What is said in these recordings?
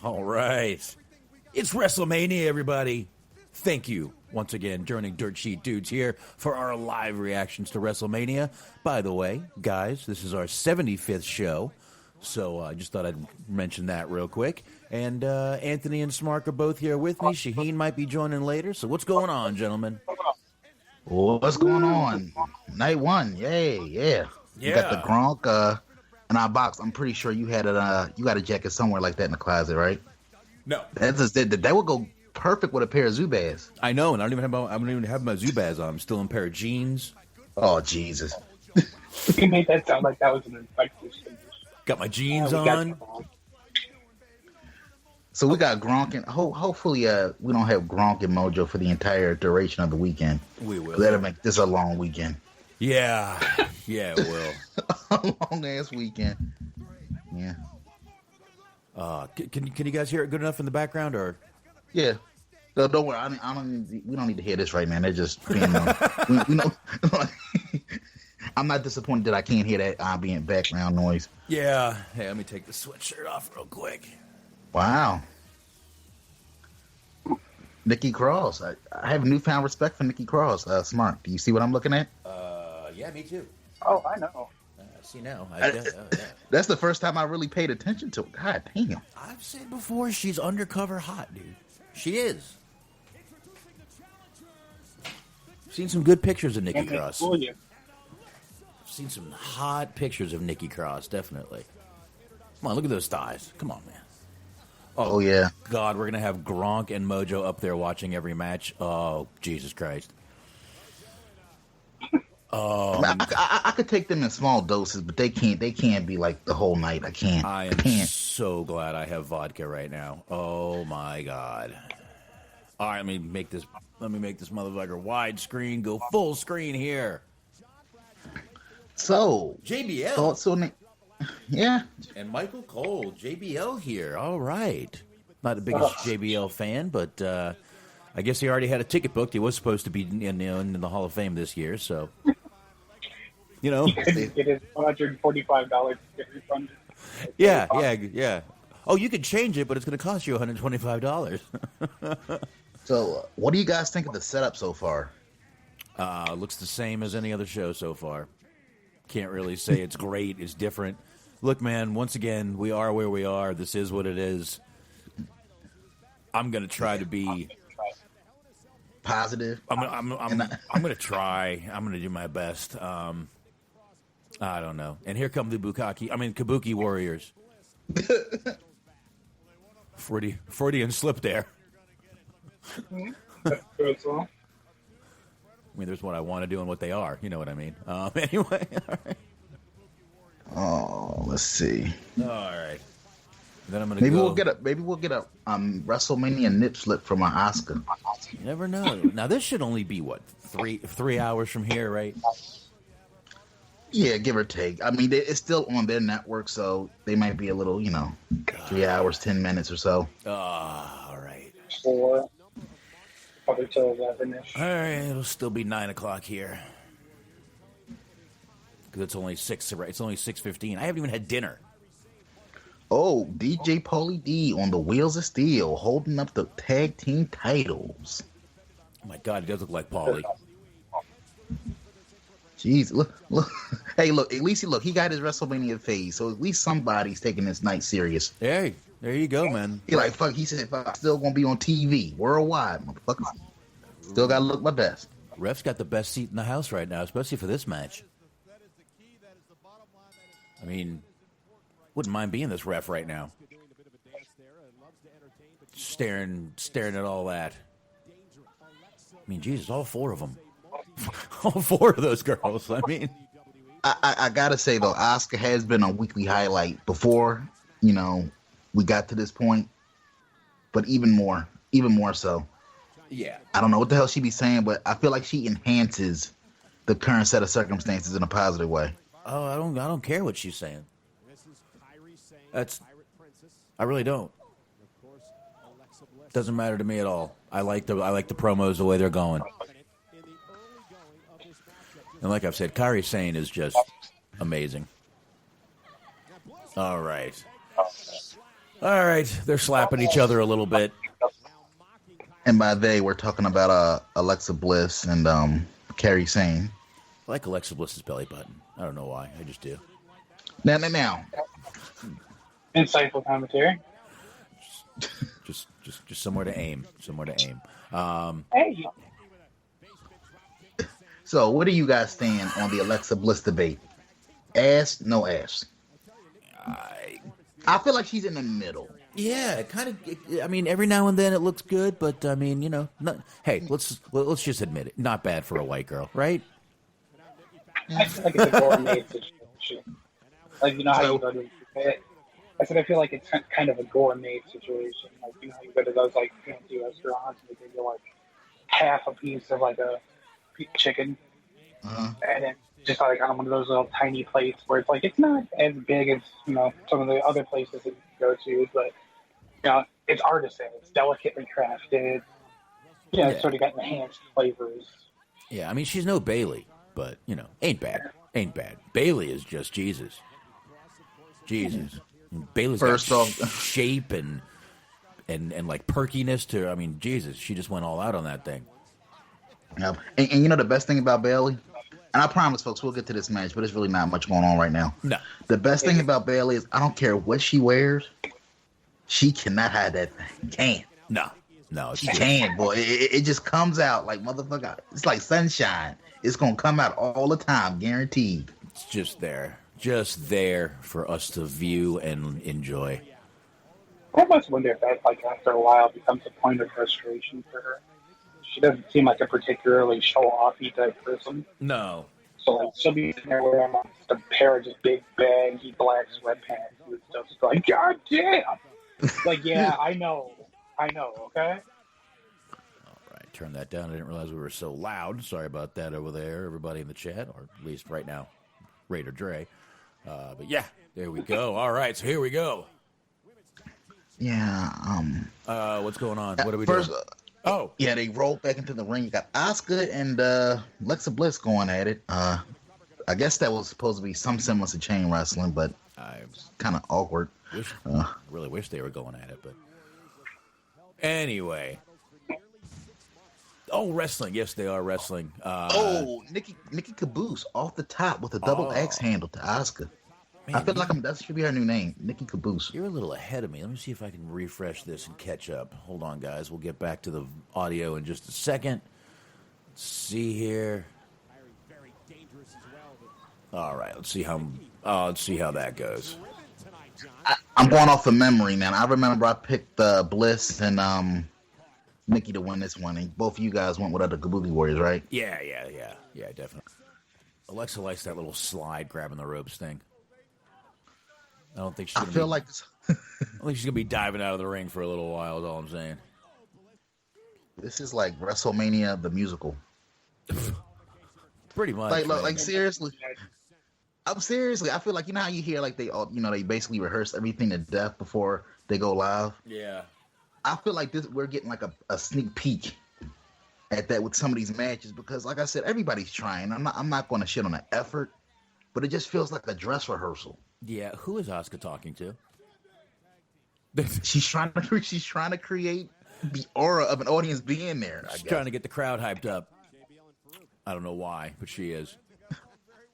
All right. It's Wrestlemania, everybody. Thank you once again, joining Dirt Sheet Dudes here for our live reactions to Wrestlemania. By the way, guys, this is our 75th show, so I just thought I'd mention that real quick. And Anthony and Smark are both here with me. Shaheen might be joining later. So what's going on, gentlemen? What's going on? Night one, yay, yeah. You got the Gronk in our box. I'm pretty sure you had it. You got a jacket somewhere like that in the closet, right? No, that would go perfect with a pair of Zubaz. I know, and I don't even have my Zubaz on. I'm still in a pair of jeans. Oh Jesus! You made that sound like that was an infectious condition. Got my jeans on. So we got Gronk, and hopefully we don't have Gronk and Mojo for the entire duration of the weekend. We will. That'll make this a long weekend. Yeah, it will. A long ass weekend. Yeah. Can you guys hear it good enough in the background, or? Yeah. No, don't worry. We don't need to hear this right now. They're just being. I'm not disappointed that I can't hear that ambient background noise. Yeah. Hey, let me take the sweatshirt off real quick. Wow. Nikki Cross. I have newfound respect for Nikki Cross. Smart. Do you see what I'm looking at? Yeah, me too. Oh, I know. I see now. That's the first time I really paid attention to it. God damn. I've said before, she's undercover hot, dude. She is. Seen some good pictures of Nikki Cross. Seen some hot pictures of Nikki Cross, definitely. Come on, look at those thighs. Come on, man. Oh yeah. God, we're going to have Gronk and Mojo up there watching every match. Oh, Jesus Christ. Oh, I could take them in small doses, but they can't be like the whole night. I can't. I am so glad I have vodka right now. Oh my God. All right, let me make this motherfucker widescreen, go full screen here. So, JBL. Thoughts on it? Yeah. And Michael Cole, JBL here. All right. Not the biggest JBL fan, but I guess he already had a ticket booked. He was supposed to be in the Hall of Fame this year, so. You know. He couldn't get his $145 get refunded. Yeah. Oh, you could change it, but it's going to cost you $125. So, what do you guys think of the setup so far? Looks the same as any other show so far. Can't really say it's great. It's different. Look, man, once again, we are where we are. This is what it is. I'm going to try to be positive. I'm going to try. I'm going to do my best. I don't know. And here come the Kabuki Warriors. Freudian slip there. That's good as well. I mean, there's what I want to do and what they are. You know what I mean? Anyway. All right. Oh, let's see. All right. Then I'm gonna maybe we'll get a WrestleMania nip slip from our Oscar. You never know. Now this should only be what 3 hours from here, right? Yeah, give or take. I mean, it's still on their network, so they might be a little, 3 hours, 10 minutes or so. All right. 4, probably till 11ish. All right, it'll still be 9 o'clock here because it's only 6. It's only 6:15. I haven't even had dinner. Oh, DJ Paulie D on the wheels of steel, holding up the tag team titles. Oh my God, he does look like Paulie. Jeez, look. Hey, look, at least he got his WrestleMania phase, so at least somebody's taking this night serious. Hey, there you go, man. He said, fuck, I'm still going to be on TV worldwide, motherfucker. Still got to look my best. Ref's got the best seat in the house right now, especially for this match. I mean, wouldn't mind being this ref right now. Staring at all that. I mean, Jesus, all 4 of them. All 4 of those girls. I mean, I gotta say though, Asuka has been a weekly highlight before, we got to this point, but even more so. Yeah. I don't know what the hell she be saying, but I feel like she enhances the current set of circumstances in a positive way. Oh, I don't care what she's saying. I really don't. Doesn't matter to me at all. I like the promos the way they're going. And like I've said, Kairi Sane is just amazing. All right. All right, they're slapping each other a little bit. And by they, we're talking about Alexa Bliss and Kairi Sane. I like Alexa Bliss's belly button. I don't know why. I just do. Now. Insightful commentary. Just somewhere to aim. Hey. So, what do you guys stand on the Alexa Bliss debate? Ass, no ass. I feel like she's in the middle. Yeah, kind of. I mean, every now and then it looks good, but I mean, hey, let's just admit it. Not bad for a white girl, right? I feel like it's a gourmet situation. Like, you know how you go to I said I feel like it's kind of a gourmet situation. Like, you know how you go to those like fancy restaurants and they give you like half a piece of like a chicken, and then just like on one of those little tiny plates where it's like it's not as big as some of the other places that you go to, but it's artisan, it's delicately crafted. Yeah, it's sort of got enhanced flavors. Yeah, I mean she's no Bailey, but ain't bad. Bailey is just Jesus. Bailey's First got off, shape and like perkiness to her. I mean, Jesus, she just went all out on that thing. Yeah. And the best thing about Bailey, and I promise, folks, we'll get to this match, but there's really not much going on right now. No. The best thing about Bailey is I don't care what she wears, she cannot hide that thing. Can't. No, she can't, boy. It just comes out like motherfucker. It's like sunshine. It's gonna come out all the time, guaranteed. It's just there for us to view and enjoy. I almost wonder if that, like, after a while, becomes a point of frustration for her. She doesn't seem like a particularly show-offy type person. No. So, like, she'll be sitting there wearing just a pair of just big, baggy black sweatpants and stuff. It's like, God damn! Like, yeah, I know, okay? All right, turn that down. I didn't realize we were so loud. Sorry about that over there, everybody in the chat, or at least right now, Raider Dre. But yeah, there we go. All right, so here we go. Yeah. What's going on? What are we doing? Yeah, they rolled back into the ring. You got Asuka and Alexa Bliss going at it. I guess that was supposed to be some semblance of chain wrestling, but it's kind of awkward. Really wish they were going at it, but anyway. Oh, wrestling. Yes, they are wrestling. Nikki Caboose off the top with a double axe handle to Asuka. Man, I feel like that should be her new name, Nikki Caboose. You're a little ahead of me. Let me see if I can refresh this and catch up. Hold on, guys. We'll get back to the audio in just a second. Let's see here. All right. Let's see how that goes. I'm going off of memory, man. I remember I picked Bliss and Nikki to win this one, and both of you guys went with the Kabuki Warriors, right? Yeah, definitely. Alexa likes that little slide grabbing the ropes thing. I don't think she's gonna I don't think she's gonna be diving out of the ring for a little while. Is all I'm saying. This is like WrestleMania the musical. Pretty much. Like seriously. I feel like how you hear like they all they basically rehearse everything to death before they go live. Yeah. I feel like we're getting like a sneak peek at that with some of these matches because, like I said, everybody's trying. I'm not going to shit on the effort, but it just feels like a dress rehearsal. Yeah, who is Asuka talking to? She's trying to create the aura of an audience being there. She's trying to get the crowd hyped up. I don't know why, but she is.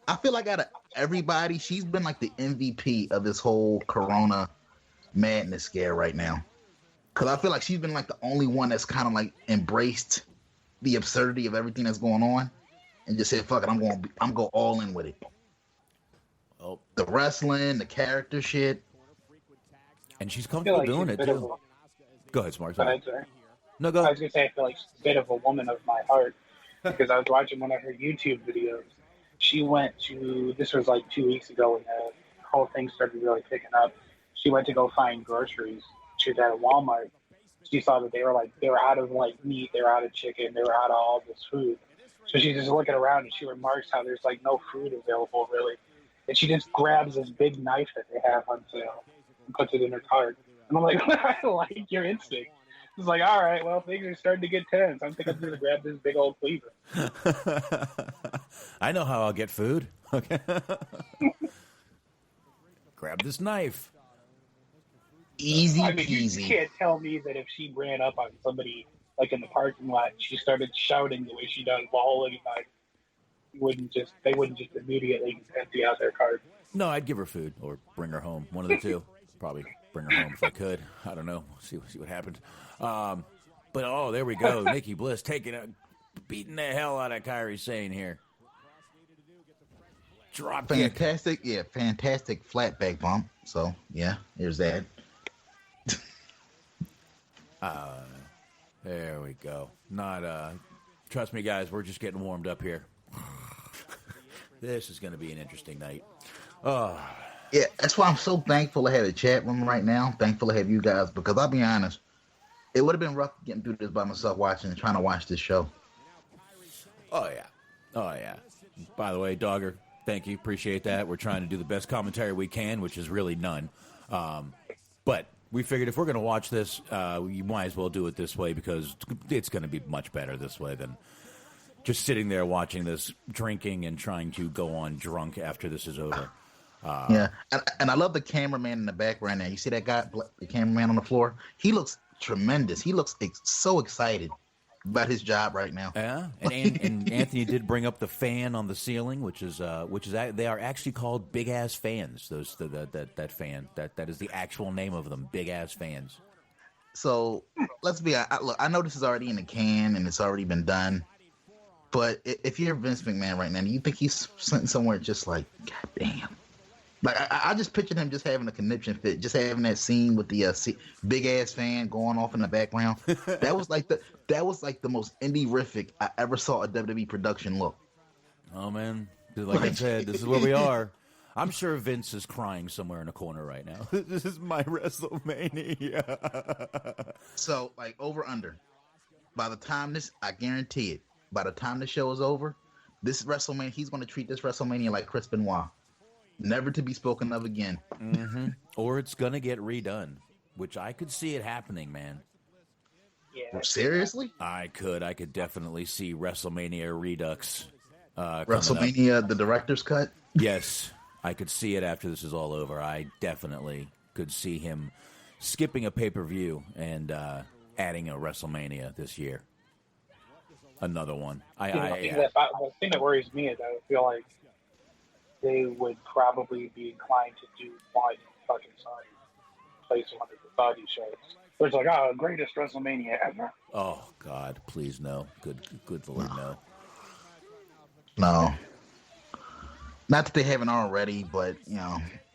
I feel like out of everybody, she's been like the MVP of this whole Corona madness scare right now. Because I feel like she's been like the only one that's kind of like embraced the absurdity of everything that's going on and just said, "Fuck it, I'm going all in with it." Oh, the wrestling, the character shit, and she's comfortable doing it too. Go ahead, Smart. No, go. I was gonna say I feel like she's a bit of a woman of my heart because I was watching one of her YouTube videos. She went to this was like 2 weeks ago when the whole thing started really picking up. She went to go find groceries. She was at a Walmart. She saw that they were out of like meat, they were out of chicken, they were out of all this food. So she's just looking around and she remarks how there's like no food available really. And she just grabs this big knife that they have on sale and puts it in her cart. And I'm like, I like your instinct. It's like, all right, well, things are starting to get tense. I think I'm going to grab this big old cleaver. I know how I'll get food. Okay. Grab this knife. Easy I mean, you peasy. can't tell me that if she ran up on somebody like in the parking lot, she started shouting the way she does the whole time. They wouldn't just immediately empty out their cart. No, I'd give her food or bring her home. One of the two. Probably bring her home if I could. I don't know. See what happens. But oh, there we go. Nikki Bliss beating the hell out of Kairi Sane here. Drop kick. Fantastic flat back bump. So yeah, there's that. There we go. Trust me, guys. We're just getting warmed up here. This is going to be an interesting night. Yeah, that's why I'm so thankful I had a chat room right now. Thankful I have you guys because I'll be honest, it would have been rough getting through this by myself trying to watch this show. Oh yeah. By the way, Dogger, thank you. Appreciate that. We're trying to do the best commentary we can, which is really none. But we figured if we're going to watch this, you might as well do it this way because it's going to be much better this way than just sitting there watching this, drinking, and trying to go on drunk after this is over. Yeah, and I love the cameraman in the background there. You see that guy, the cameraman on the floor? He looks tremendous. He looks so excited about his job right now. Yeah, and Anthony did bring up the fan on the ceiling, which is they are actually called big ass fans. That fan that is the actual name of them, big ass fans. So let's be look. I know this is already in the can and it's already been done. But if you're Vince McMahon right now, you think he's sitting somewhere just like, God damn. Like, I just pictured him just having a conniption fit, just having that scene with the big-ass fan going off in the background. That was like the most indie-rific I ever saw a WWE production look. Oh, man. Like I said, this is where we are. I'm sure Vince is crying somewhere in a corner right now. This is my WrestleMania. So, like, over-under. By the time I guarantee it, by the time the show is over, this WrestleMania, he's going to treat this WrestleMania like Chris Benoit. Never to be spoken of again. Mm-hmm. Or it's going to get redone, which I could see it happening, man. Yeah. Seriously? I could definitely see WrestleMania Redux. WrestleMania, the director's cut? Yes, I could see it after this is all over. I definitely could see him skipping a pay-per-view and adding a WrestleMania this year. Another one. The thing that worries me is I feel like they would probably be inclined to do one fucking Saudi, place one of the Saudi shows. Where it's like, greatest WrestleMania ever. Oh God, please no. Good Lord, no. No. Not that they haven't already, but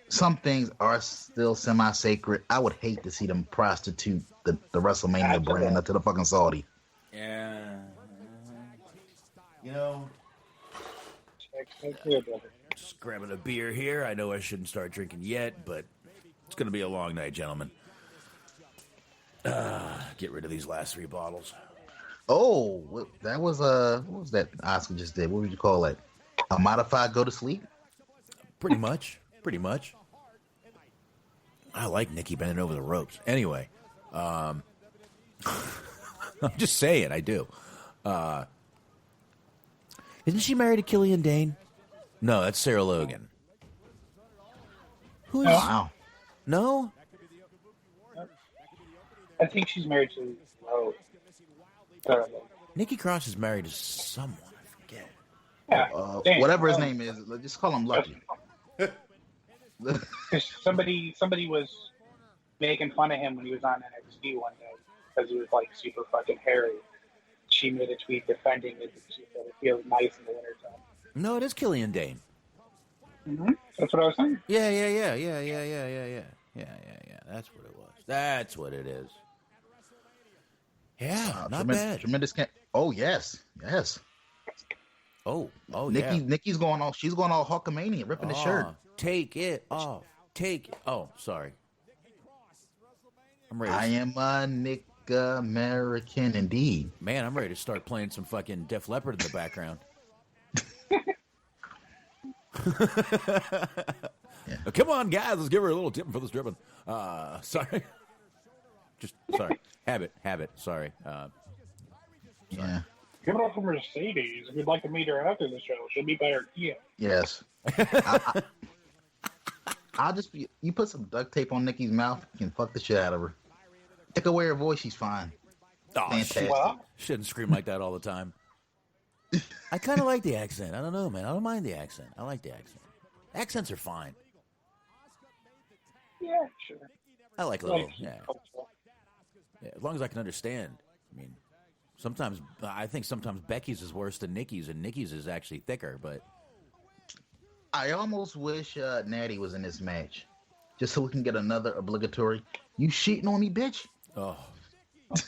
some things are still semi-sacred. I would hate to see them prostitute the WrestleMania brand up to the fucking Saudi. Yeah. Just grabbing a beer here. I know I shouldn't start drinking yet, but it's going to be a long night, gentlemen. Get rid of these last 3 bottles. Oh, that was what was that Oscar just did? What would you call it? A modified go to sleep? Pretty much. I like Nikki bending over the ropes. Anyway, I'm just saying, I do. Isn't she married to Killian Dane? No, that's Sarah Logan. Who is? Wow. No? I think she's married to Nikki Cross is married to someone. I forget. Yeah. Whatever his name is, just call him Lucky. Somebody was making fun of him when he was on NXT one day because he was like super fucking hairy. She made a tweet defending it. She said it feels nice in the wintertime. No, it is Killian Dane. Mm-hmm. That's what I was saying. Yeah. That's what it was. That's what it is. Yeah, not bad. Tremendous. Oh yes. Oh, Nikki's going all. She's going all Hulkamania, ripping the shirt. Take it off. Oh, sorry. I'm ready. I am a Nick American indeed. Man, I'm ready to start playing some fucking Def Leppard in the background. Yeah. Come on, guys, let's give her a little tip for this dripping. Sorry. Sorry. Habit. Sorry. Yeah. Give it up for Mercedes. If you'd like to meet her after the show, she'll be by her Kia. Yes. You put some duct tape on Nikki's mouth, you can fuck the shit out of her. Take away her voice, she's fine. Oh, Fantastic. Shouldn't scream like that all the time. I kind of like the accent. I don't know, man. I don't mind the accent. I like the accent. Accents are fine. Yeah, sure. I like a little, yeah. As long as I can understand. I mean, I think sometimes Becky's is worse than Nikki's, and Nikki's is actually thicker, but... I almost wish Natty was in this match. Just so we can get another obligatory, you cheating on me, bitch? Oh, I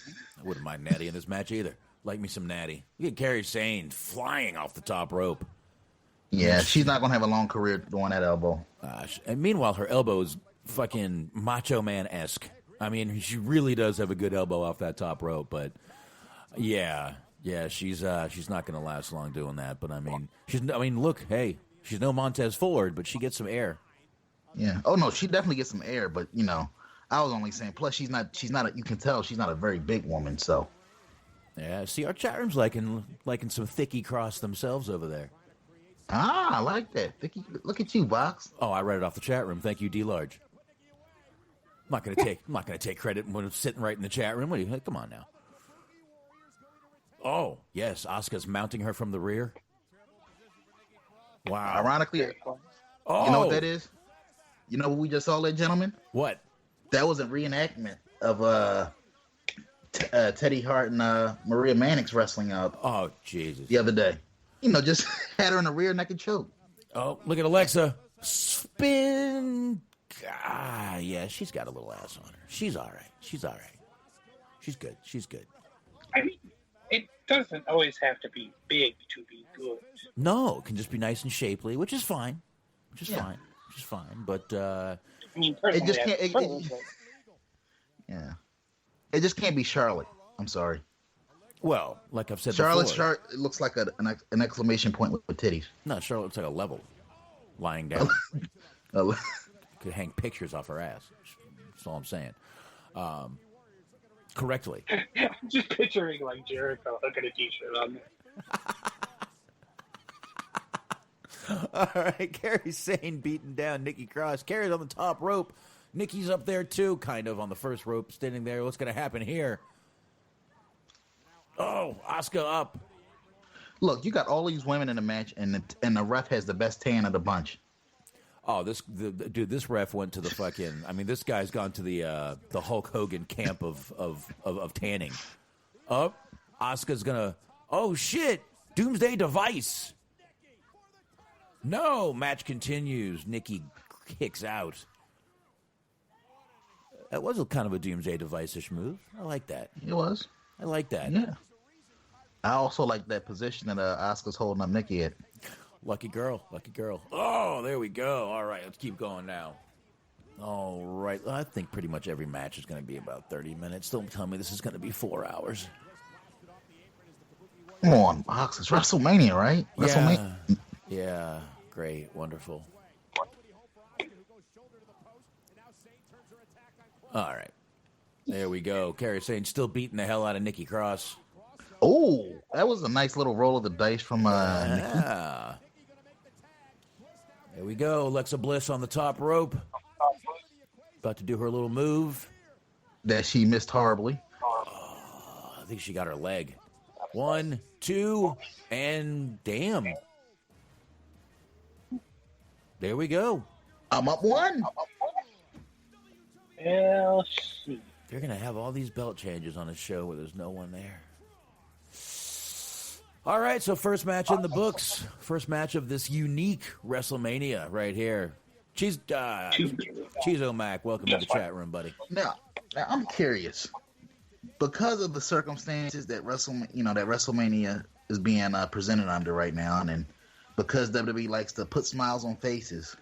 wouldn't mind Natty in this match either. Like me some Natty. You get Kairi Sane flying off the top rope. Yeah, she's not going to have a long career doing that elbow. And meanwhile, her elbow is fucking Macho Man-esque. I mean, she really does have a good elbow off that top rope, but yeah, she's not going to last long doing that. But I mean, look, hey, she's no Montez Ford, but she gets some air. Yeah. Oh no, she definitely gets some air, but you know, I was only saying. Plus, she's not. You can tell she's not a very big woman. So. Yeah. See, our chat room's liking some thicky cross themselves over there. Ah, I like that. Thicky, look at you, Box. Oh, I read it off the chat room. Thank you, D Large. I'm not gonna take credit when it's sitting right in the chat room. What do you? Come on now. Oh yes, Asuka's mounting her from the rear. Wow. Ironically, you know what that is? You know what we just saw, that gentleman? What? That was a reenactment of Teddy Hart and Maria Mannix wrestling up. Oh Jesus! The other day, you know, just had her in a rear naked choke. Oh, look at Alexa spin. Ah, yeah, she's got a little ass on her. She's all right. She's good. I mean, it doesn't always have to be big to be good. No, it can just be nice and shapely, which is fine. But I mean, personally, it just can't. Yeah, it just can't be Charlotte. I'm sorry. Well, like I've said Charlotte before, it looks like an exclamation point with titties. No, Charlotte looks like a level lying down. Could hang pictures off her ass. That's all I'm saying. Correctly. I'm just picturing like Jericho hooking a t-shirt on there. All right, Kairi Sane beating down Nikki Cross. Kairi's on the top rope. Nikki's up there too, kind of on the first rope, standing there. What's going to happen here? Oh, Asuka up. Look, you got all these women in the match, and the ref has the best tan of the bunch. Oh, dude, this ref went to the fucking. I mean, this guy's gone to the Hulk Hogan camp of tanning. Up, Asuka's gonna. Oh shit! Doomsday Device. No, match continues. Nikki kicks out. That was a kind of a Doomsday Device-ish move. I like that. It was. I like that. Yeah. I also like that position that Asuka's holding up Nikki at. Lucky girl. Oh, there we go. All right, let's keep going now. All right. I think pretty much every match is going to be about 30 minutes. Don't tell me this is going to be 4 hours. Come on, Box. It's WrestleMania, right? Yeah. WrestleMania. Yeah. Great. Wonderful. All right. There we go. Kairi Sane still beating the hell out of Nikki Cross. Oh, that was a nice little roll of the dice from Nikki. Yeah. There we go. Alexa Bliss on the top rope. About to do her little move. That she missed horribly. Oh, I think she got her leg. 1, 2, and damn. There we go. I'm up one. Well, shoot. They're going to have all these belt changes on a show where there's no one there. All right, so first match in the books. First match of this unique WrestleMania right here. Cheezo Mac, welcome to the chat room, buddy. Now, I'm curious. Because of the circumstances that WrestleMania is being presented under right now, and because WWE likes to put smiles on faces,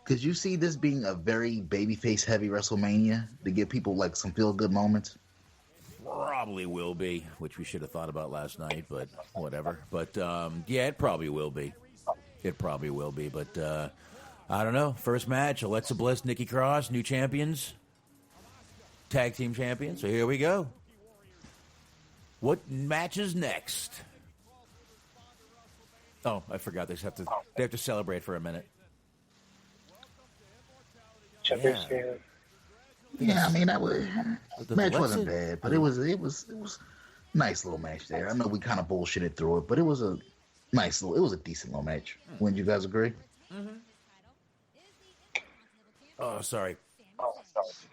could you see this being a very babyface heavy WrestleMania to give people like some feel good moments? Probably will be, which we should have thought about last night, but whatever. But yeah, it probably will be. But I don't know. First match: Alexa Bliss, Nikki Cross, new champions, tag team champions. So here we go. What match is next? Oh, I forgot. They have to celebrate for a minute. each other's hair. Yeah, I mean that was The match Lexa- wasn't bad, but it was nice little match there. I know we kind of bullshitted through it, but it was a decent little match. Wouldn't you guys agree? Oh, sorry.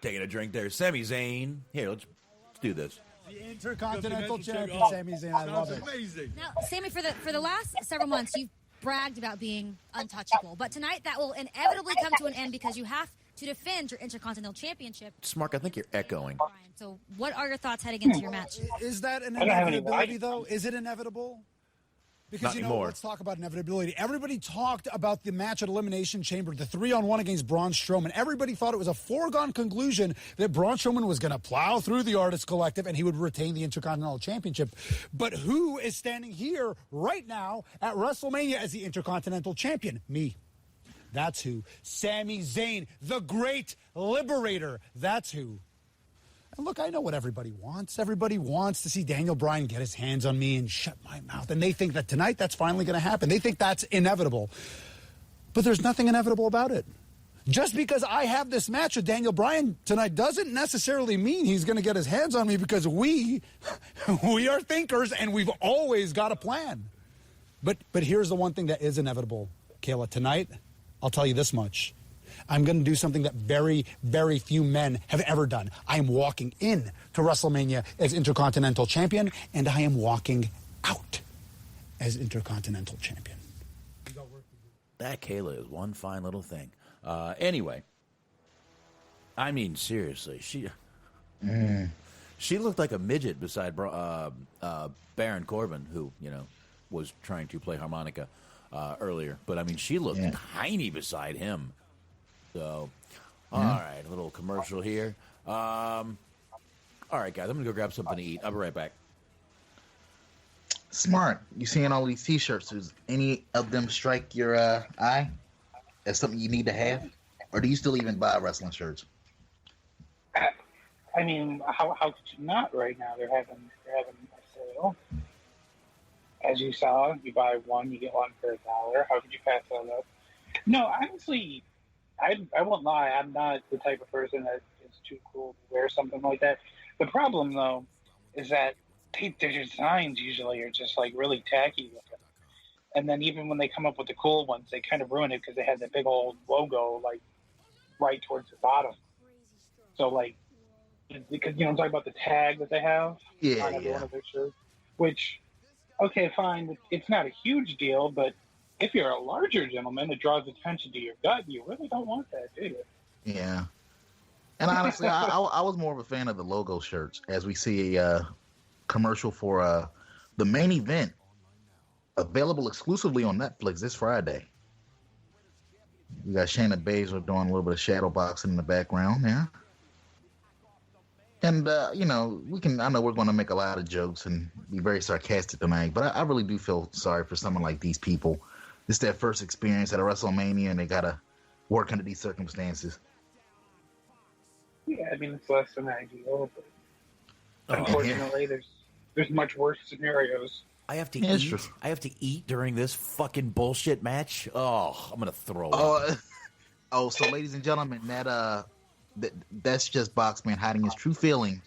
Taking a drink there. Sami Zayn. Here, let's do this. The Intercontinental Champion, Sami Zayn. I love it. Amazing. Now, Sammy, for the last several months, you've bragged about being untouchable, but tonight that will inevitably come to an end because you have to defend your Intercontinental Championship. Smark, I think you're echoing. So, what are your thoughts heading into your match? Is that an I don't have any inevitability, light. though? Is it inevitable? Because, Not anymore. let's talk about inevitability. Everybody talked about the match at Elimination Chamber, the 3-on-1 against Braun Strowman. Everybody thought it was a foregone conclusion that Braun Strowman was going to plow through the Artist Collective and he would retain the Intercontinental Championship. But who is standing here right now at WrestleMania as the Intercontinental Champion? Me. That's who. Sami Zayn, the Great Liberator. That's who. And look, I know what everybody wants. Everybody wants to see Daniel Bryan get his hands on me and shut my mouth. And they think that tonight that's finally going to happen. They think that's inevitable. But there's nothing inevitable about it. Just because I have this match with Daniel Bryan tonight doesn't necessarily mean he's going to get his hands on me, because we are thinkers and we've always got a plan. But here's the one thing that is inevitable, Kayla. Tonight, I'll tell you this much. I'm going to do something that very, very few men have ever done. I am walking in to WrestleMania as Intercontinental Champion, and I am walking out as Intercontinental Champion. That Kayla is one fine little thing. Anyway, I mean, seriously, she looked like a midget beside Baron Corbin, who, was trying to play harmonica earlier. But, I mean, she looked tiny beside him. So, all right, a little commercial here. All right, guys, I'm going to go grab something to eat. I'll be right back. Smart. You seeing all these T-shirts? Does any of them strike your eye as something you need to have, or do you still even buy wrestling shirts? I mean, how could you not right now? They're having a sale. As you saw, you buy one, you get one for $1. How could you pass that up? No, honestly, I won't lie. I'm not the type of person that is too cool to wear something like that. The problem, though, is that their designs usually are just like really tacky looking. And then even when they come up with the cool ones, they kind of ruin it because they have that big old logo like right towards the bottom. So like, because I'm talking about the tag that they have on every one of their shirts, which, okay, fine, it's not a huge deal, but if you're a larger gentleman, it draws attention to your gut. You really don't want that, do you? Yeah. And honestly, I was more of a fan of the logo shirts, as we see a commercial for the main event available exclusively on Netflix this Friday. We got Shayna Baszler doing a little bit of shadow boxing in the background, yeah. And, I know we're going to make a lot of jokes and be very sarcastic tonight, but I really do feel sorry for someone like these people. It's their first experience at a WrestleMania, and they got to work under these circumstances. Yeah, I mean, it's less than ideal, but unfortunately, there's much worse scenarios. I have to eat. True. I have to eat during this fucking bullshit match. Oh, I'm gonna throw up. So ladies and gentlemen, that's just Boxman hiding his true feelings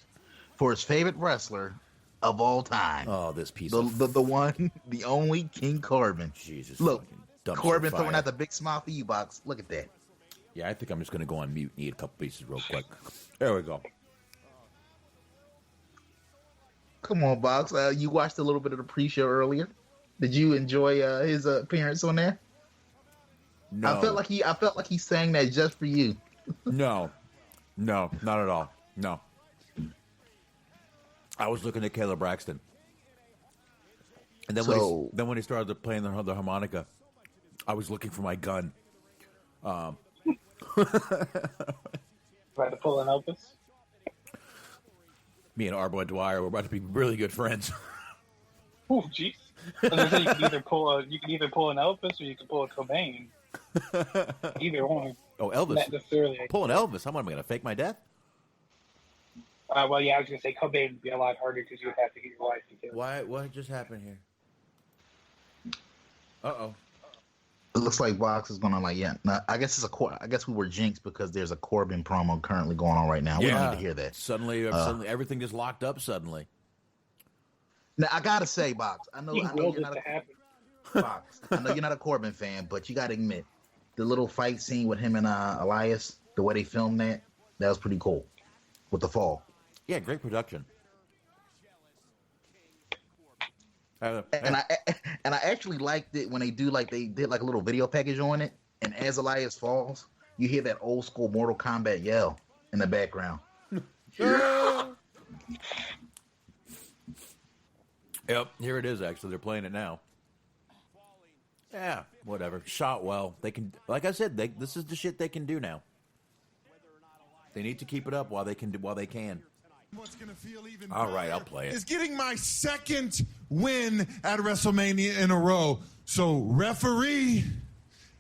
for his favorite wrestler of all time. Oh, this piece the one, the only King Corbin. Jesus, look, Corbin fire. throwing out the big smile for you, Box. Look at that. Yeah, I think I'm just gonna go on mute and eat a couple pieces real quick. There we go. Come on, Box. You watched a little bit of the pre-show earlier. Did you enjoy his appearance on there? No, I felt like he sang that just for you. No, not at all. No. I was looking at Kayla Braxton. And then, when he started playing the harmonica, I was looking for my gun. About to pull an Elvis? Me and our boy Dwyer were about to be really good friends. Oh, jeez. You can either pull an Elvis or you can pull a Cobain. Either one. Oh, Elvis. Not necessarily. Pull an Elvis. How am I going to fake my death? Well, yeah, I was going to say Cobain would be a lot harder because you would have to get your wife to kill. What just happened here? Uh-oh. looks like Box is gonna Nah, I guess I guess we were jinxed because there's a Corbin promo currently going on right now. We don't need to hear that. Suddenly everything just locked up suddenly. Now I gotta say, Box. I know you're not to happen. Box. I know you're not a Corbin fan, but you gotta admit the little fight scene with him and Elias, the way they filmed that was pretty cool with the fall. Yeah, great production. And I actually liked it when they did like a little video package on it, and as Elias falls, you hear that old school Mortal Kombat yell in the background. Yep, here it is. Actually, they're playing it now. Yeah, whatever. Shot well. They can, like I said, this is the shit they can do now. They need to keep it up while they can. What's gonna feel even All right, I'll play it. Is getting my second win at WrestleMania in a row. So, referee,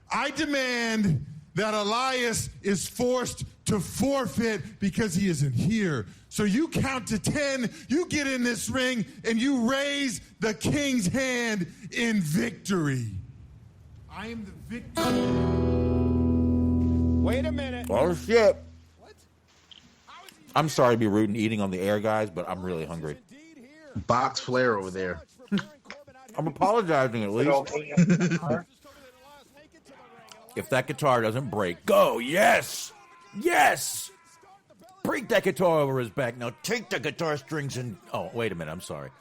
I demand that Elias is forced to forfeit because he isn't here. So you count to 10, you get in this ring, and you raise the king's hand in victory. I am the victor. Wait a minute. Oh, shit. I'm sorry to be rude and eating on the air, guys, but I'm really hungry. Box Flair over there. I'm apologizing at least. If that guitar doesn't break, go. Yes. Yes. Break that guitar over his back. Now take the guitar strings and... Oh, wait a minute. I'm sorry.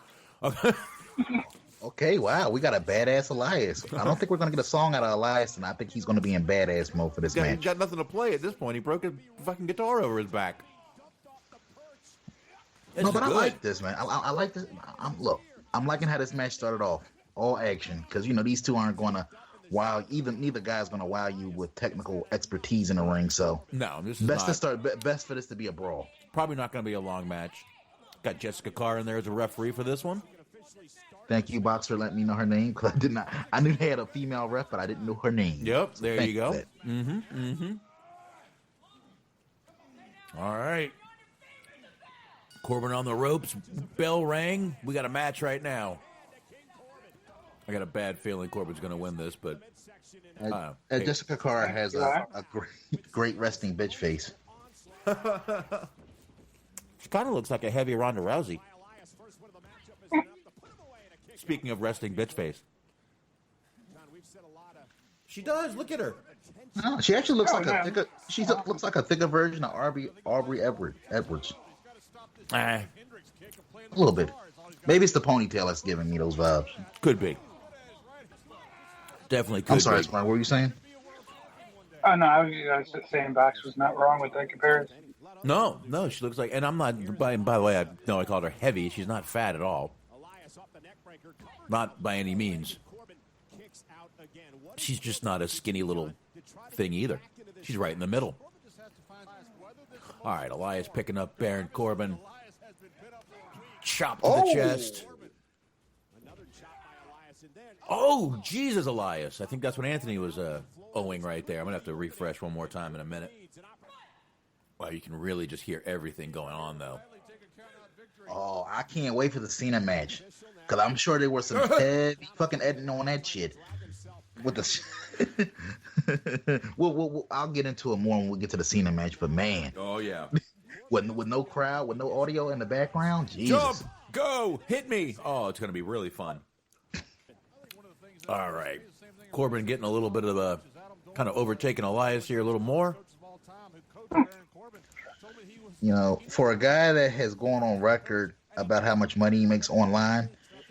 Okay, wow. We got a badass Elias. I don't think we're going to get a song out of Elias, and I think he's going to be in badass mode for this match. He's got nothing to play at this point. He broke a fucking guitar over his back. No, but I like this, man. I like this. I'm liking how this match started off. All action. Because, these two aren't going to wow. Neither guy's going to wow you with technical expertise in the ring. So, no, this is best for this to be a brawl. Probably not going to be a long match. Got Jessica Carr in there as a referee for this one. Thank you, Box, for letting me know her name. Because I did not. I knew they had a female ref, but I didn't know her name. Yep, there Thank you go. All right. Corbin on the ropes. Bell rang. We got a match right now. I got a bad feeling Corbin's going to win this, but... Jessica Carr has a great resting bitch face. She kind of looks like a heavy Ronda Rousey. Speaking of resting bitch face. She does. Look at her. No, she actually looks looks like a thicker version of Aubrey Edwards. A little bit. Maybe it's the ponytail that's giving me those vibes. Could be. Definitely could be. I'm sorry, Smart. What were you saying? Oh, no, I was just saying Box was not wrong with that comparison. No, she looks like, and I'm not, by the way, I called her heavy. She's not fat at all. Not by any means. She's just not a skinny little thing either. She's right in the middle. All right, Elias picking up Baron Corbin. Chop to the chest. Oh, Jesus, Elias. I think that's what Anthony was owing right there. I'm going to have to refresh one more time in a minute. Wow, you can really just hear everything going on, though. Oh, I can't wait for the Cena match. Because I'm sure there was some heavy fucking editing on that shit. With the... I'll get into it more when we get to the Cena match, but man. Oh, yeah. with no crowd, with no audio in the background, Jesus. Jump! Go! Hit me! Oh, it's going to be really fun. All right. Corbin getting a little bit of a... kind of overtaking Elias here a little more. For a guy that has gone on record about how much money he makes online,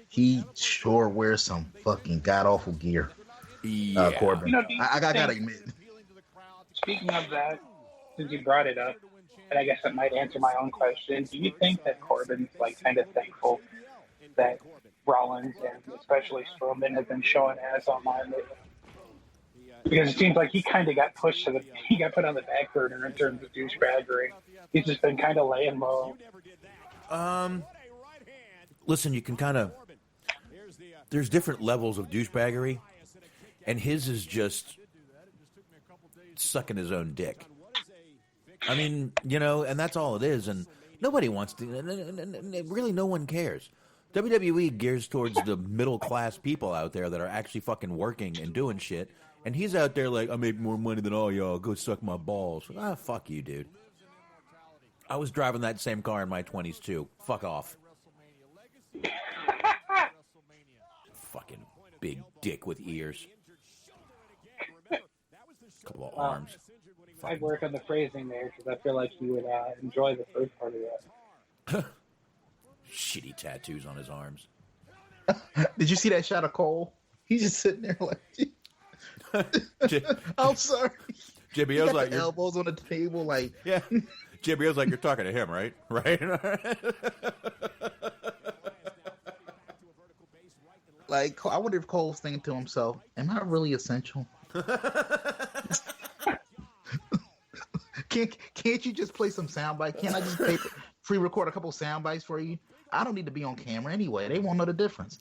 he sure wears some fucking god-awful gear. Yeah. Corbin. I gotta admit. Speaking of that, since you brought it up, and I guess that might answer my own question, do you think that Corbin's kind of thankful that Rollins and especially Strowman have been showing ass online lately? Because it seems like he kind of got pushed he got put on the back burner in terms of douchebaggery. He's just been kind of laying low. Listen, you can kind of... There's different levels of douchebaggery, and his is just sucking his own dick. I mean, and that's all it is, and nobody wants to... And really, no one cares. WWE gears towards the middle-class people out there that are actually fucking working and doing shit, And he's out there like, I make more money than all y'all. Go suck my balls. Ah, fuck you, dude. I was driving that same car in my 20s, too. Fuck off. Fucking big dick with ears. Couple of arms. I'd work on the phrasing there because I feel like you would enjoy the first part of that. Shitty tattoos on his arms. Did you see that shot of Cole? He's just sitting there like, I'm sorry. JBO's like elbows on the table, like yeah. JBO's like, you're talking to him, right? Right. Like, I wonder if Cole's thinking to himself, "Am I really essential? Can't you just play some sound bites? Can't I just pre-record a couple sound bites for you? I don't need to be on camera anyway. They won't know the difference."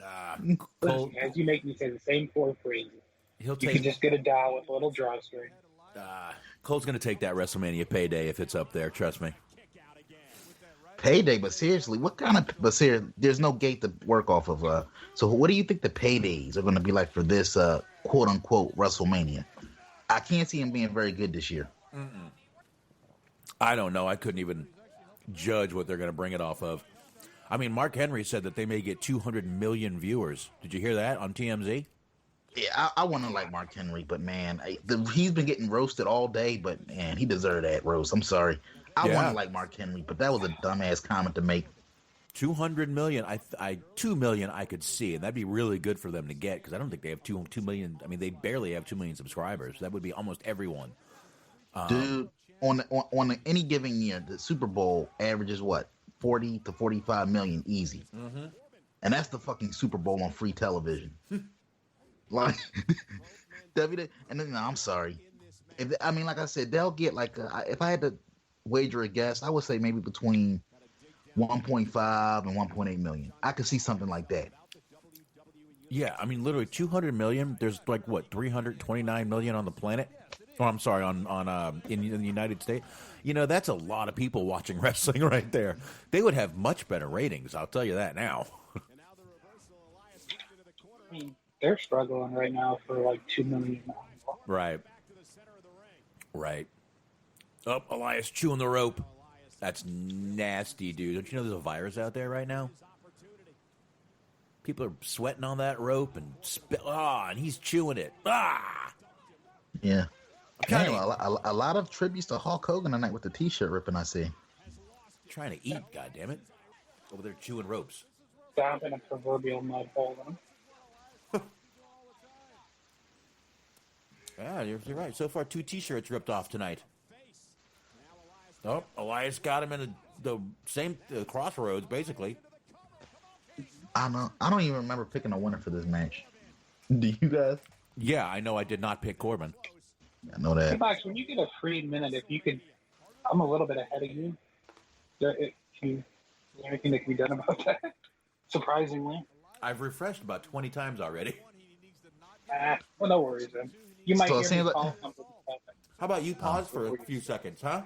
Cole, as you make me say the same four phrases, you can just get a dial with a little drawstring. Cole's going to take that WrestleMania payday if it's up there. Trust me. Payday, but seriously, what kind of? But seriously, there's no gate to work off of. So what do you think the paydays are going to be like for this quote unquote WrestleMania? I can't see him being very good this year. I don't know. I couldn't even judge what they're going to bring it off of. I mean, Mark Henry said that they may get 200 million viewers. Did you hear that on TMZ? Yeah, I want to like Mark Henry, but man, he's been getting roasted all day. But man, he deserved that roast. I'm sorry. I want to like Mark Henry, but that was a dumbass comment to make. 200 million, 2 million I could see, and that'd be really good for them to get because I don't think they have 2 million. I mean, they barely have 2 million subscribers. That would be almost everyone. Dude, on any given year, the Super Bowl averages what 40 to 45 million easy, and that's the fucking Super Bowl on free television. Like, and then no, I'm sorry. Like I said, they'll get like if I had to wager a guess, I would say maybe between 1.5 and 1.8 million. I could see something like that. Yeah, I mean, literally 200 million. There's like what 329 million on the planet. Oh, I'm sorry, in the United States. You know, that's a lot of people watching wrestling right there. They would have much better ratings. I'll tell you that now. I mean, they're struggling right now for like 2 million. Right. Oh, Elias chewing the rope. That's nasty, dude. Don't you know there's a virus out there right now? People are sweating on that rope and and he's chewing it. Yeah. Okay. A lot of tributes to Hulk Hogan tonight with the T-shirt ripping. I see. Trying to eat, goddammit. Over there chewing ropes. Stomping a proverbial mud hole in him. Yeah, you're right. So far, 2 T-shirts ripped off tonight. Oh, Elias got him in the same crossroads, basically. I don't even remember picking a winner for this match. Do you guys? Yeah, I know I did not pick Corbin. I know that. Hey, Box, when you get a free minute, if you could, I'm a little bit ahead of you. Is there anything that can be done about that? Surprisingly. I've refreshed about 20 times already. Well, no worries, then. You might hear me call something. How about you pause for a few seconds, huh?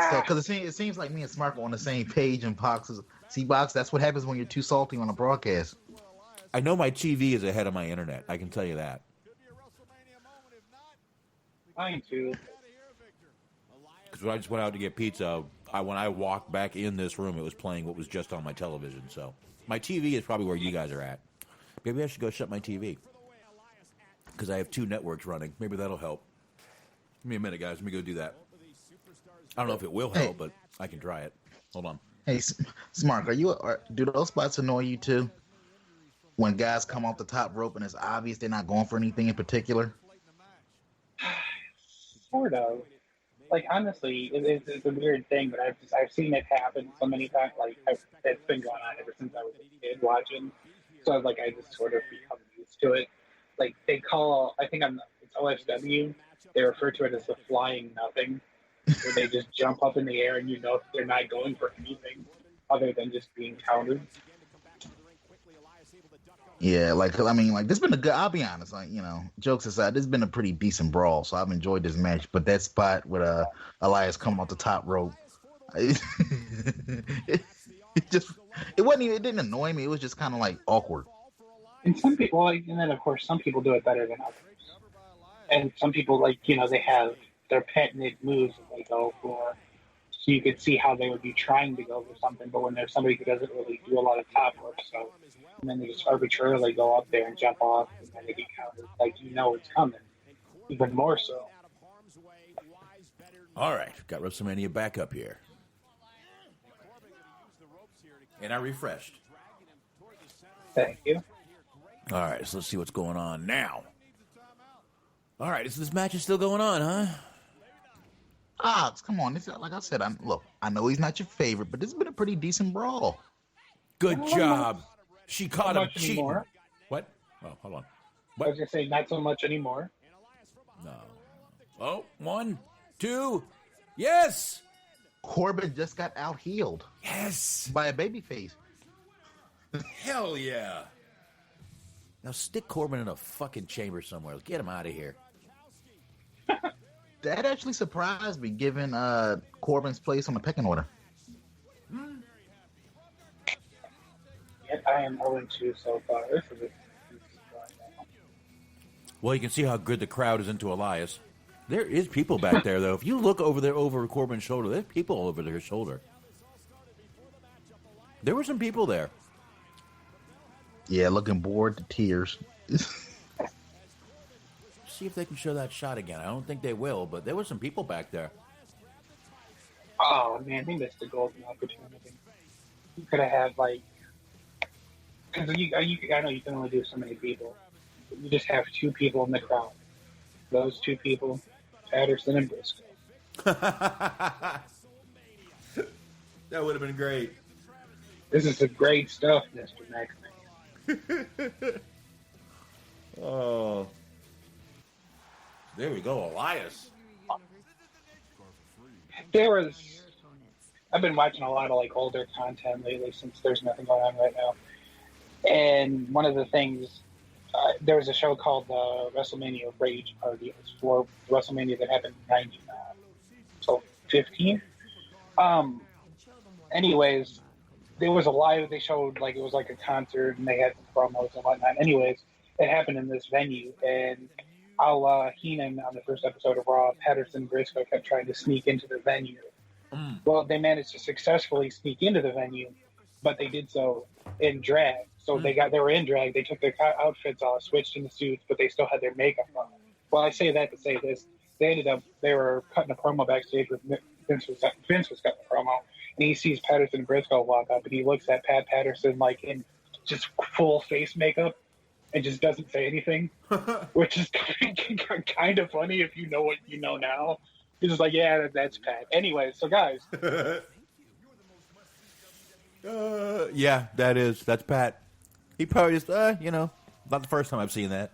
So, because it seems like me and Smart are on the same page in boxes. See, Box, that's what happens when you're too salty on a broadcast. I know my TV is ahead of my internet. I can tell you that. Mine too. Because when I just went out to get pizza, when I walked back in this room, it was playing what was just on my television. So my TV is probably where you guys are at. Maybe I should go shut my TV. Because I have 2 networks running. Maybe that'll help. Give me a minute, guys. Let me go do that. I don't know if it will help, but I can try it. Hold on. Hey, Smart, do those spots annoy you too? When guys come off the top rope and it's obvious they're not going for anything in particular? Sort of. Like, honestly, it's a weird thing, but I've seen it happen so many times. Like, it's been going on ever since I was a kid watching. So, I just sort of become used to it. Like, they call, I think it's OSW, they refer to it as the flying nothing, where they just jump up in the air and they're not going for anything other than just being countered. Yeah, this been a good, I'll be honest, jokes aside, this has been a pretty decent brawl, so I've enjoyed this match, but that spot with Elias coming off the top rope, it didn't annoy me, it was just kind of awkward. And some people, and then of course some people do it better than others. And some people, like, they have their patented moves that they go for. So you could see how they would be trying to go for something, but when there's somebody who doesn't really do a lot of top work, and then they just arbitrarily go up there and jump off, and then they get countered, like, it's coming, even more so. All right, got WrestleMania back up here. And I refreshed. Thank you. All right, so let's see what's going on now. All right, so this match is still going on, huh? Come on. Like I said, I know he's not your favorite, but this has been a pretty decent brawl. Good job. She caught him cheating. Anymore. What? Oh, hold on. I was going to say, not so much anymore. No. Oh, 1, 2. Yes. Corbin just got out-healed. Yes. By a babyface. Hell yeah. Now stick Corbin in a fucking chamber somewhere. Get him out of here. That actually surprised me, given Corbin's place on the pecking order. Yet I am 0-2 so far. Well, you can see how good the crowd is into Elias. There is people back there, though. If you look over there, over Corbin's shoulder, there's people over their shoulder. There were some people there. Yeah, looking bored to tears. See if they can show that shot again. I don't think they will, but there were some people back there. Oh, man, they missed a golden opportunity. You could have had, like... Because I know you can only do so many people. But you just have 2 people in the crowd. Those 2 people, Patterson and Briscoe. That would have been great. This is some great stuff, Mr. McMahon. Oh. There we go, Elias. I've been watching a lot of like older content lately since there's nothing going on right now. And one of the things, there was a show called WrestleMania Rage Party. It was for WrestleMania that happened in 99. So 15. Anyways, there was they showed like it was like a concert and they had some promos and whatnot. Anyways, it happened in this venue and Heenan on the first episode of Raw, Patterson and Briscoe kept trying to sneak into the venue. Well, they managed to successfully sneak into the venue, but they did so in drag. So they were in drag. They took their outfits off, switched into suits, but they still had their makeup on. Well, I say that to say this: they were cutting a promo backstage with Vince was cutting a promo, and he sees Patterson and Briscoe walk up, and he looks at Pat Patterson like in just full face makeup. And just doesn't say anything, which is kind of funny if you know what you know now. He's just like, yeah, that's Pat. Anyway, so guys. Yeah, that's Pat. He probably just, not the first time I've seen that.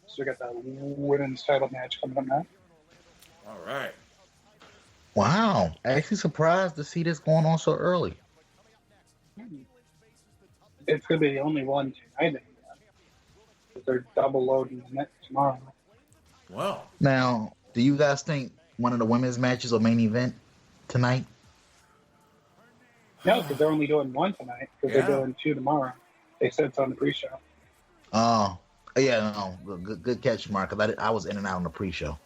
So we got the women's title match coming up now. All right. Wow. Actually surprised to see this going on so early. It's going to be the only one tonight. They're double loading it tomorrow. Wow. Now, do you guys think one of the women's matches will main event tonight? No, because they're only doing one tonight. Because they're doing 2 tomorrow. They said it's on the pre-show. Oh, yeah, no, good catch, Mark. Because I was in and out on the pre-show.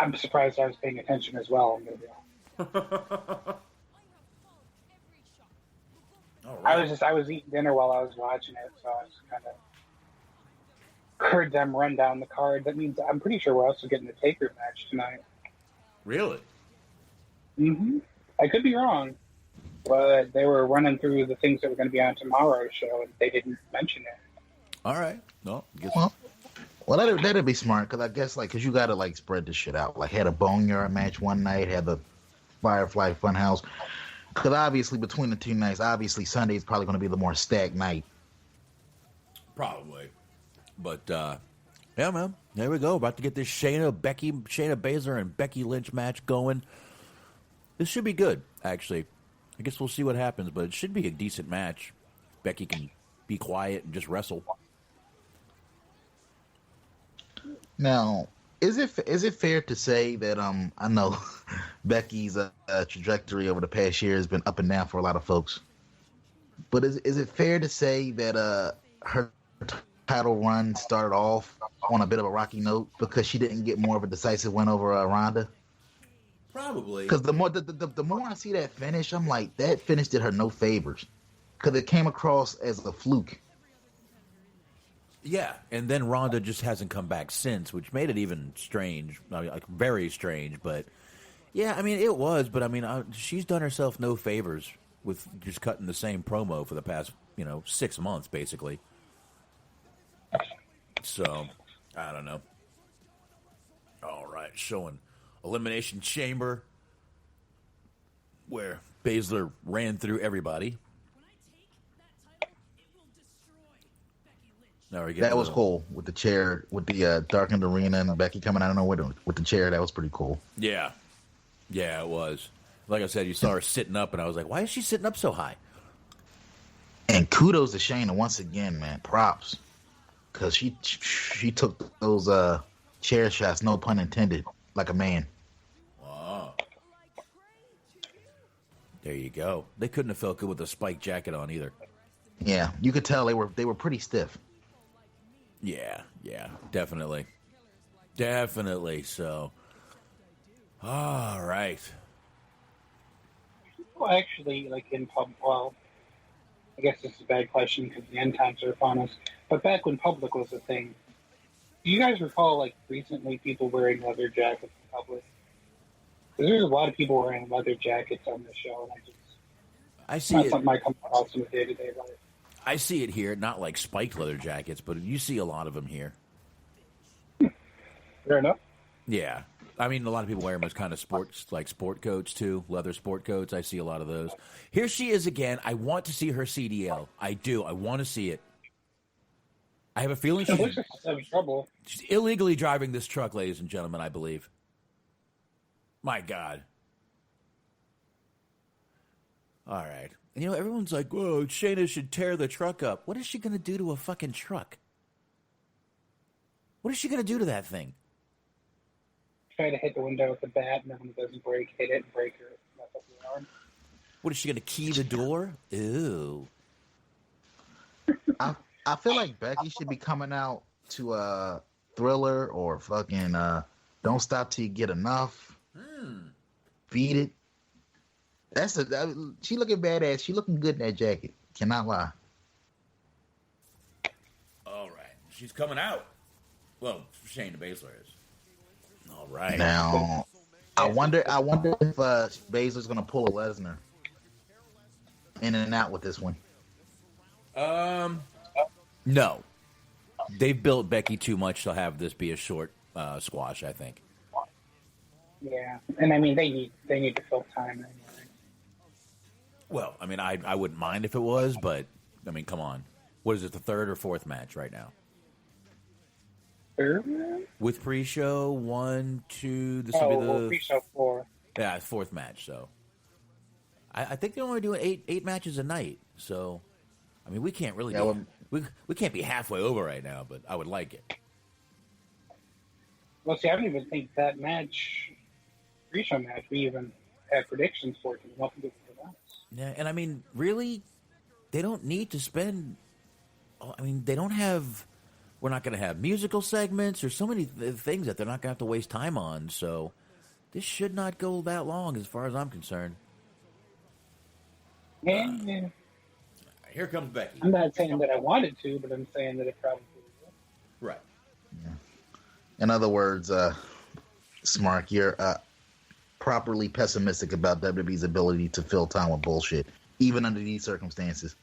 I'm surprised I was paying attention as well. I'm going to be honest. Right. I was eating dinner while I was watching it, so I just kind of heard them run down the card. That means I'm pretty sure we're also getting the Taker match tonight. Really? Mm-hmm. I could be wrong, but they were running through the things that were going to be on tomorrow's show, and they didn't mention it. All right. No. Well, that'd be smart because I guess because you gotta spread this shit out. Had a Boneyard match one night, had the Firefly Funhouse. Because obviously, between the 2 nights, Sunday is probably going to be the more stacked night. Probably. But, yeah, man. There we go. About to get this Shayna Baszler and Becky Lynch match going. This should be good, actually. I guess we'll see what happens, but it should be a decent match. Becky can be quiet and just wrestle. Now, is it fair to say that I know Becky's trajectory over the past year has been up and down for a lot of folks, but is it fair to say that her title run started off on a bit of a rocky note because she didn't get more of a decisive win over Ronda. Probably. Because the more I see that finish, I'm like, that finish did her no favors. Because it came across as a fluke. Yeah, and then Ronda just hasn't come back since, which made it even strange. I mean, like, very strange, but yeah, I mean, it was, but I mean, she's done herself no favors with just cutting the same promo for the past, 6 months, basically. So, I don't know. All right, showing Elimination Chamber, where Baszler ran through everybody. That was cool with the chair, with the darkened arena and Becky coming out of nowhere with the chair. That was pretty cool. Yeah. Yeah, it was. Like I said, you saw her sitting up, and I was like, why is she sitting up so high? And kudos to Shayna once again, man. Props. Because she took those chair shots, no pun intended, like a man. Wow. There you go. They couldn't have felt good with a spiked jacket on either. Yeah, you could tell they were pretty stiff. Yeah, definitely. So, all right. Well, actually, like in pub, well, I guess this is a bad question because the end times are upon us. But back when public was a thing, do you guys recall, like, recently people wearing leather jackets in public? Because there's a lot of people wearing leather jackets on the show, and I see not it. something I come across in the day-to-day life. I see it here, not like spiked leather jackets, but you see a lot of them here. Fair enough. Yeah. I mean, a lot of people wear them as kind of sport coats, too. Leather sport coats. I see a lot of those. Here she is again. I want to see her CDL. I do. I want to see it. I have a feeling She's having trouble. She's illegally driving this truck, ladies and gentlemen, I believe. My God. All right. And, everyone's like, whoa, Shayna should tear the truck up. What is she going to do to a fucking truck? What is she going to do to that thing? Try to hit the window with the bat, and then when it doesn't break, hit it and break her. Mess up the arm. What is she going to key the door? Ew. I feel like Becky should be coming out to Thriller or fucking Don't Stop Till You Get Enough. Beat It. She looking badass. She looking good in that jacket. Cannot lie. All right. She's coming out. Well, Shayna Baszler is. All right. Now, I wonder if Baszler's gonna pull a Lesnar in and out with this one. No. They've built Becky too much to have this be a short squash, I think. Yeah, and I mean they need to fill time anyway. Well, I mean, I wouldn't mind if it was, but I mean, come on. What is it, the third or fourth match right now? Third? With pre-show, 1, 2. This will be the pre-show 4. Yeah, fourth match. So I think they're only doing eight matches a night. So I mean, we can't really we can't be halfway over right now, but I would like it. Well, see, I don't even think that match, pre-show match, we even had predictions for it. Nothing to do with that. Yeah, and I mean, really, they don't need to spend. I mean, they don't have. We're not going to have musical segments or so many things that they're not going to have to waste time on. So this should not go that long, as far as I'm concerned. Yeah. Here comes Becky. I'm not saying that I wanted to, but I'm saying that it probably will. Right. Yeah. In other words, Smark, you're properly pessimistic about WWE's ability to fill time with bullshit, even under these circumstances.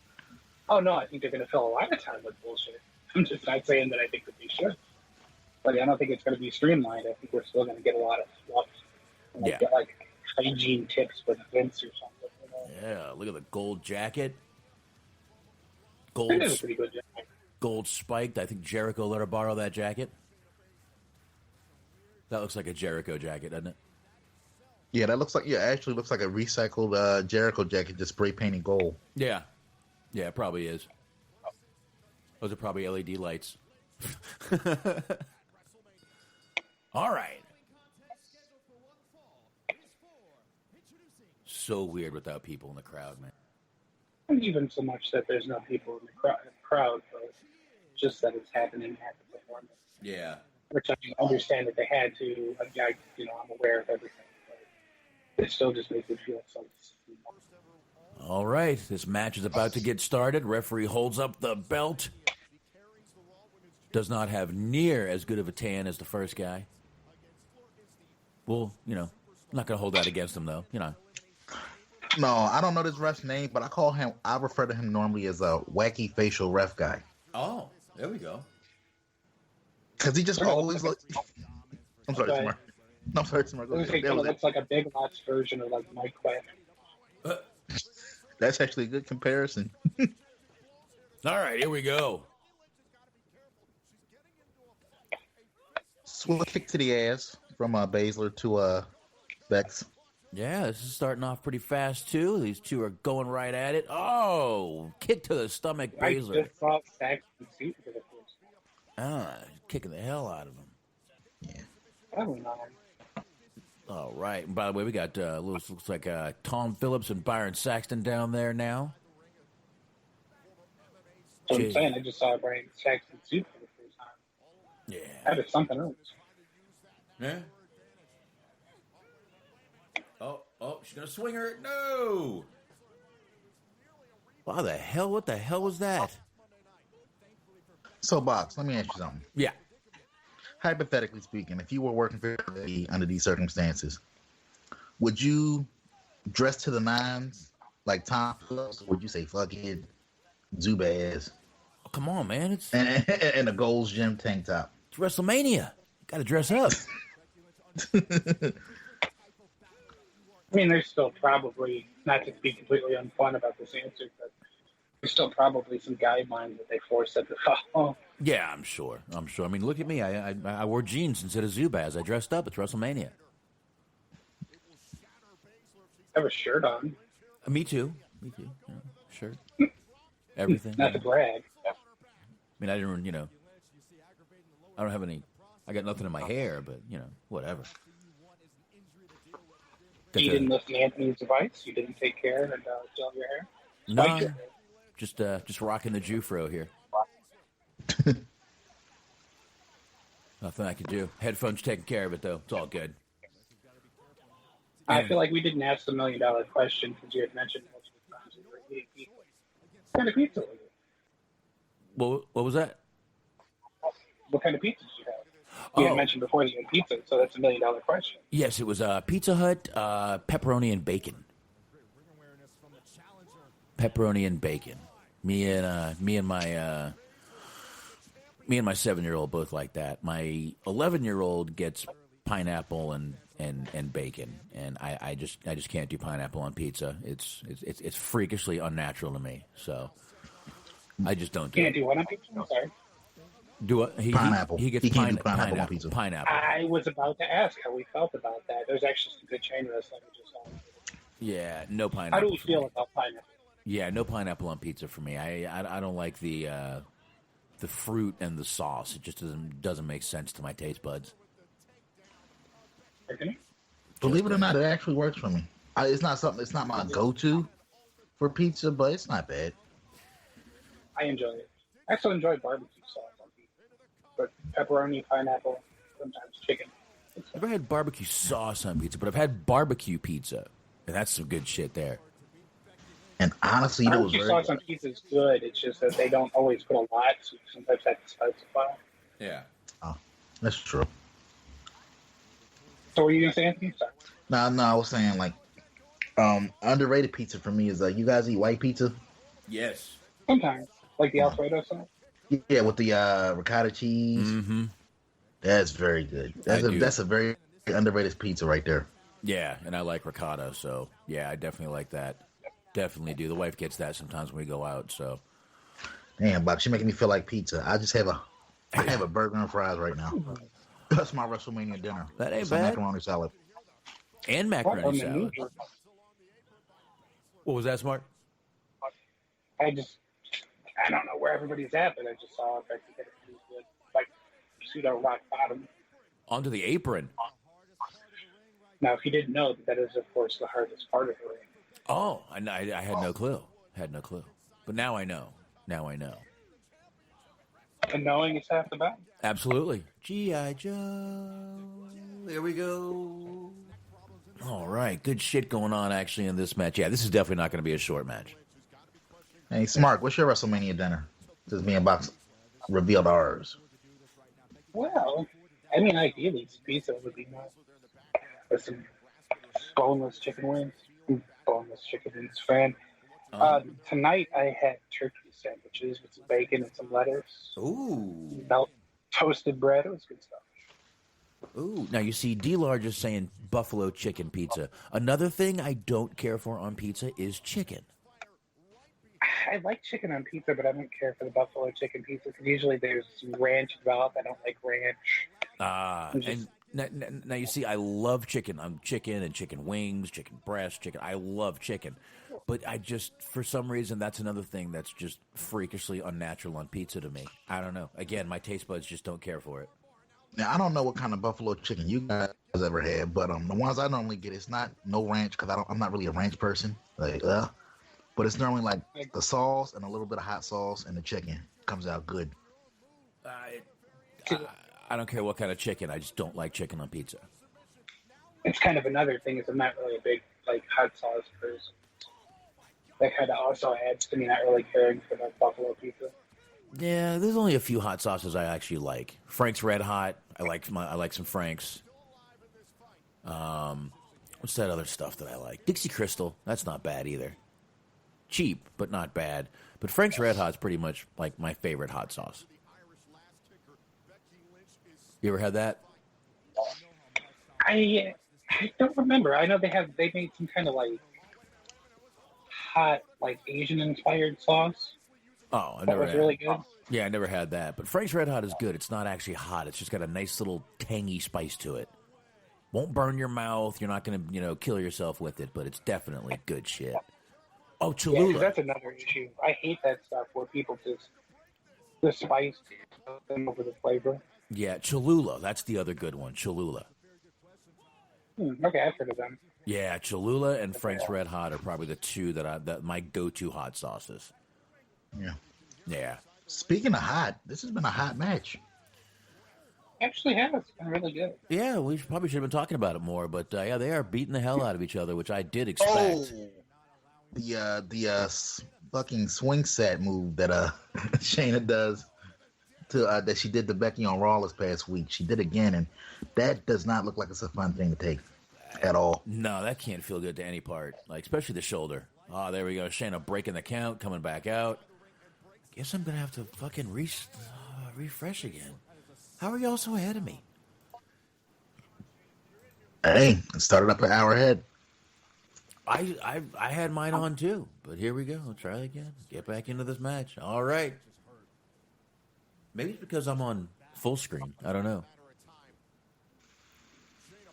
Oh, no, I think they're going to fill a lot of time with bullshit. I'm just not saying that I think that they should. But I don't think it's going to be streamlined. I think we're still going to get a lot of fluff. Yeah. Get, like, hygiene tips with Vince or something. Yeah, look at the gold jacket. It is a pretty good jacket. Gold spiked. I think Jericho let her borrow that jacket. That looks like a Jericho jacket, doesn't it? Yeah, that actually looks like a recycled Jericho jacket, just spray painted gold. Yeah. Yeah, it probably is. Those are probably LED lights. All right. So weird without people in the crowd, man. not even so much that there's no people in the crowd, but just that it's happening at the performance. Yeah. Which I understand that they had to. I'm aware of everything, but it still just makes it feel so. All right, this match is about to get started. Referee holds up the belt. Does not have near as good of a tan as the first guy. Well, I'm not going to hold that against him, though. No, I don't know this ref's name, but I refer to him normally as a wacky facial ref guy. Oh, there we go. Because he just always looks. I'm sorry, Smart. No, I'm sorry, Smart. It looks like a Big Lots version of like Mike Quack. That's actually a good comparison. All right, here we go. Swift kick to the ass from Baszler to Bex. Yeah, this is starting off pretty fast, too. These two are going right at it. Oh, kick to the stomach, Baszler. I just saw Saxton suit for the first time. Kicking the hell out of him. Yeah. Probably not. All right. And by the way, we got looks like Tom Phillips and Byron Saxton down there now. So I'm saying I just saw Brian Saxton suit for the first time. Yeah. That is something else. Yeah. Oh, she's gonna swing her. No. Wow, the hell? What the hell was that? So, Box, let me ask you something. Yeah. Hypothetically speaking, if you were working for WWE under these circumstances, would you dress to the nines like Tom Phillips, or would you say fuck it, Zubaz? Oh, come on, man. It's and a Gold's Gym tank top. It's WrestleMania. Got to dress up. I mean, there's still probably, not to be completely unfun about this answer, but there's still probably some guidelines that they force them to follow. Yeah, I'm sure. I mean, look at me. I wore jeans instead of Zubaz. I dressed up. It's WrestleMania. Have a shirt on. Me too. Yeah, shirt. Everything. Not to brag. I mean, I didn't, I don't have any, I got nothing in my hair, but, whatever. You didn't listen to Anthony's advice? You didn't take care and gel your hair? No, just rocking the Jufro here. Nothing I could do. Headphones taking care of it, though. It's all good. I feel like we didn't ask the $1 million question because you had mentioned multiple times you were eating pizza. What kind of pizza was it? What was that? What kind of pizza did you have? You had mentioned before that you had pizza, so that's $1 million question. Yes, it was Pizza Hut, pepperoni and bacon. Pepperoni and bacon. Me and my 7-year-old both like that. My 11-year-old gets pineapple and bacon, and I just can't do pineapple on pizza. It's freakishly unnatural to me. So I just don't do it. Can't do what on pizza? I'm sorry. Pineapple. He gets He can't do pineapple on pizza. Pineapple. I was about to ask how we felt about that. There's actually some good chain wrestling we just saw. Yeah, no pineapple. How do we for feel me. about pineapple? Yeah, no pineapple on pizza for me. I don't like the fruit and the sauce. It just doesn't make sense to my taste buds. Okay. Believe it or not, it actually works for me. It's not my go-to for pizza, but it's not bad. I enjoy it. I also enjoy barbecue sauce on pizza. But pepperoni, pineapple, sometimes chicken. I've never had barbecue sauce on pizza, but I've had barbecue pizza, and that's some good shit there. And honestly, it was barbecue sauce on pizza is good. It's just that they don't always put a lot, so you sometimes have to specify. Yeah. Oh, that's true. So what are you going to say, Anthony? Sorry. No, I was saying underrated pizza for me is you guys eat white pizza? Yes. Sometimes. Like the Alfredo sauce? Yeah, with the ricotta cheese. Mm-hmm. That's very good. That's a very underrated pizza right there. Yeah, and I like ricotta, so yeah, I definitely like that. Definitely do. The wife gets that sometimes when we go out, so. Damn, Bob, she's making me feel like pizza. I have a burger and fries right now. That's my WrestleMania dinner. That ain't Some bad. macaroni salad. And macaroni salad. What was that, Smart? I don't know where everybody's at, but I just saw it back to get it pretty good. Like pseudo rock bottom. Onto the apron. Now, if you didn't know, that is, of course, the hardest part of the ring. Oh, I had no clue. Had no clue. But now I know. Now I know. And knowing is half the battle. Absolutely. G.I. Joe. There we go. All right. Good shit going on, actually, in this match. Yeah, this is definitely not going to be a short match. Hey, Smart, what's your WrestleMania dinner? Since me and Box revealed ours. Well, I mean, ideally, pizza would be nice. With some boneless chicken wings. Boneless chicken wings fan. Tonight I had turkey sandwiches with some bacon and some lettuce. Ooh. Toasted bread. It was good stuff. Ooh. Now, you see, D-Large is saying buffalo chicken pizza. Another thing I don't care for on pizza is chicken. I like chicken on pizza, but I don't care for the buffalo chicken pizza because usually there's some ranch involved. I don't like ranch. And now you see, I love chicken. I'm chicken and chicken wings, chicken breast, chicken. I love chicken. But I just, for some reason, that's another thing that's just freakishly unnatural on pizza to me. I don't know. Again, my taste buds just don't care for it. Now, I don't know what kind of buffalo chicken you guys ever had, but the ones I normally get, it's not no ranch because I'm not really a ranch person. But it's normally like the sauce and a little bit of hot sauce and the chicken comes out good. I don't care what kind of chicken. I just don't like chicken on pizza. It's kind of another thing is I'm not really a big hot sauce person. That kind of also adds to me not really caring for the buffalo pizza. Yeah, there's only a few hot sauces I actually like. Frank's Red Hot. I like some Frank's. What's that other stuff that I like? Dixie Crystal. That's not bad either. Cheap, but not bad. But Frank's Red Hot's pretty much like my favorite hot sauce. You ever had that? I don't remember. I know they made some kind of hot Asian inspired sauce. Oh, I That never was had. really good. Yeah, I never had that. But Frank's Red Hot is good. It's not actually hot. It's just got a nice little tangy spice to it. Won't burn your mouth. You're not going to, kill yourself with it, but it's definitely good shit. Oh, Yeah, 'cause Cholula. that's another issue. I hate that stuff where people just the spice over the flavor. Yeah, Cholula. That's the other good one, Cholula. Okay, I've heard of them. Yeah, Cholula and Frank's Red Hot are probably the two that my go-to hot sauces. Yeah. Yeah. Speaking of hot, this has been a hot match. Actually, has. It's been really good. Yeah, we probably should have been talking about it more, but yeah, they are beating the hell out of each other, which I did expect. The fucking swing set move that Shayna does that she did to Becky on Raw this past week. She did again, and that does not look like it's a fun thing to take at all. No, that can't feel good to any part, especially the shoulder. Oh, there we go. Shayna breaking the count, coming back out. Guess I'm gonna have to fucking refresh again. How are y'all so ahead of me? Hey, it started up an hour ahead. I had mine on too, but here we go. I'll try again. Get back into this match. All right. Maybe it's because I'm on full screen. I don't know.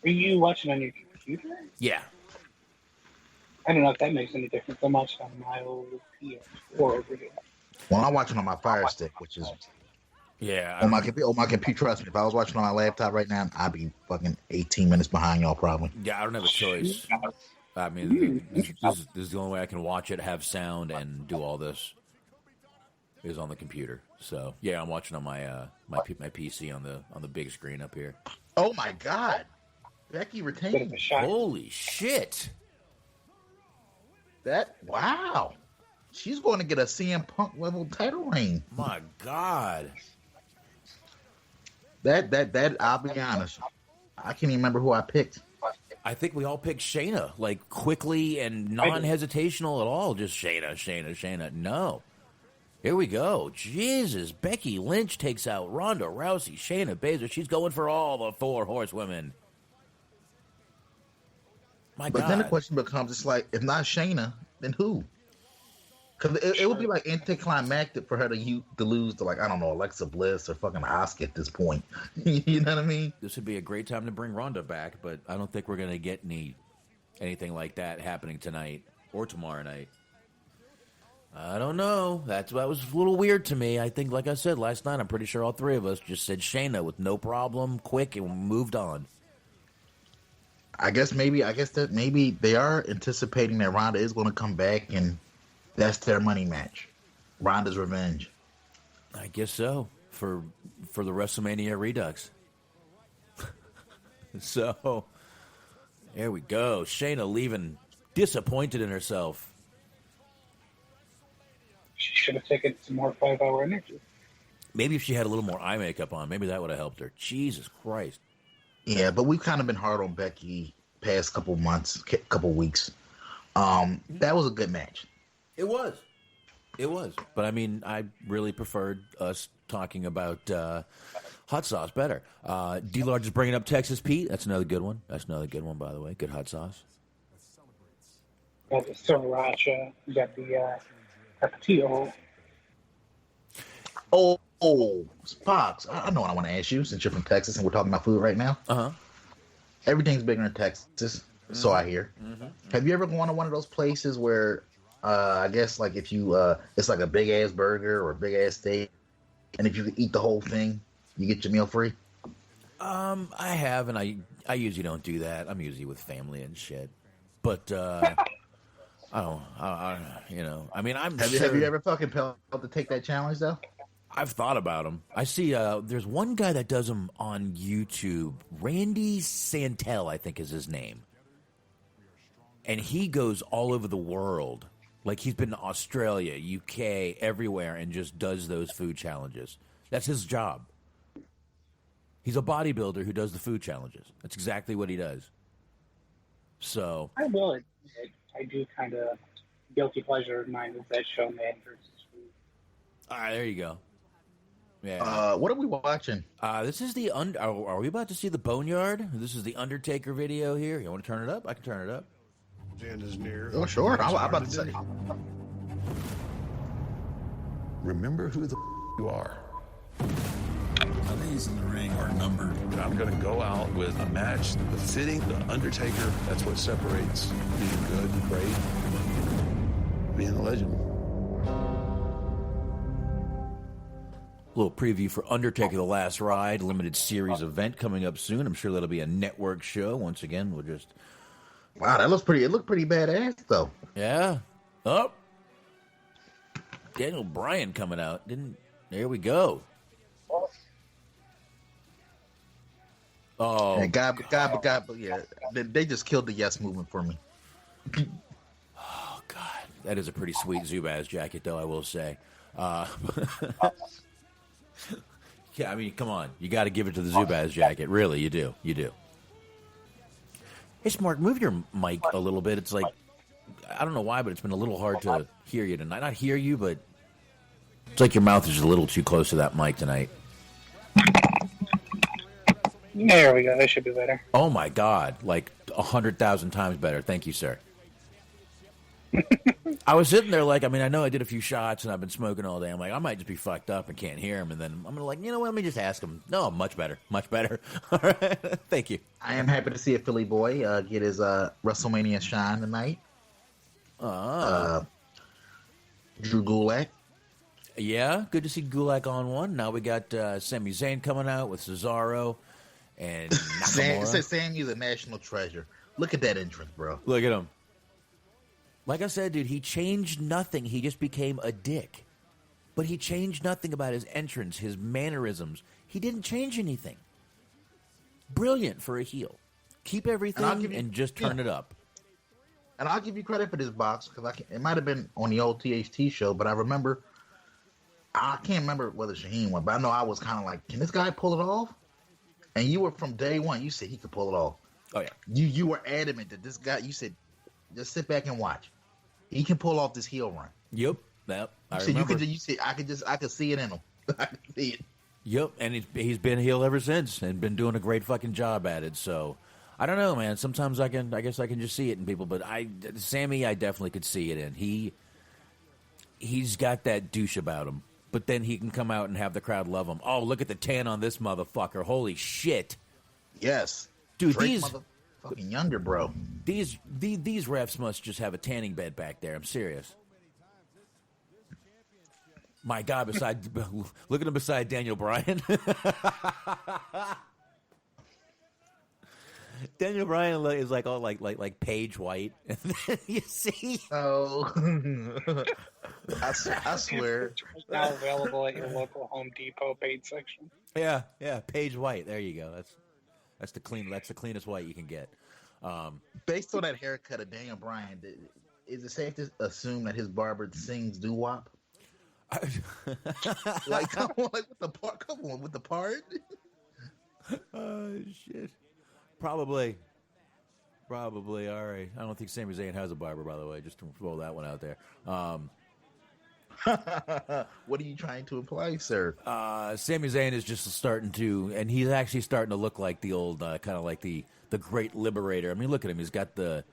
Are you watching on your computer? Yeah. I don't know if that makes any difference. I'm watching on my old PS4 over here. Well, I'm watching on my Fire Stick, which is Yeah. on my computer. Trust me, if I was watching on my laptop right now, I'd be fucking 18 minutes behind y'all probably. Yeah, I don't have a choice. I mean, this is the only way I can watch it, have sound, and do all this is on the computer. So yeah, I'm watching on my my PC on the big screen up here. Oh my God, Becky Bit of retained a shot. Holy shit! that. Wow, she's going to get a CM Punk level title reign. My God. That I'll be honest, I can't even remember who I picked. I think we all picked Shayna, quickly and non-hesitational at all. Just Shayna. No. Here we go. Jesus. Becky Lynch takes out Ronda Rousey, Shayna Baszler. She's going for all the 4 horsewomen. My But God. then the question becomes, it's like, if not Shayna, then who? Because it would be like anticlimactic for her to lose to, I don't know, Alexa Bliss or fucking Asuka at this point. You know what I mean? This would be a great time to bring Ronda back, but I don't think we're going to get anything like that happening tonight or tomorrow night. I don't know. That was a little weird to me. I think, like I said last night, I'm pretty sure all 3 of us just said Shayna with no problem, quick, and moved on. I guess that maybe they are anticipating that Ronda is going to come back and That's their money match. Ronda's revenge. I guess so for the WrestleMania Redux. So there we go. Shayna leaving disappointed in herself. She should have taken some more 5-hour energy. Maybe if she had a little more eye makeup on, maybe that would have helped her. Jesus Christ. Yeah, but we've kind of been hard on Becky past couple months, couple weeks. That was a good match. It was. It was. But I mean, I really preferred us talking about hot sauce better. D-Large is bringing up Texas Pete. That's another good one. That's another good one, by the way. Good hot sauce. Got the sriracha. You got the Tapatio. Oh, Spox, I know what I want to ask you since you're from Texas and we're talking about food right now. Uh-huh. Everything's bigger in Texas, so I hear. Mm-hmm. Have you ever gone to one of those places where, I guess, like if you, it's like a big ass burger or a big ass steak, and if you could eat the whole thing, you get your meal free? I have, and I usually don't do that. I'm usually with family and shit. But I don't, I mean, Have you ever fucking compelled to take that challenge though? I've thought about them. I see. There's one guy that does them on YouTube. Randy Santel, I think, is his name, and he goes all over the world. Like he's been to Australia, UK, everywhere, and just does those food challenges. That's his job. He's a bodybuilder who does the food challenges. That's exactly what he does. So I will admit, I do kind of guilty pleasure of mine is that show Man versus Food. All right, there you go. Yeah. What are we watching? This is the are we about to see the Boneyard? This is the Undertaker video here. You want to turn it up? I can turn it up. Is near. Oh, sure. I'm about to say. Remember who the you are. My days in the ring are numbered. And I'm going to go out with a match befitting the Undertaker. That's what separates being good and great, being a legend. Little preview for Undertaker: The Last Ride, limited series event coming up soon. I'm sure that'll be a network show. Once again, we'll just. Wow, that looks pretty. It looked pretty badass though. Yeah. Oh. Daniel Bryan coming out. There we go. Oh. And God, yeah, they just killed the yes movement for me. Oh God, that is a pretty sweet Zubaz jacket, though. I will say. Yeah, I mean, come on. You got to give it to the Zubaz jacket. Really, you do. You do. Hey, Smart, move your mic a little bit. It's like, I don't know why, but it's been a little hard to hear you tonight. Not hear you, but it's like your mouth is a little too close to that mic tonight. There we go. That should be better. Oh, my God. Like 100,000 times better. Thank you, sir. I was sitting there like, I mean, I know I did a few shots and I've been smoking all day. I'm like, I might just be fucked up and can't hear him. And then I'm like, you know what? Let me just ask him. No, much better. Much better. All right. Thank you. I am happy to see a Philly boy get his WrestleMania shine tonight. Drew Gulak. Yeah, good to see Gulak on one. Now we got Sami Zayn coming out with Cesaro and Nakamura. Sammy's a national treasure. Look at that entrance, bro. Look at him. Like I said, dude, he changed nothing. He just became a dick. But he changed nothing about his entrance, his mannerisms. He didn't change anything. Brilliant for a heel. Keep everything and just turn it up. And I'll give you credit for this box because it might have been on the old THT show, but I can't remember whether Shaheen went, but I know I was kind of like, can this guy pull it off? And you were from day one. You said he could pull it off. Oh yeah. You were adamant that this guy. You said, just sit back and watch. He can pull off this heel run. Yep. I remember. You said I could see it in him. I could see it. Yep, and he's been heel ever since and been doing a great fucking job at it. So I don't know, man. Sometimes I guess I can just see it in people, but Sammy, I definitely could see it in. He's got that douche about him, but then he can come out and have the crowd love him. Oh, look at the tan on this motherfucker! Holy shit! Yes, dude, Drake fucking younger, bro. These refs must just have a tanning bed back there. I'm serious. My God, look at him beside Daniel Bryan. Daniel Bryan is like all like Paige White. And then you see, Oh, I swear. Now available at your local Home Depot paid section. yeah, Paige White. There you go. That's the cleanest white you can get. Based on that haircut of Daniel Bryan, is it safe to assume that his barber sings doo wop? Like, come on, like with the part. Come on, with the part. Oh shit. Probably. All right. I don't think Sami Zayn has a barber, by the way. Just to throw that one out there. What are you trying to imply, sir? Sami Zayn is just starting to, and he's actually starting to look like the old, kind of like the great liberator. I mean, look at him. He's got the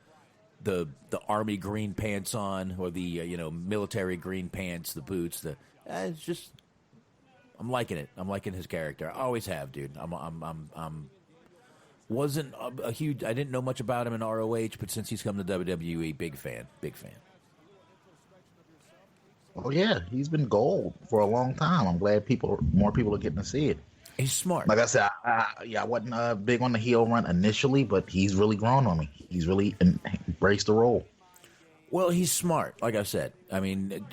army green pants on, or the military green pants, the boots. It's just, I'm liking it. I'm liking his character. I always have, dude. I'm wasn't a huge. I didn't know much about him in ROH, but since he's come to WWE, big fan. Oh yeah, he's been gold for a long time. I'm glad more people are getting to see it. He's smart. Like I said, I wasn't big on the heel run initially, but he's really grown on me. He's really embraced the role. Well, he's smart. Like I said, I mean,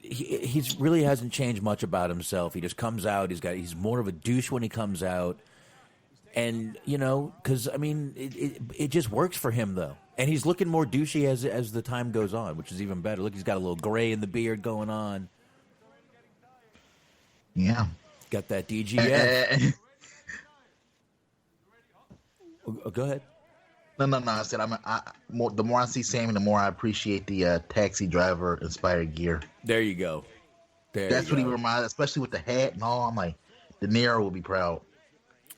he's really hasn't changed much about himself. He just comes out. He's more of a douche when he comes out, and because I mean, it just works for him though. And he's looking more douchey as the time goes on, which is even better. Look, he's got a little gray in the beard going on. Yeah. Got that DGF. Go ahead. No. I said the more I see Sammy, the more I appreciate the taxi driver inspired gear. There you go. That's what he reminds, especially with the hat and all. I'm like, De Niro will be proud.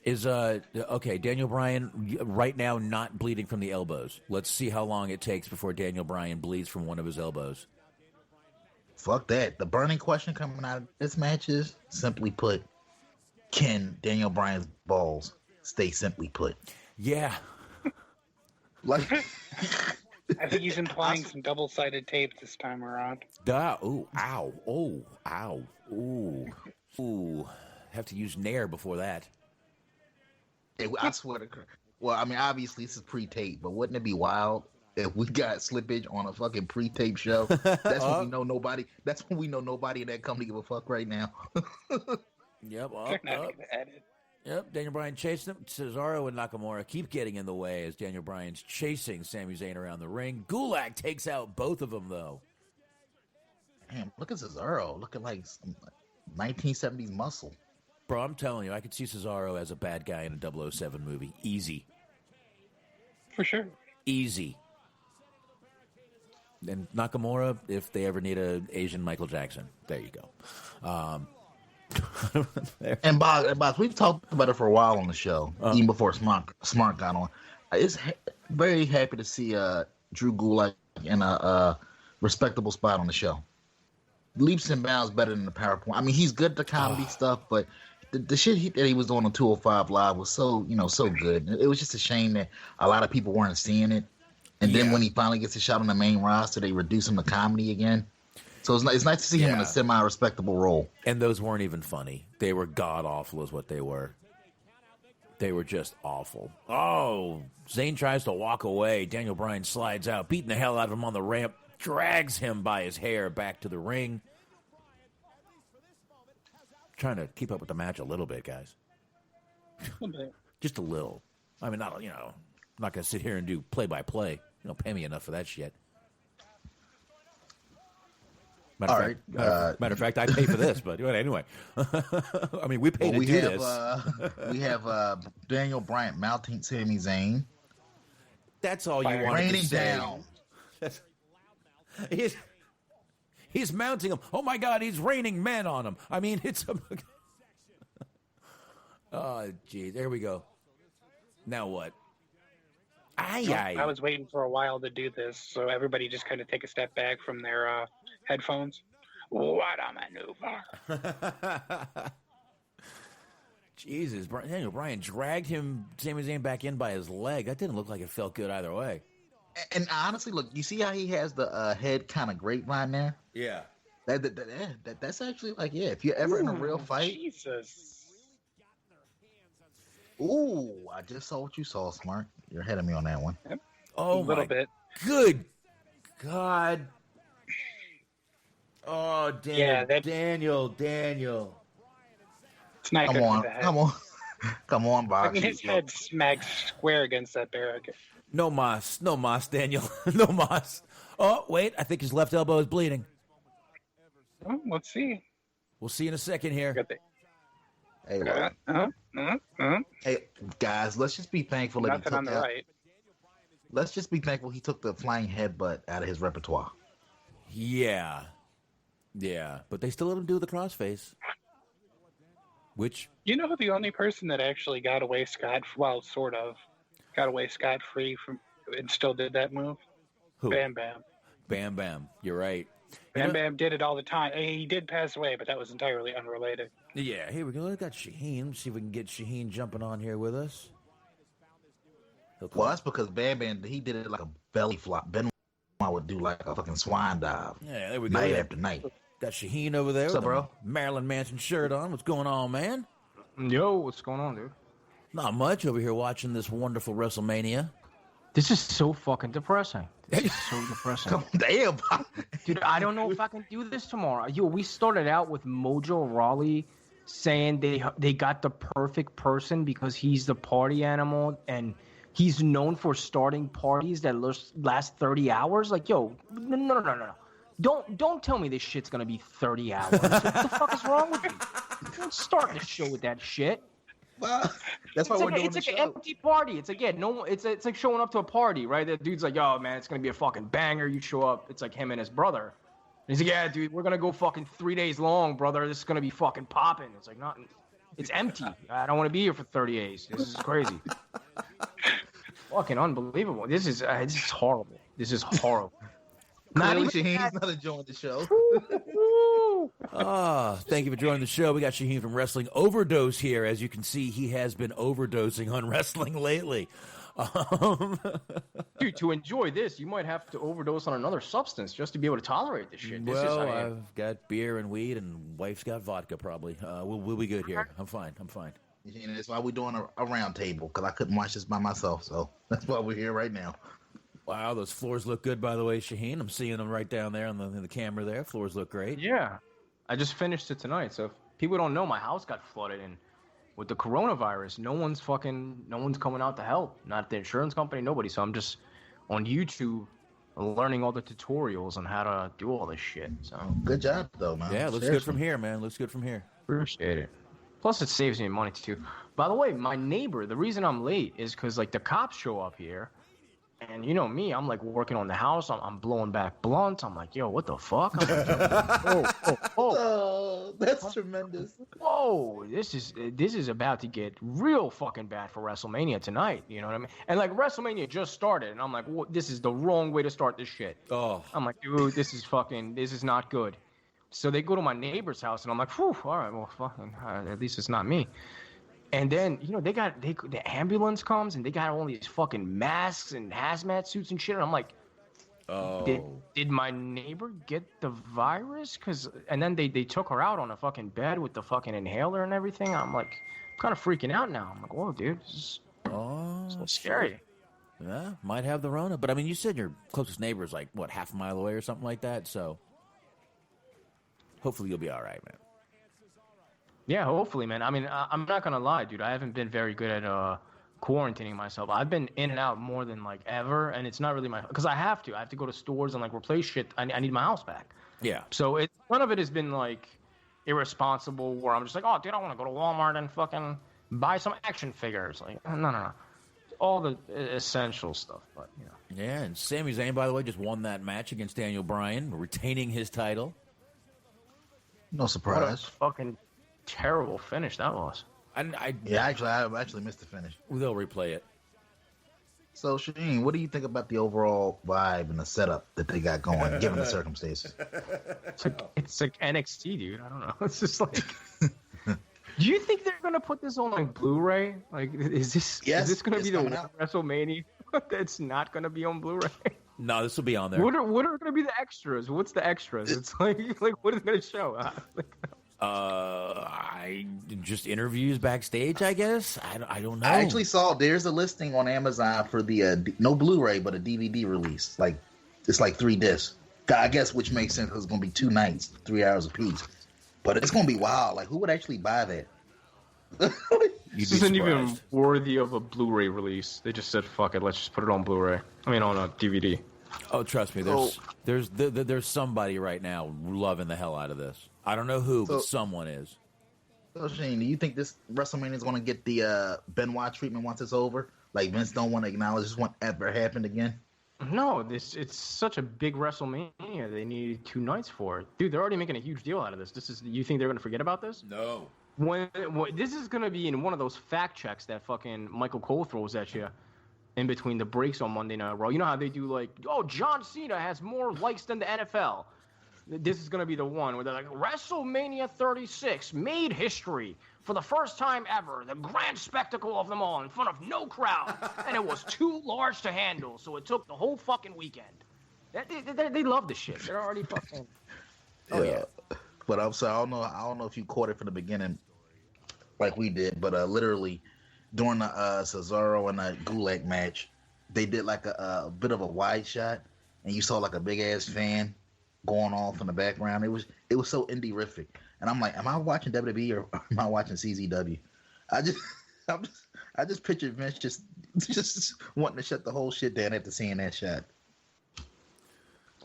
Is okay, Daniel Bryan right now not bleeding from the elbows. Let's see how long it takes before Daniel Bryan bleeds from one of his elbows. Fuck that. The burning question coming out of this match is, simply put, can Daniel Bryan's balls stay simply put? Yeah. Like, I think he's implying some double-sided tape this time around. Ooh, ow. Oh, ow. Ooh. Have to use Nair before that. I swear to God. Well, I mean, obviously this is pre-tape, but wouldn't it be wild if we got slippage on a fucking pre-tape show? That's when we know nobody. That's when we know nobody in that company give a fuck right now. Yep. They're not going to edit. Yep. Daniel Bryan chasing him. Cesaro and Nakamura keep getting in the way as Daniel Bryan's chasing Sami Zayn around the ring. Gulak takes out both of them though. Damn, look at Cesaro, looking like some 1970s muscle. Bro, I'm telling you, I could see Cesaro as a bad guy in a 007 movie. Easy. For sure. Easy. And Nakamura, if they ever need an Asian Michael Jackson. There you go. And Bob, we've talked about it for a while on the show, even before Smart got on. It's very happy to see Drew Gulak in a respectable spot on the show. Leaps and bounds better than the PowerPoint. I mean, he's good at the comedy stuff, but the shit that he was doing on 205 Live was so good. It was just a shame that a lot of people weren't seeing it. And then when he finally gets a shot on the main roster, they reduce him to comedy again. So it's nice to see him in a semi-respectable role. And those weren't even funny. They were god-awful is what they were. They were just awful. Oh, Zayn tries to walk away. Daniel Bryan slides out, beating the hell out of him on the ramp, drags him by his hair back to the ring. Trying to keep up with the match a little bit, guys. Just a little. I mean, I'm not going to sit here and do play-by-play. You don't pay me enough for that shit. Matter of fact, I pay for this, but anyway. I mean, we pay to do this. We have Daniel Bryan mounting Sami Zayn. That's all you wanted to say. Down. He's mounting him. Oh, my God, he's raining men on him. I mean, it's... Oh, gee, there we go. Now what? I was waiting for a while to do this, so everybody just kind of take a step back from their headphones. What a maneuver! Jesus, Daniel Bryan dragged Sami Zayn back in by his leg. That didn't look like it felt good either way. And honestly, look, you see how he has the head kind of grapevine there? Yeah. That's actually like, if you're ever in a real fight. Jesus. Ooh, I just saw what you saw, Smart. You're ahead of me on that one. Oh, a little my bit. good God. Oh, Yeah, Daniel. It's not Come good on, for the head. come on, come on, I Box. mean, his head smacked square against that barricade. No mas, Daniel. No mas. Oh, wait, I think his left elbow is bleeding. Well, let's see. We'll see in a second here. Got the- Hey, look. Hey, guys, let's just be thankful that he Nothing took on the that. right. Let's just be thankful he took the flying headbutt out of his repertoire. Yeah, but they still let him do the crossface. Which, You know who the only person that actually got away sort of got away scot-free from and still did that move? who? Bam Bam. Bam. You're right. Bam Bam did it all the time. He did pass away, but that was entirely unrelated. Yeah, here we go. I got Shaheen. See if we can get Shaheen jumping on here with us. Well, that's because Bam Bam, he did it like a belly flop. Benoit would do like a fucking swine dive. Yeah, there we go. Night Yeah. after night. Got Shaheen over there What's with up, bro? a Marilyn Manson shirt on. What's going on, man? Yo, what's going on, dude? Not much over here watching this wonderful WrestleMania. This is so fucking depressing. This is so depressing. Come on, damn. Dude, I don't know if I can do this tomorrow. Yo, we started out with Mojo Rawley saying they got the perfect person because he's the party animal and he's known for starting parties that last 30 hours. Like, yo, no. Don't tell me this shit's gonna be 30 hours. What the fuck is wrong with you? Don't start the show with that shit. Well, that's why we're doing It's the like an show. empty party. It's like, yeah, it's like showing up to a party, right? The dude's like, yo, man, it's gonna be a fucking banger. You show up, it's like him and his brother. And he's like, yeah, dude, we're gonna go fucking 3 days long, brother. This is gonna be fucking popping. It's like, not, it's empty. I don't want to be here for 30 days. This is crazy. Fucking unbelievable. This is horrible. This is horrible. Not Clearly, even Shaheen's not enjoying the show. Thank you for joining the show. We got Shaheen from Wrestling Overdose here. As you can see, he has been overdosing on wrestling lately. Dude, to enjoy this, you might have to overdose on another substance just to be able to tolerate this shit. I've got beer and weed, and wife's got vodka, probably. We'll be good here. I'm fine. And that's why we're doing a round table, because I couldn't watch this by myself. So that's why we're here right now. Wow, those floors look good, by the way, Shaheen. I'm seeing them right down there on the camera there. Floors look great. Yeah. I just finished it tonight. So if people don't know, my house got flooded, and with the coronavirus, no one's coming out to help. Not the insurance company, nobody. So I'm just on YouTube learning all the tutorials on how to do all this shit. So Good job, though, man. Yeah, looks good from here, man. Looks good from here. appreciate it. Plus, it saves me money too. By the way, my neighbor, the reason I'm late is because like the cops show up here. And you know me, I'm like working on the house. I'm blowing back blunts. I'm like, yo, what the fuck? I'm like, Oh, that's tremendous. whoa, this is about to get real fucking bad for WrestleMania tonight. You know what I mean? And like WrestleMania just started, and I'm like, this is the wrong way to start this shit. Oh, I'm like, dude, this is not good. So they go to my neighbor's house, and I'm like, whew, all right, well, fucking, at least it's not me. And then, you know, the ambulance comes and they got all these fucking masks and hazmat suits and shit. And I'm like, did my neighbor get the virus? And then they took her out on a fucking bed with the fucking inhaler and everything. I'm like, I'm kind of freaking out now. I'm like, whoa, dude, this is so scary. Yeah, might have the Rona. But I mean, you said your closest neighbor is like, what, half a mile away or something like that? So hopefully you'll be all right, man. Yeah, hopefully, man. I mean, I'm not gonna lie, dude. I haven't been very good at quarantining myself. I've been in and out more than like ever, and it's not really because I have to. I have to go to stores and like replace shit. I need my house back. Yeah. So none of it has been like irresponsible where I'm just like, oh, dude, I want to go to Walmart and fucking buy some action figures. Like, no. All the essential stuff, but you know. Yeah, and Sami Zayn, by the way, just won that match against Daniel Bryan, retaining his title. No What a surprise. fucking terrible finish that was. Yeah, I actually missed the finish. They'll replay it. So, Shaheen, what do you think about the overall vibe and the setup that they got going, given the circumstances? It's like NXT, dude. I don't know. It's just like. Do you think they're gonna put this on like Blu-ray? Like, is this gonna be the one WrestleMania that's not gonna be on Blu-ray? No, this will be on there. What are gonna be the extras? What's the extras? It's like what is it gonna show? I just interviews backstage, I guess. I don't know. I actually saw there's a listing on Amazon for the no Blu-ray but a DVD release. Like it's like 3 discs. I guess which makes sense because it's gonna be 2 nights, 3 hours apiece. But it's gonna be wild. Like who would actually buy that? This isn't even worthy of a Blu-ray release. They just said, "Fuck it, let's just put it on Blu-ray." I mean, on a DVD. Oh, trust me, there's somebody right now loving the hell out of this. I don't know who, but someone is. So Shane, do you think this WrestleMania is going to get the Benoit treatment once it's over? Like Vince don't want to acknowledge this won't ever happen again? No, it's such a big WrestleMania. They needed 2 nights for it, dude. They're already making a huge deal out of this. You think they're going to forget about this? No. When this is going to be in one of those fact checks that fucking Michael Cole throws at you in between the breaks on Monday Night Raw. You know how they do like, oh, John Cena has more likes than the NFL. This is going to be the one where they're like, WrestleMania 36 made history for the first time ever. The grand spectacle of them all in front of no crowd. And it was too large to handle, so it took the whole fucking weekend. They love this shit. They're already fucking... Oh, yeah. But I'm sorry, I don't know if you caught it from the beginning like we did, but literally during the Cesaro and the Gulak match, they did like a bit of a wide shot, and you saw like a big ass fan going off in the background. It was so indie-rific, and I'm like, am I watching WWE or am I watching CZW? I just pictured Vince just wanting to shut the whole shit down after seeing that shot.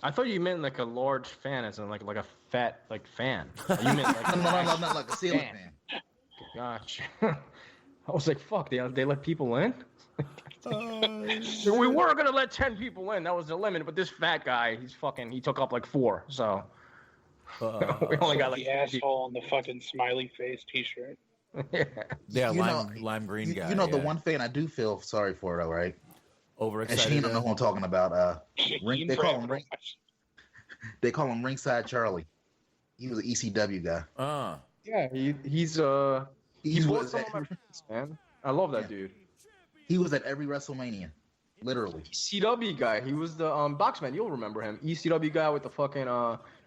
I thought you meant like a large fan, as in like a fat like fan. You meant like no, not like a ceiling fan. Gotcha. I was like, fuck, they let people in? We were gonna let 10 people in. That was the limit. But this fat guy, he took up like 4. So we only got like the asshole and the fucking smiley face T-shirt. Yeah, lime green guy. You know the one fan I do feel sorry for though, right? Overexcited. And she don't know who I'm talking about. They call him Ringside Charlie. He was an ECW guy. Yeah, he brought some of my friends, man. I love that dude. He was at every WrestleMania, literally. ECW guy. He was the Boxman. You'll remember him. ECW guy with the fucking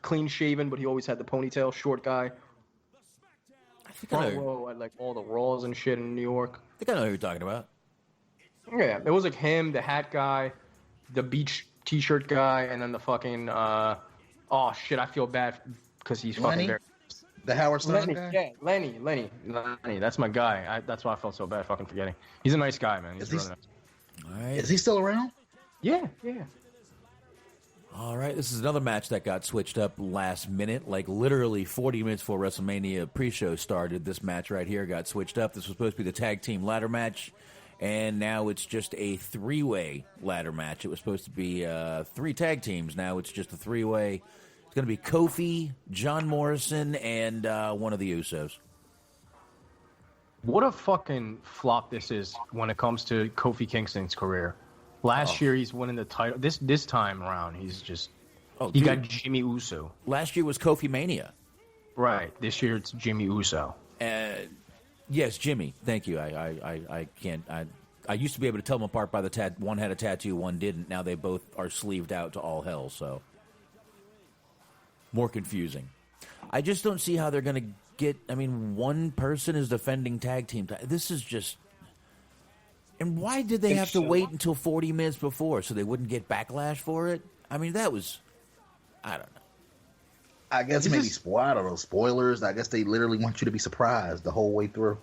clean shaven, but he always had the ponytail. Short guy. I think Front row at like all the Raws and shit in New York. I think I know who you're talking about. Yeah, it was like him, the hat guy, the beach T-shirt guy, and then the fucking oh shit, I feel bad because he's Lenny? fucking very... The Howard Stern guy? Yeah, Lenny. That's my guy. That's why I felt so bad fucking forgetting. He's a nice guy, man. He's really nice. All right. Is he still around? Yeah. All right, this is another match that got switched up last minute, like literally 40 minutes before WrestleMania pre-show started. This match right here got switched up. This was supposed to be the tag team ladder match, and now it's just a 3-way ladder match. It was supposed to be 3 tag teams. Now it's just a 3-way. It's going to be Kofi, John Morrison, and one of the Usos. What a fucking flop this is when it comes to Kofi Kingston's career. Last year he's winning the title. This time around he's just got Jimmy Uso. Last year was Kofi Mania. Right. This year it's Jimmy Uso. Yes, Jimmy. Thank you. I can't. I used to be able to tell them apart by the one had a tattoo, one didn't. Now they both are sleeved out to all hell. So more confusing. I just don't see how they're going to get. I mean, one person is defending tag team. This is just. And why did they have to wait until 40 minutes before so they wouldn't get backlash for it? I mean, that was. I don't know. I guess maybe spoilers. I guess they literally want you to be surprised the whole way through.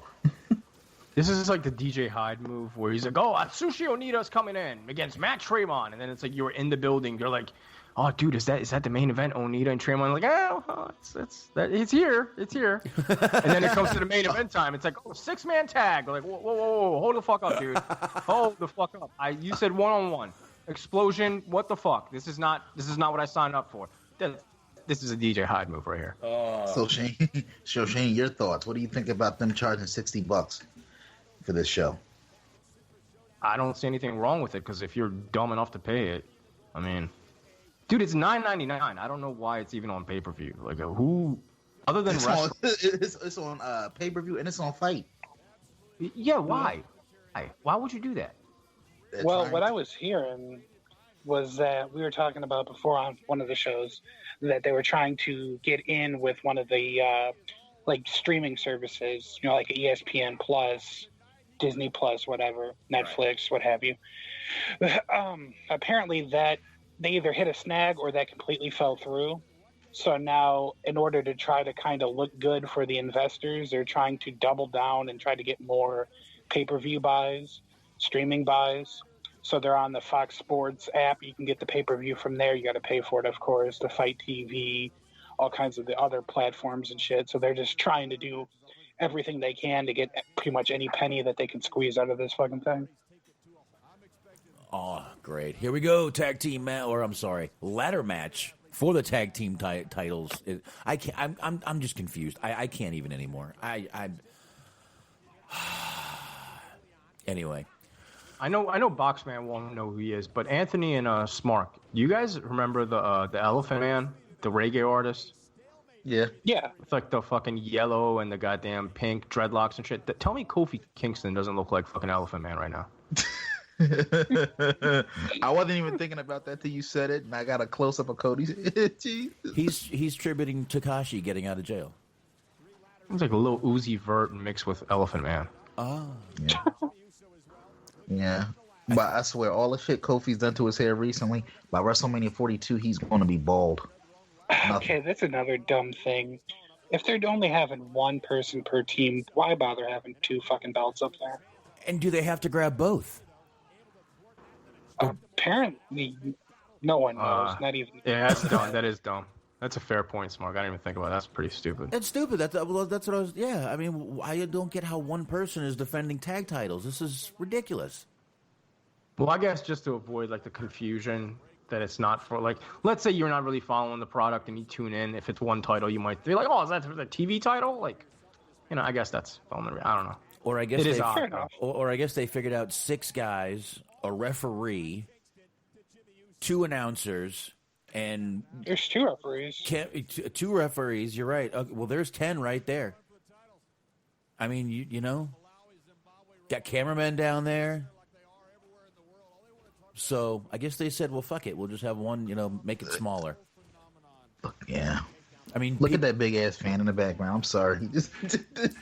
This is like the DJ Hyde move where he's like, oh, Atsushi Onita's coming in against Matt Tremont. And then it's like you're in the building. You're like, oh, dude, is that the main event? Onita and Tremont? Like, it's here. It's here. And then it comes to the main event time. It's like, oh, 6-man tag. We're like, whoa, hold the fuck up, dude. Hold the fuck up. You said 1-on-1. Explosion. What the fuck? This is not what I signed up for. This is a DJ Hyde move right here. So Shane, your thoughts? What do you think about them charging $60 for this show? I don't see anything wrong with it because if you're dumb enough to pay it, I mean, dude, it's $9.99. I don't know why it's even on pay-per-view. Like, who other than it's on pay-per-view and it's on Fight. Yeah, why? Why would you do that? Well, what I was hearing was that we were talking about before on one of the shows that they were trying to get in with one of the like streaming services, like ESPN Plus, Disney Plus, whatever, Netflix, what have you. Apparently that they either hit a snag or that completely fell through. So now, in order to try to kind of look good for the investors, they're trying to double down and try to get more pay-per-view buys, streaming buys. So they're on the Fox Sports app. You can get the pay-per-view from there. You got to pay for it, of course, the Fight TV, all kinds of the other platforms and shit. So they're just trying to do everything they can to get pretty much any penny that they can squeeze out of this fucking thing. Oh, great. Here we go. Ladder match for the tag team titles. I can't. I'm just confused. I can't even anymore. Anyway. I know Boxman won't know who he is, but Anthony and Smark, do you guys remember the Elephant Man, the reggae artist? Yeah. It's like the fucking yellow and the goddamn pink dreadlocks and shit. Tell me Kofi Kingston doesn't look like fucking Elephant Man right now. I wasn't even thinking about that till you said it, and I got a close up of Cody. Jesus. He's tributing Takashi getting out of jail. It's like a little Uzi Vert mixed with Elephant Man. Oh. Yeah. Yeah. But I swear, all the shit Kofi's done to his hair recently, by WrestleMania 42, he's going to be bald. Okay, that's another dumb thing. If they're only having one person per team, why bother having two fucking belts up there? And do they have to grab both? Apparently, no one knows. Not even. Yeah, that's dumb. That is dumb. That's a fair point, Smark. I didn't even think about it. That's pretty stupid. That's stupid. That's what I was. Yeah, I mean, I don't get how one person is defending tag titles. This is ridiculous. Well, I guess just to avoid like the confusion that it's not for like, let's say you're not really following the product and you tune in. If it's one title, you might be like, oh, is that the TV title? Like, I guess that's I don't know. Or I guess it is odd. Or I guess they figured out 6 guys, a referee, 2 announcers. And there's 2 referees. 2 referees. You're right. Well, there's 10 right there. I mean, you know, got cameramen down there. So I guess they said, well, fuck it. We'll just have one. Make it smaller. Yeah. I mean, look at that big ass fan in the background. I'm sorry.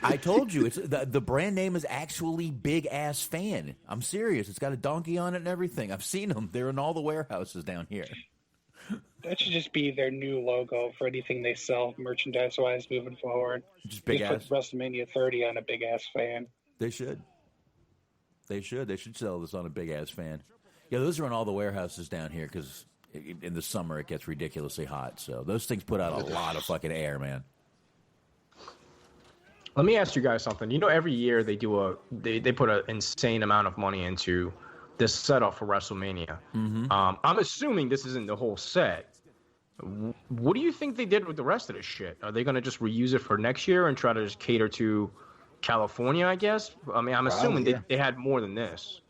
I told you, it's the brand name is actually Big Ass Fan. I'm serious. It's got a donkey on it and everything. I've seen them. They're in all the warehouses down here. That should just be their new logo for anything they sell merchandise-wise moving forward. Just big ass. Put WrestleMania 30 on a Big Ass Fan. They should. They should sell this on a Big Ass Fan. Yeah, those are in all the warehouses down here because in the summer it gets ridiculously hot. So those things put out a lot of fucking air, man. Let me ask you guys something. Every year they do they put an insane amount of money into this setup for WrestleMania. Mm-hmm. I'm assuming this isn't the whole set. What do you think they did with the rest of this shit? Are they going to just reuse it for next year and try to just cater to California, I guess? I mean, I'm assuming they had more than this.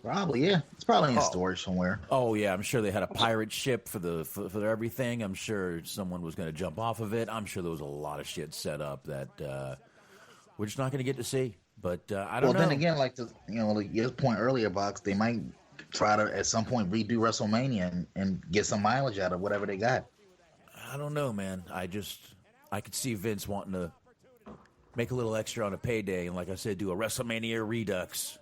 Probably, yeah. It's probably in storage somewhere. Oh, yeah. I'm sure they had a pirate ship for their everything. I'm sure someone was going to jump off of it. I'm sure there was a lot of shit set up that we're just not going to get to see. But I don't know. Well, then again, like your point earlier, Box, they might try to at some point redo WrestleMania and get some mileage out of whatever they got. I don't know, man. I could see Vince wanting to make a little extra on a payday and, like I said, do a WrestleMania Redux.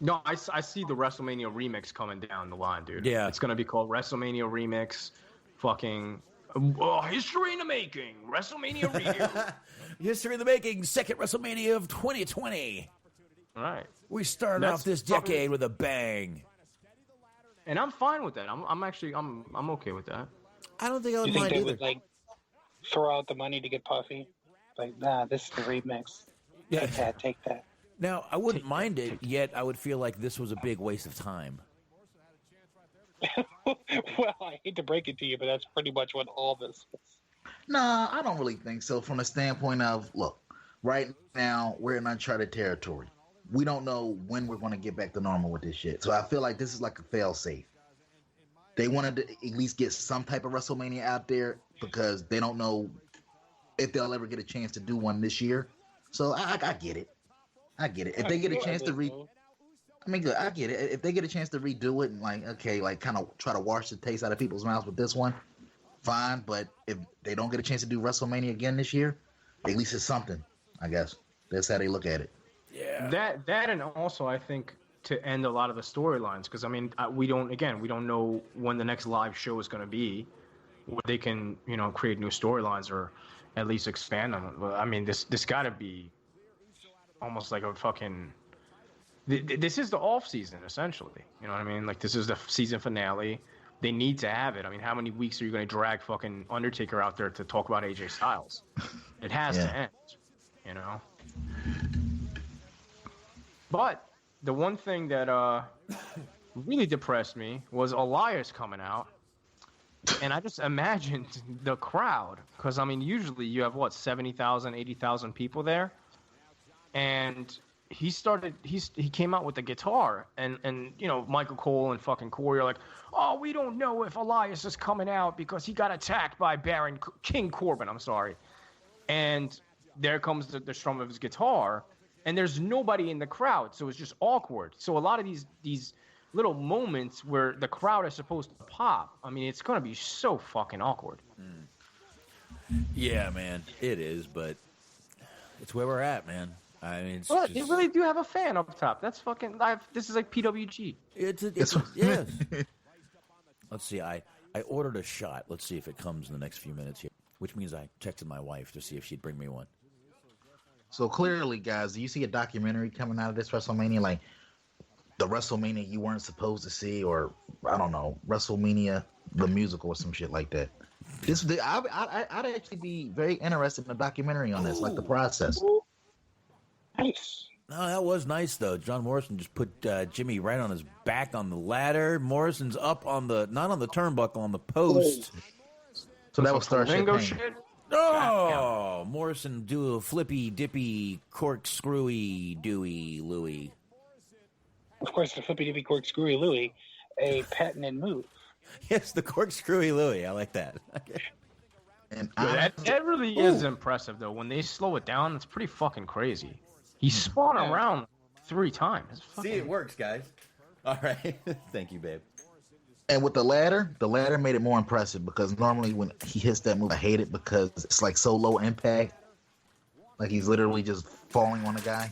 No, I see the WrestleMania remix coming down the line, dude. Yeah. It's going to be called WrestleMania Remix. Fucking history in the making. WrestleMania Redo. History in the making. Second WrestleMania of 2020. All right. We started off this decade with a bang. And I'm fine with that. I'm okay with that. I don't think I would you think mind they either. would throw out the money to get Puffy? Nah, this is the remix. Yeah. Take that. Now, I wouldn't mind it, yet I would feel like this was a big waste of time. Well, I hate to break it to you, but that's pretty much what all this is. Nah, I don't really think so. From the standpoint of, look, right now we're in uncharted territory. We don't know when we're going to get back to normal with this shit. So I feel like this is like a fail-safe. They wanted to at least get some type of WrestleMania out there because they don't know if they'll ever get a chance to do one this year. So I get it. I get it. If they get a chance to I get it. If they get a chance to redo it and kind of try to wash the taste out of people's mouths with this one, fine. But if they don't get a chance to do WrestleMania again this year, at least it's something. I guess that's how they look at it. Yeah. That and also I think to end a lot of the storylines, because I mean we don't know when the next live show is going to be, where they can create new storylines or at least expand them. I mean this got to be almost like a fucking. This is the off season essentially. You know what I mean? Like this is the season finale. They need to have it. I mean, how many weeks are you going to drag fucking Undertaker out there to talk about AJ Styles? It has to end. You know. But the one thing that really depressed me was Elias coming out, and I just imagined the crowd, because I mean usually you have 70,000, 80,000 people there, and he came out with the guitar, and Michael Cole and fucking Corey are like, oh, we don't know if Elias is coming out because he got attacked by King Corbin. I'm sorry, and there comes the strum of his guitar. And there's nobody in the crowd, so it's just awkward. So a lot of these little moments where the crowd is supposed to pop, I mean, it's going to be so fucking awkward. Yeah, man, it is, but it's where we're at, man. I mean, They really do have a fan up top. That's fucking live. This is like PWG. Yes. Let's see. I ordered a shot. Let's see if it comes in the next few minutes here, which means I texted my wife to see if she'd bring me one. So clearly, guys, do you see a documentary coming out of this WrestleMania, like the WrestleMania you weren't supposed to see, or I don't know, WrestleMania the musical or some shit like that? I'd actually be very interested in a documentary on this, like the process. Nice. No, that was nice though. John Morrison just put Jimmy right on his back on the ladder. Morrison's up on not on the turnbuckle, on the post. So that was Starship Pain. Shit. Oh, Morrison do a flippy, dippy, corkscrewy, dewy, Louie. Of course, the flippy dippy corkscrewy Louie, a patented move. Yes, the corkscrewy Louie. I like that. And that really is impressive though. When they slow it down, it's pretty fucking crazy. He spun around 3 times. See, it works, guys. All right. Thank you, babe. And with the ladder made it more impressive, because normally when he hits that move, I hate it because it's like so low impact. Like he's literally just falling on a guy.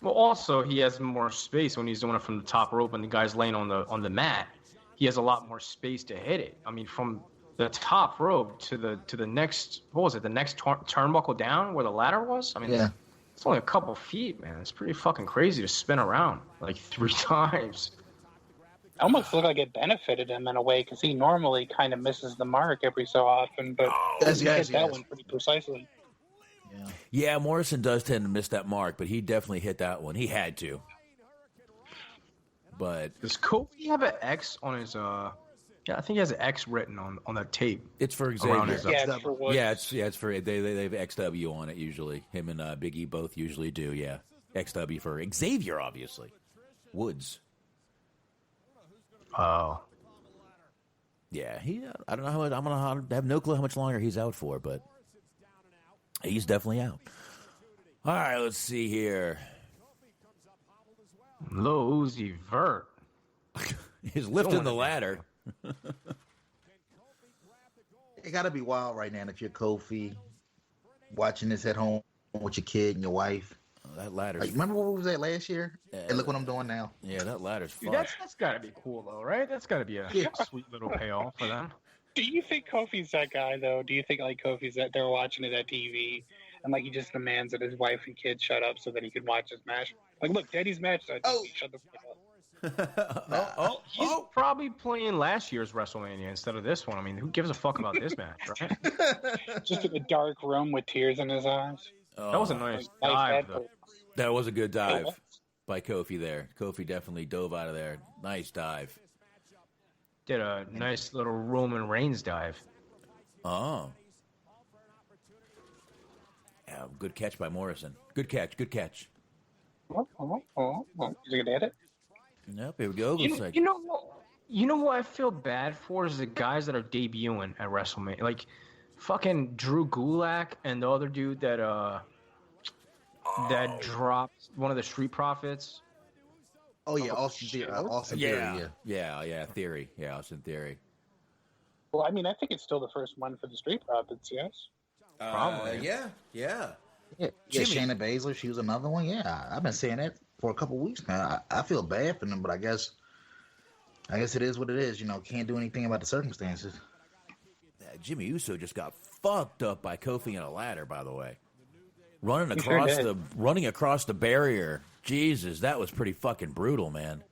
Well, also he has more space when he's doing it from the top rope and the guy's laying on the mat. He has a lot more space to hit it. I mean, from the top rope to the next, what was it? The next turnbuckle down where the ladder was. I mean, it's only a couple feet, man. It's pretty fucking crazy to spin around like 3 times. It almost looked like it benefited him in a way, because he normally kind of misses the mark every so often, but he hit that one pretty precisely. Yeah, Morrison does tend to miss that mark, but he definitely hit that one. He had to. But does Kofi have an X on his? Yeah, I think he has an X written on that tape. It's for Xavier. It's for they have XW on it usually. Him and Big E both usually do. Yeah, XW for Xavier, obviously. Woods. Oh. Yeah, I don't know how. I have no clue how much longer he's out for, but he's definitely out. All right, let's see here. Lil Uzi Vert. He's lifting the ladder. It got to be wild right now if you're Kofi, watching this at home with your kid and your wife. That ladder. Like, remember what was that last year? And look what I'm doing now. Yeah, that ladder's fun. Dude, that's got to be cool, though, right? That's got to be a sweet little payoff for them. Do you think Kofi's that guy, though? Do you think, like, Kofi's that they're watching it at TV, and, like, he just demands that his wife and kids shut up so that he can watch his match? Like, look, Daddy's match is on TV. Shut the fuck up. He's probably playing last year's WrestleMania instead of this one. I mean, who gives a fuck about this match, right? Just in a dark room with tears in his eyes. That was a nice dive, though. That was a good dive by Kofi there. Kofi definitely dove out of there. Nice dive. Did a nice little Roman Reigns dive. Oh. Yeah, good catch by Morrison. Good catch. Is he gonna hit it? Yep, here we go. You know what I feel bad for is the guys that are debuting at WrestleMania. Like, fucking Drew Gulak and the other dude that dropped one of the Street Profits. Oh yeah, Austin Theory. Yeah, Theory. Yeah, Austin Theory. Well, I mean, I think it's still the first one for the Street Profits, yes? Probably. Yeah. Yeah, Jimmy. Shayna Baszler, she was another one. Yeah, I've been saying that for a couple weeks now. I feel bad for them, but I guess it is what it is. Can't do anything about the circumstances. Jimmy Uso just got fucked up by Kofi in a ladder, by the way. Running across the barrier. Jesus, that was pretty fucking brutal, man.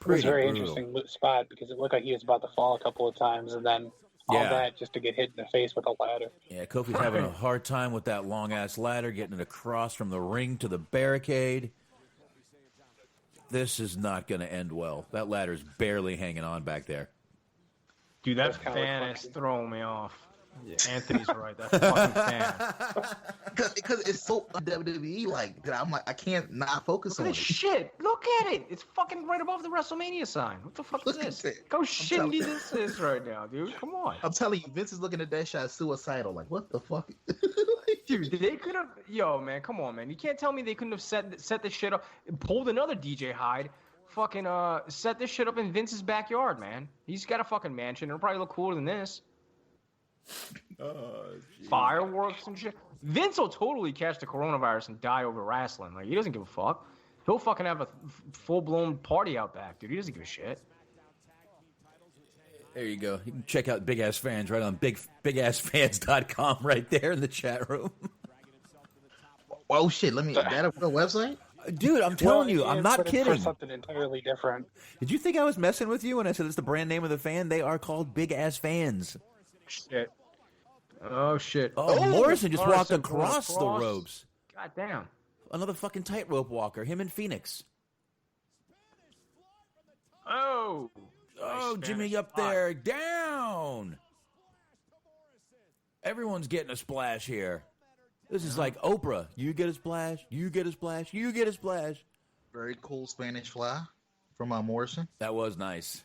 It was a very interesting spot because it looked like he was about to fall a couple of times, and then all that just to get hit in the face with a ladder. Yeah, Kofi's having a hard time with that long-ass ladder, getting it across from the ring to the barricade. This is not going to end well. That ladder's barely hanging on back there. Dude, that fan is throwing me off. Yeah, Anthony's right. That fucking fan. Because it's so WWE like that. I'm like, I can't not focus on it. Shit, look at it. It's fucking right above the WrestleMania sign. What the fuck is this? Go shitty this is right now, dude. Come on. I'm telling you, Vince is looking at that shot suicidal. Like, what the fuck? Dude, they could have. Yo, man, come on, man. You can't tell me they couldn't have set this shit up, pulled another DJ Hyde, fucking set this shit up in Vince's backyard, man. He's got a fucking mansion. It'll probably look cooler than this. Fireworks and shit. Vince will totally catch the coronavirus and die over wrestling. Like, he doesn't give a fuck. He'll fucking have a full-blown party out back, dude. He doesn't give a shit. There you go. You can check out Big Ass Fans right on bigassfans.com right there in the chat room. Oh shit! That a real website? Dude, I'm telling you, I'm not kidding. For something entirely different. Did you think I was messing with you when I said it's the brand name of the fan? They are called Big Ass Fans. Shit. Oh, shit. Oh, Morrison just walked across the ropes. God damn. Another fucking tightrope walker. Him and Phoenix. Oh, Jimmy up there. Down. Everyone's getting a splash here. This is like Oprah. You get a splash. You get a splash. You get a splash. Very cool Spanish fly from Morrison. That was nice.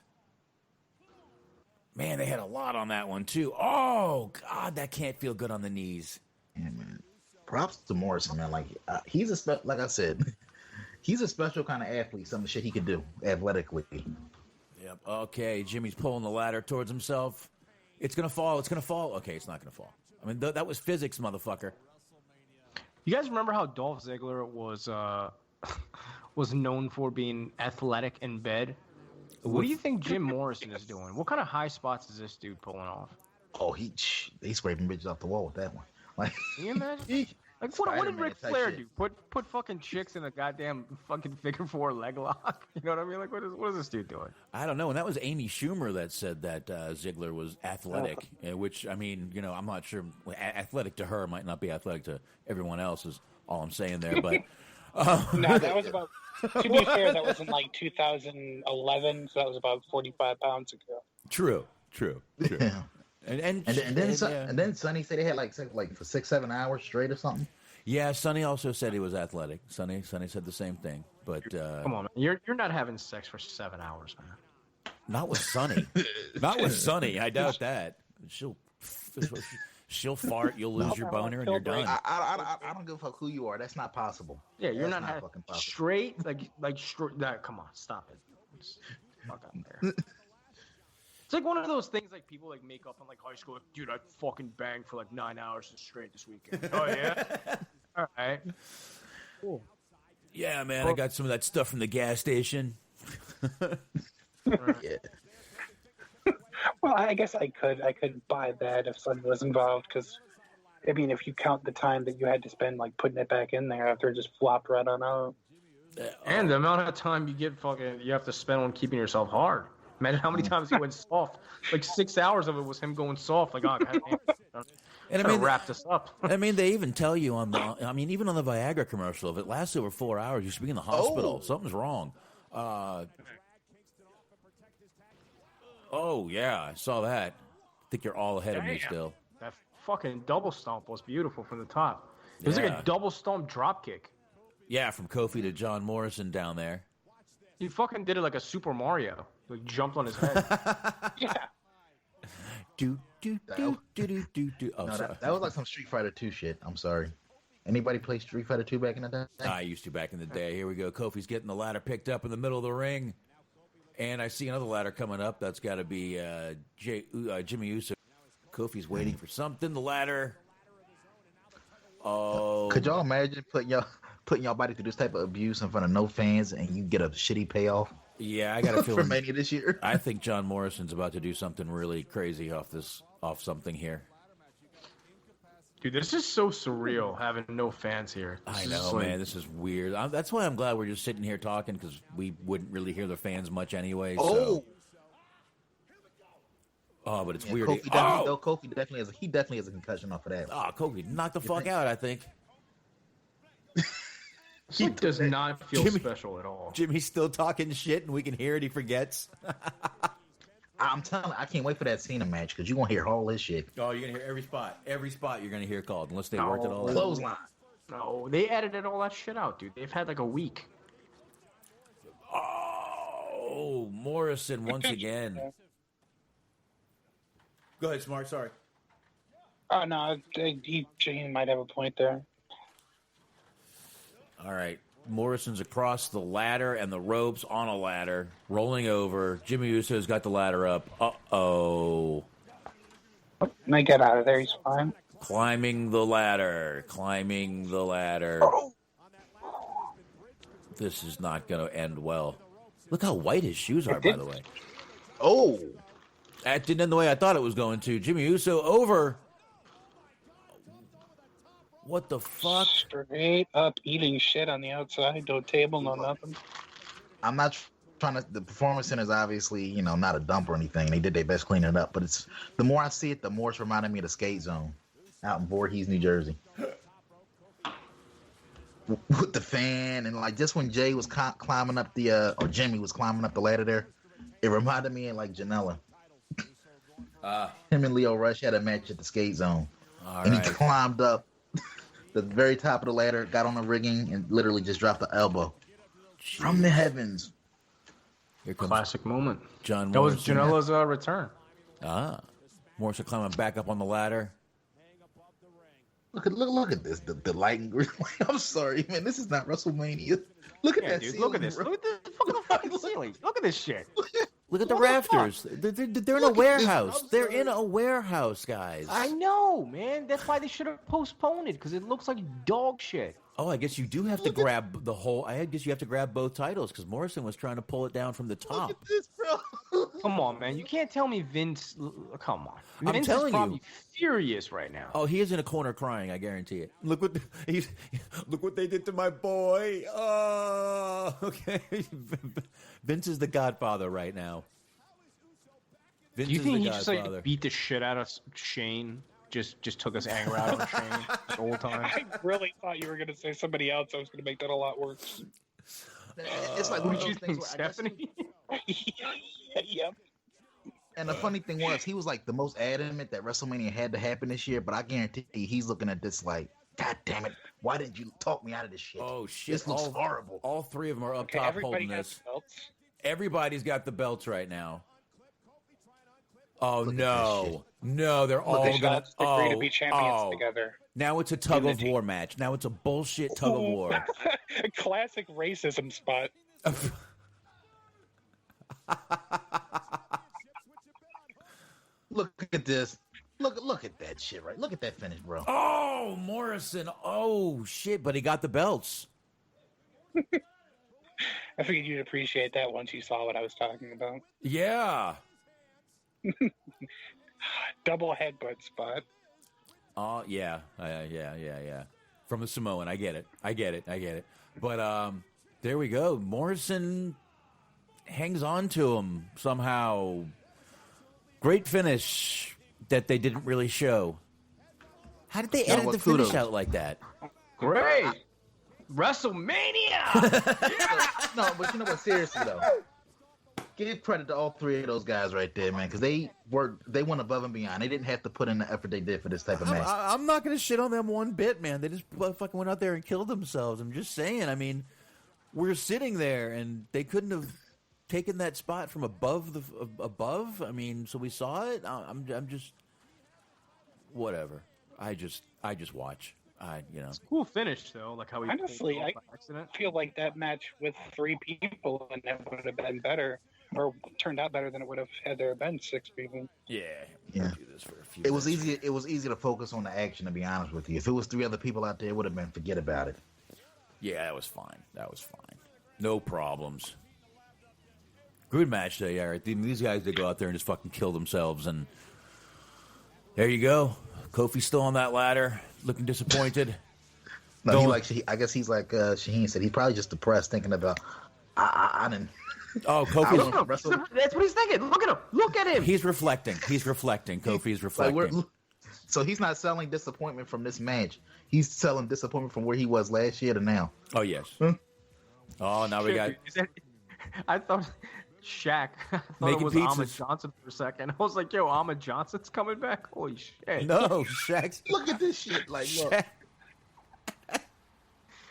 Man, they had a lot on that one, too. Oh, God, that can't feel good on the knees. Yeah, man. Props to Morrison, man. Like, he's like I said, he's a special kind of athlete. Some of the shit he can do athletically. Yep. Okay, Jimmy's pulling the ladder towards himself. It's going to fall. It's going to fall. Okay, it's not going to fall. I mean, that was physics, motherfucker. You guys remember how Dolph Ziggler was was known for being athletic in bed? What do you think Jim Morrison is doing? What kind of high spots is this dude pulling off? Oh, they scraping bitches off the wall with that one. Like, can you imagine? Like, what did Ric Flair do? Put fucking chicks in a goddamn fucking figure four leg lock? You know what I mean? Like, what is this dude doing? I don't know. And that was Amy Schumer that said that Ziggler was athletic, which, I mean, I'm not sure. Athletic to her might not be athletic to everyone else is all I'm saying there. But no, that was about, to be fair, that was in like 2011, so that was about 45 pounds ago. True. Yeah. And then Sonny said they had like for 6-7 hours straight or something. Yeah, Sonny also said he was athletic. Sonny said the same thing. But come on, man. You're not having sex for 7 hours, man. Not with Sonny. Not with Sonny. I doubt that. She'll fart. You'll lose your boner, and you're done. I don't give a fuck who you are. That's not possible. Yeah, you're not having straight like straight. Come on, stop it. Just fuck out there. It's like one of those things like people like make up in like high school. Like, dude, I fucking banged for like 9 hours straight this weekend. Oh yeah. All right. Cool. Yeah, man, I got some of that stuff from the gas station. Yeah. Well, I guess I could buy that if Sonny was involved, because I mean, if you count the time that you had to spend like putting it back in there after it just flopped right on out, and the amount of time you have to spend on keeping yourself hard. Imagine how many times he went soft. Like 6 hours of it was him going soft. Like, oh, God, and I mean, wrap this up. I mean, they even tell you even on the Viagra commercial, if it lasts over 4 hours, you should be in the hospital. Something's wrong. Oh yeah, I saw that. I think you're all ahead of me still. That fucking double stomp was beautiful from the top. It was like a double stomp drop kick. Yeah, from Kofi to John Morrison down there. He fucking did it like a Super Mario. Like jumped on his head. Yeah. Do. Oh, sorry. That was like some Street Fighter 2 shit. I'm sorry. Anybody play Street Fighter 2 back in the day? I used to back in the day. Here we go. Kofi's getting the ladder picked up in the middle of the ring. And I see another ladder coming up. That's got to be Jimmy Uso. Kofi's waiting for something. The ladder. Oh. Could y'all imagine putting y'all body through this type of abuse in front of no fans and you get a shitty payoff? Yeah, I got a for feeling Mania this year. I think John Morrison's about to do something really crazy off something here. Dude, this is so surreal having no fans here. I know, man. This is weird. That's why I'm glad we're just sitting here talking because we wouldn't really hear the fans much anyway. So. Oh, but it's weird. Kofi definitely has a concussion off of that. Oh, Kofi knocked the fuck out, I think. He does not feel special at all. Jimmy's still talking shit, and we can hear it. He forgets. I'm telling you, I can't wait for that Cena match because you're going to hear all this shit. Oh, you're going to hear every spot. Every spot you're going to hear called, unless they worked it all out. Clothesline. No, they edited all that shit out, dude. They've had like a week. Oh, Morrison once again. Go ahead, Smart. Sorry. Oh, no, he might have a point there. All right. Morrison's across the ladder and the ropes on a ladder, rolling over. Jimmy Uso's got the ladder up. Uh-oh. May get out of there. He's fine. Climbing the ladder. Oh. This is not going to end well. Look how white his shoes are, by the way. Oh. That didn't end the way I thought it was going to. Jimmy Uso over. What the fuck? Straight up eating shit on the outside. No table, no nothing. I'm not trying to. The Performance Center is obviously, not a dump or anything. They did their best cleaning it up. But it's the more I see it, the more it's reminding me of the Skate Zone out in Voorhees, New Jersey. With the fan and like just when Jay was climbing up or Jimmy was climbing up the ladder there, it reminded me of like Janela. Him and Leo Rush had a match at the Skate Zone, and he climbed up the very top of the ladder, got on the rigging, and literally just dropped the elbow from the heavens. Here comes classic moment. John that Morrison. was Janela's return. Morrison climbing back up on the ladder. Look at this. The lighting. I'm sorry, man. This is not WrestleMania. Look at that. Dude, ceiling, look at this. bro. Look at the fucking ceiling. Look at this shit. Look at the rafters. They're in a warehouse. They're in a warehouse, guys. I know, man. That's why they should have postponed it because it looks like dog shit. Oh, I guess you do have to grab the whole. I guess you have to grab both titles because Morrison was trying to pull it down from the top. Look at this, bro. Come on, man. You can't tell me Vince. Come on. I'm Vince telling is probably you. furious right now. Oh, he is in a corner crying. I guarantee it. Look what they did to my boy. Oh, okay. Vince is the Godfather right now. Vince Do you is think the he just Godfather. like beat the shit out of Shane? Just took his anger out on Shane the whole time. I really thought you were going to say somebody else. I was going to make that a lot worse. It's like Who one of did you those things think, where I guess- Stephanie? Yep. And the funny thing was, he was like the most adamant that WrestleMania had to happen this year. But I guarantee he's looking at this like, God damn it! Why didn't you talk me out of this shit? Oh shit! This looks horrible. All three of them are up Okay, top everybody holding has this. belts. Everybody's got the belts right now. Oh Look at no! No, they're all They gonna shall agree to be champions together. Now it's a tug of war match. Now it's a bullshit tug of war. Classic racism spot. Look at this. Look at that shit, right? Look at that finish, bro. Oh, Morrison. Oh shit! But he got the belts. I figured you'd appreciate that once you saw what I was talking about. Yeah. Double headbutt spot. Oh yeah. Yeah. From the Samoan, I get it. But there we go. Morrison hangs on to him somehow. Great finish that they didn't really show. How did they edit the finish out like that? Great. WrestleMania. No, but you know what? Seriously though, give credit to all three of those guys right there, man, because they went above and beyond. They didn't have to put in the effort they did for this type of match. I'm not going to shit on them one bit, man. They just fucking went out there and killed themselves. I'm just saying. I mean, we're sitting there, and they couldn't have taken that spot from above. I mean, so we saw it. I'm just whatever. I just watch. It's a cool finish though, like how he Honestly, pulled I off by accident. feel like that match with three people and that would have been better or turned out better than it would have had there been 6 people. Yeah. Yeah. Do this for a few It was minutes. easy. It was easy to focus on the action. To be honest with you, if it was 3 other people out there, it would have been forget about it. Yeah, that was fine. That was fine. No problems. Good match though, yeah. Right? These guys, they go out there and just fucking kill themselves, and there you go. Kofi's still on that ladder, looking disappointed. No, I guess he's like Shaheen said. He's probably just depressed, thinking about I didn't. Oh, I Kofi's. don't know. That's what he's thinking. Look at him. Look at him. He's reflecting. Kofi's reflecting. So he's not selling disappointment from this match. He's selling disappointment from where he was last year to now. Oh yes. Oh, now we got. I thought Shaq. I thought Making it was pizzas. Ahmed Johnson for a second. I was like, yo, Ahmed Johnson's coming back? Holy shit. No, Shaq's. Look at this shit. Like, look. Shaq.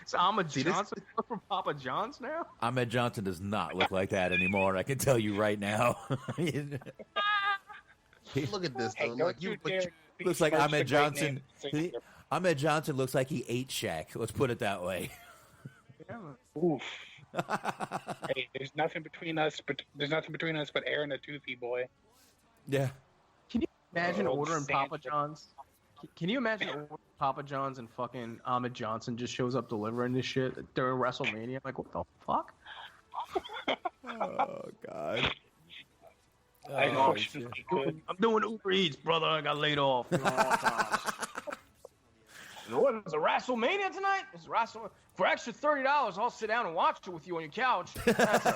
It's Ahmed Johnson from Papa John's now? Ahmed Johnson does not look like that anymore. I can tell you right now. Look at this. Hey, Though. go Like, you, through there. Looks like Merch the Ahmed great Johnson. name. Ahmed Johnson looks like he ate Shaq. Let's put it that way. Oof. Hey, there's nothing between us, but Aaron a toothy boy. Yeah. Can you imagine Oh, ordering Sandra. Papa John's? Can you imagine ordering Papa John's and fucking Ahmed Johnson just shows up delivering this shit during WrestleMania? Like, what the fuck? Oh God. I Oh, unfortunately could. I'm doing Uber Eats, brother. I got laid off. You know what? It's a WrestleMania tonight? It's WrestleMania. For extra $30, I'll sit down and watch it with you on your couch. That's all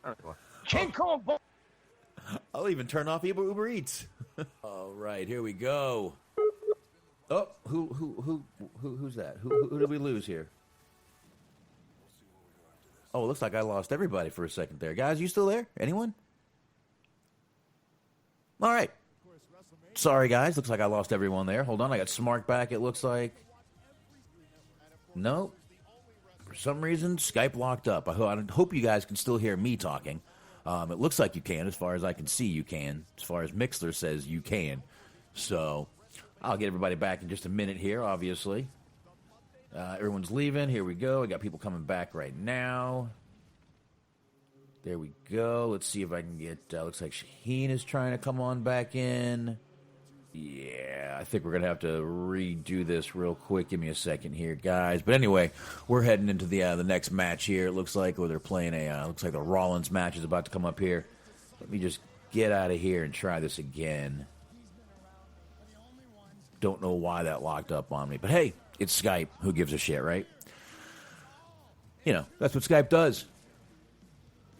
right. King Kong. I'll even turn off Uber Eats. All right, here we go. Oh, who's that? Who did we lose here? Oh, it looks like I lost everybody for a second there. Guys, you still there? Anyone? All right. Sorry, guys. Looks like I lost everyone there. Hold on. I got Smart back, it looks like. No. For some reason, Skype locked up. I hope you guys can still hear me talking. It looks like you can. As far as I can see, you can. As far as Mixler says, you can. So I'll get everybody back in just a minute here, obviously. Everyone's leaving. Here we go. I got people coming back right now. There we go. Let's see if I can get... looks like Shaheen is trying to come on back in. Yeah, I think we're going to have to redo this real quick. Give me a second here, guys. But anyway, we're heading into the next match here. It looks like where they're playing looks like the Rollins match is about to come up here. Let me just get out of here and try this again. Don't know why that locked up on me. But hey, it's Skype. Who gives a shit, right? You know, that's what Skype does.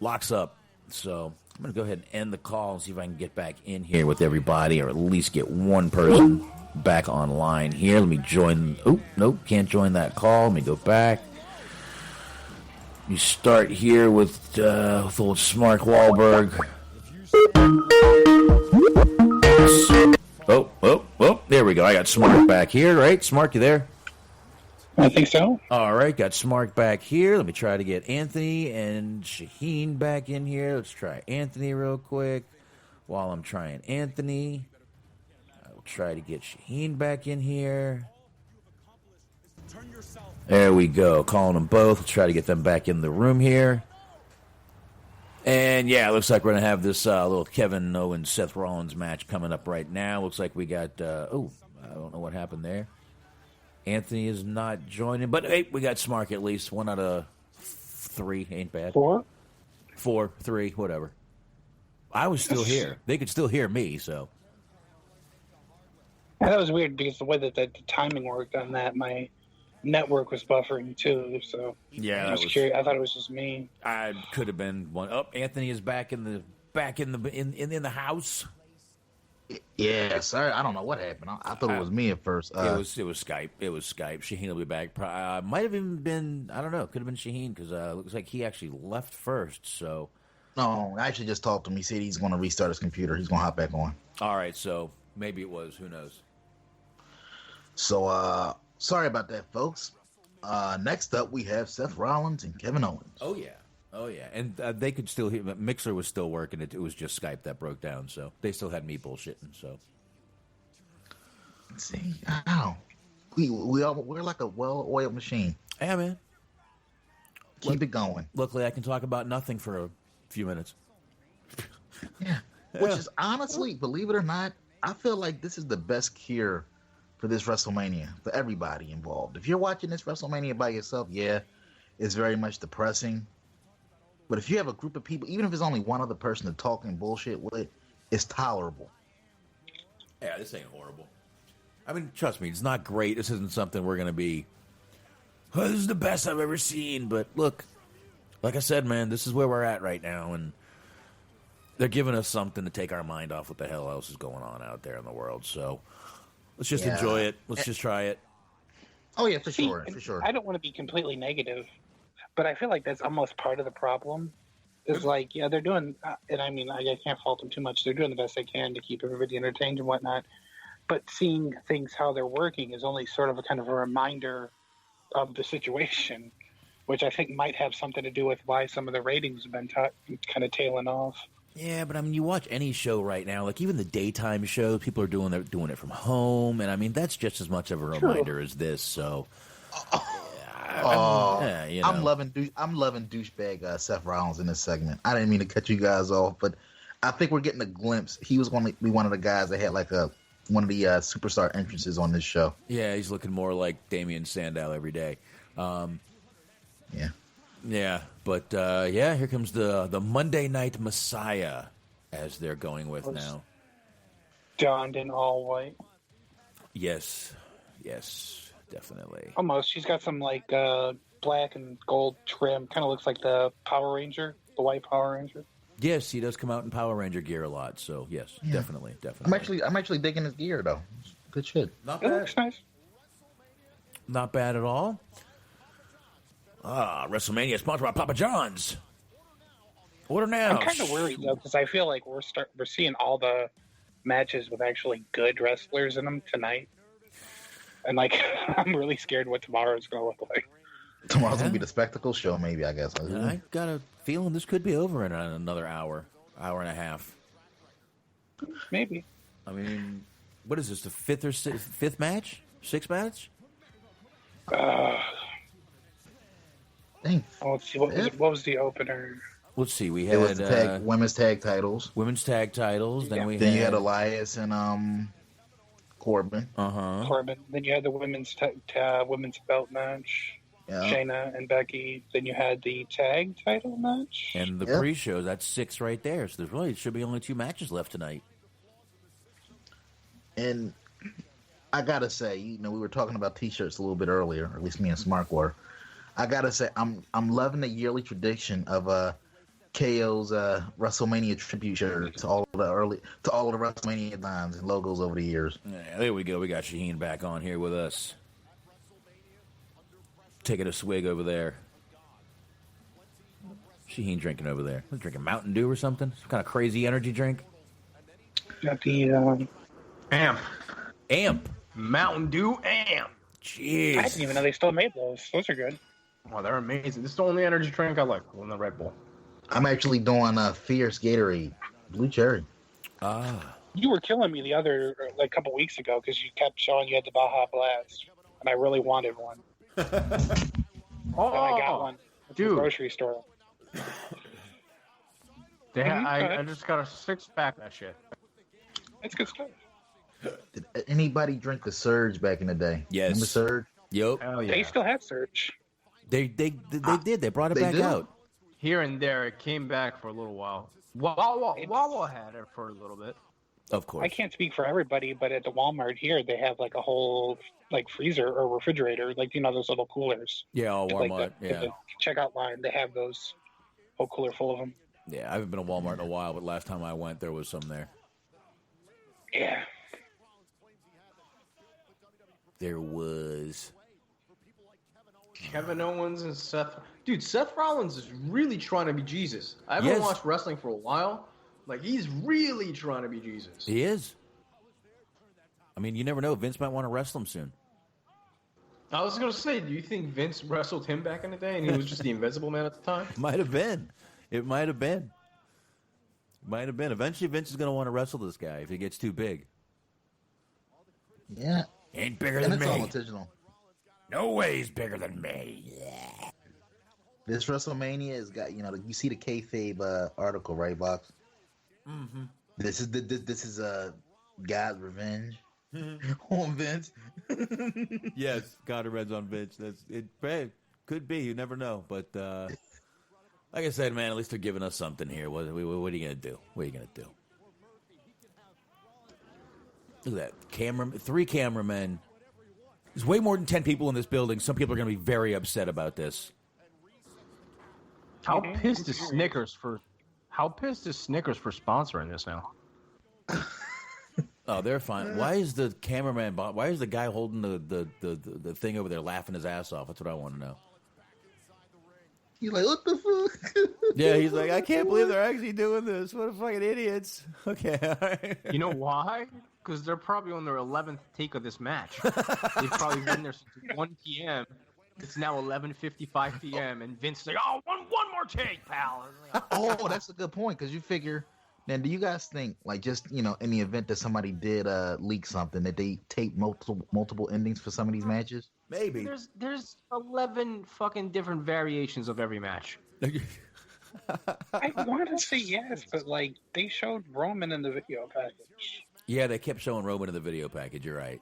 Locks up. So I'm going to go ahead and end the call and see if I can get back in here with everybody, or at least get one person back online here. Let me join. Oh, nope, can't join that call. Let me go back. You start here with old Smart Wahlberg. Oh, there we go. I got Smart back here, right? Smart, you there? I think so. All right, got Smart back here. Let me try to get Anthony and Shaheen back in here. Let's try Anthony real quick. While I'm trying Anthony, I'll try to get Shaheen back in here. There we go. Calling them both. Let's try to get them back in the room here. And yeah, it looks like we're going to have this little Kevin Owens, Seth Rollins match coming up right now. Looks like we got, I don't know what happened there. Anthony is not joining, but hey, we got Smart at least. 1 out of 3 ain't bad. 4? 4, 3, whatever. I was still here. They could still hear me, so. Yeah, that was weird because the way that the timing worked on that, my network was buffering too. So Yeah, I was curious. I thought it was just me. I could have been one. Oh, Anthony is back in the house. Yeah, sir. I don't know what happened. I thought it was me at first. It was Skype. It was Skype. Shaheen will be back. Might have even been, I don't know. Could have been Shaheen because it looks like he actually left first. So. No, I actually just talked to him. He said he's going to restart his computer. He's going to hop back on. All right, so maybe it was. Who knows? So, sorry about that, folks. Next up, we have Seth Rollins and Kevin Owens. Oh yeah, and they could still hear. Mixer was still working. It was just Skype that broke down, so they still had me bullshitting. So, see, wow, we're like a well-oiled machine. Yeah, man. Keep it going. Luckily, I can talk about nothing for few minutes. Yeah. Which is honestly, believe it or not, I feel like this is the best cure for this WrestleMania, for everybody involved. If you're watching this WrestleMania by yourself, yeah, it's very much depressing. But if you have a group of people, even if it's only one other person to talk and bullshit with, it's tolerable. Yeah, this ain't horrible. I mean, trust me, it's not great. This isn't something we're going to be, oh, this is the best I've ever seen. But look, like I said, man, this is where we're at right now. And they're giving us something to take our mind off what the hell else is going on out there in the world. So let's just enjoy it. Let's just try it. Oh, yeah, for sure. I don't want to be completely negative, but I feel like that's almost part of the problem. It's like, yeah, they're doing, and I mean, I can't fault them too much. They're doing the best they can to keep everybody entertained and whatnot. But seeing things how they're working is only sort of a kind of a reminder of the situation, which I think might have something to do with why some of the ratings have been kind of tailing off. Yeah, but I mean, you watch any show right now, like even the daytime shows, people are doing it from home, and I mean that's just as much of a reminder as this. So, I'm loving douchebag Seth Rollins in this segment. I didn't mean to cut you guys off, but I think we're getting a glimpse. He was going to be one of the guys that had like one of the superstar entrances on this show. Yeah, he's looking more like Damian Sandow every day. Yeah, but here comes the Monday Night Messiah, as they're going with now. Donned in all white. Yes, definitely. Almost. She's got some like black and gold trim. Kind of looks like the Power Ranger, the white Power Ranger. Yes, he does come out in Power Ranger gear a lot. So yes, definitely. I'm actually digging his gear though. Good shit. Not It bad. looks nice. Not bad at all. WrestleMania sponsored by Papa John's. Order now. I'm kind of worried though because I feel like we're seeing all the matches with actually good wrestlers in them tonight, and like I'm really scared what tomorrow's going to look like. Tomorrow's going to be the spectacle show, maybe, I guess. I got a feeling this could be over in another hour and a half. Maybe. I mean, what is this, the fifth match? Sixth match? Dang. Let's see, what was the opener? Let's see. We had it was the women's tag titles. Women's tag titles. Then you had Elias and Corbin. Corbin. Then you had the women's belt match. Yeah. Shayna and Becky. Then you had the tag title match. And the pre-show. That's 6 right there. So there really should be only 2 matches left tonight. And I gotta say, we were talking about T-shirts a little bit earlier, or at least me and Smart were. I gotta say, I'm loving the yearly tradition of KO's WrestleMania tribute shirt to all of the WrestleMania designs and logos over the years. Yeah, there we go. We got Shaheen back on here with us, taking a swig over there. Shaheen drinking over there. He's drinking Mountain Dew or something. Some kind of crazy energy drink. Got the Amp. Mountain Dew Amp. Jeez. I didn't even know they still made those. Those are good. Oh, they're amazing. This is the only energy drink I like. Well, the Red Bull. I'm actually doing Fierce Gatorade, blue cherry. You were killing me the other couple weeks ago because you kept showing you had the Baja Blast, and I really wanted one. And I got one at the grocery store. I just got a 6-pack of that shit. It's good stuff. Did anybody drink the Surge back in the day? Yes. Remember Surge? Yep. Hell yeah. They still have Surge. They did. They brought it They back do? out. Here and there, it came back for a little while. Wawa had it for a little bit. Of course. I can't speak for everybody, but at the Walmart here, they have like a whole freezer or refrigerator, those little coolers. Yeah, all Walmart. The checkout line, they have those whole cooler full of them. Yeah, I haven't been to Walmart in a while, but last time I went, there was some there. Yeah. There was. Kevin Owens and Seth. Dude, Seth Rollins is really trying to be Jesus. I haven't watched wrestling for a while. He's really trying to be Jesus. He is. I mean, you never know. Vince might want to wrestle him soon. I was going to say, do you think Vince wrestled him back in the day and he was just the Invincible Man at the time? Might have been. It might have been. Eventually, Vince is going to want to wrestle this guy if he gets too big. Yeah. Ain't bigger And than it's all me. intentional. No way he's bigger than me. This WrestleMania has got you see the kayfabe article, right, Box? Mm-hmm. This is God's revenge on Vince. Yes, God revenge on Vince. Could be. You never know. But like I said, man, at least they're giving us something here. What are you gonna do? What are you gonna do? Look at that. 3 cameramen. There's way more than 10 people in this building. Some people are going to be very upset about this. How pissed is Snickers for sponsoring this now? Oh, they're fine. Why is the cameraman? Why is the guy holding the thing over there laughing his ass off? That's what I want to know. He's like, what the fuck? Yeah, he's like, I can't believe they're actually doing this. What a fucking idiots. Okay, all right. You know why? Because they're probably on their 11th take of this match. They've probably been there since 1 p.m. It's now 11:55 p.m. and Vince is like, "Oh, one more take, pal." Oh, that's a good point because you figure. Now, do you guys think, like, just in the event that somebody did leak something, that they tape multiple endings for some of these matches? Maybe. There's 11 fucking different variations of every match. I want to say yes, but like they showed Roman in the video package. Yeah, they kept showing Roman in the video package. You're right.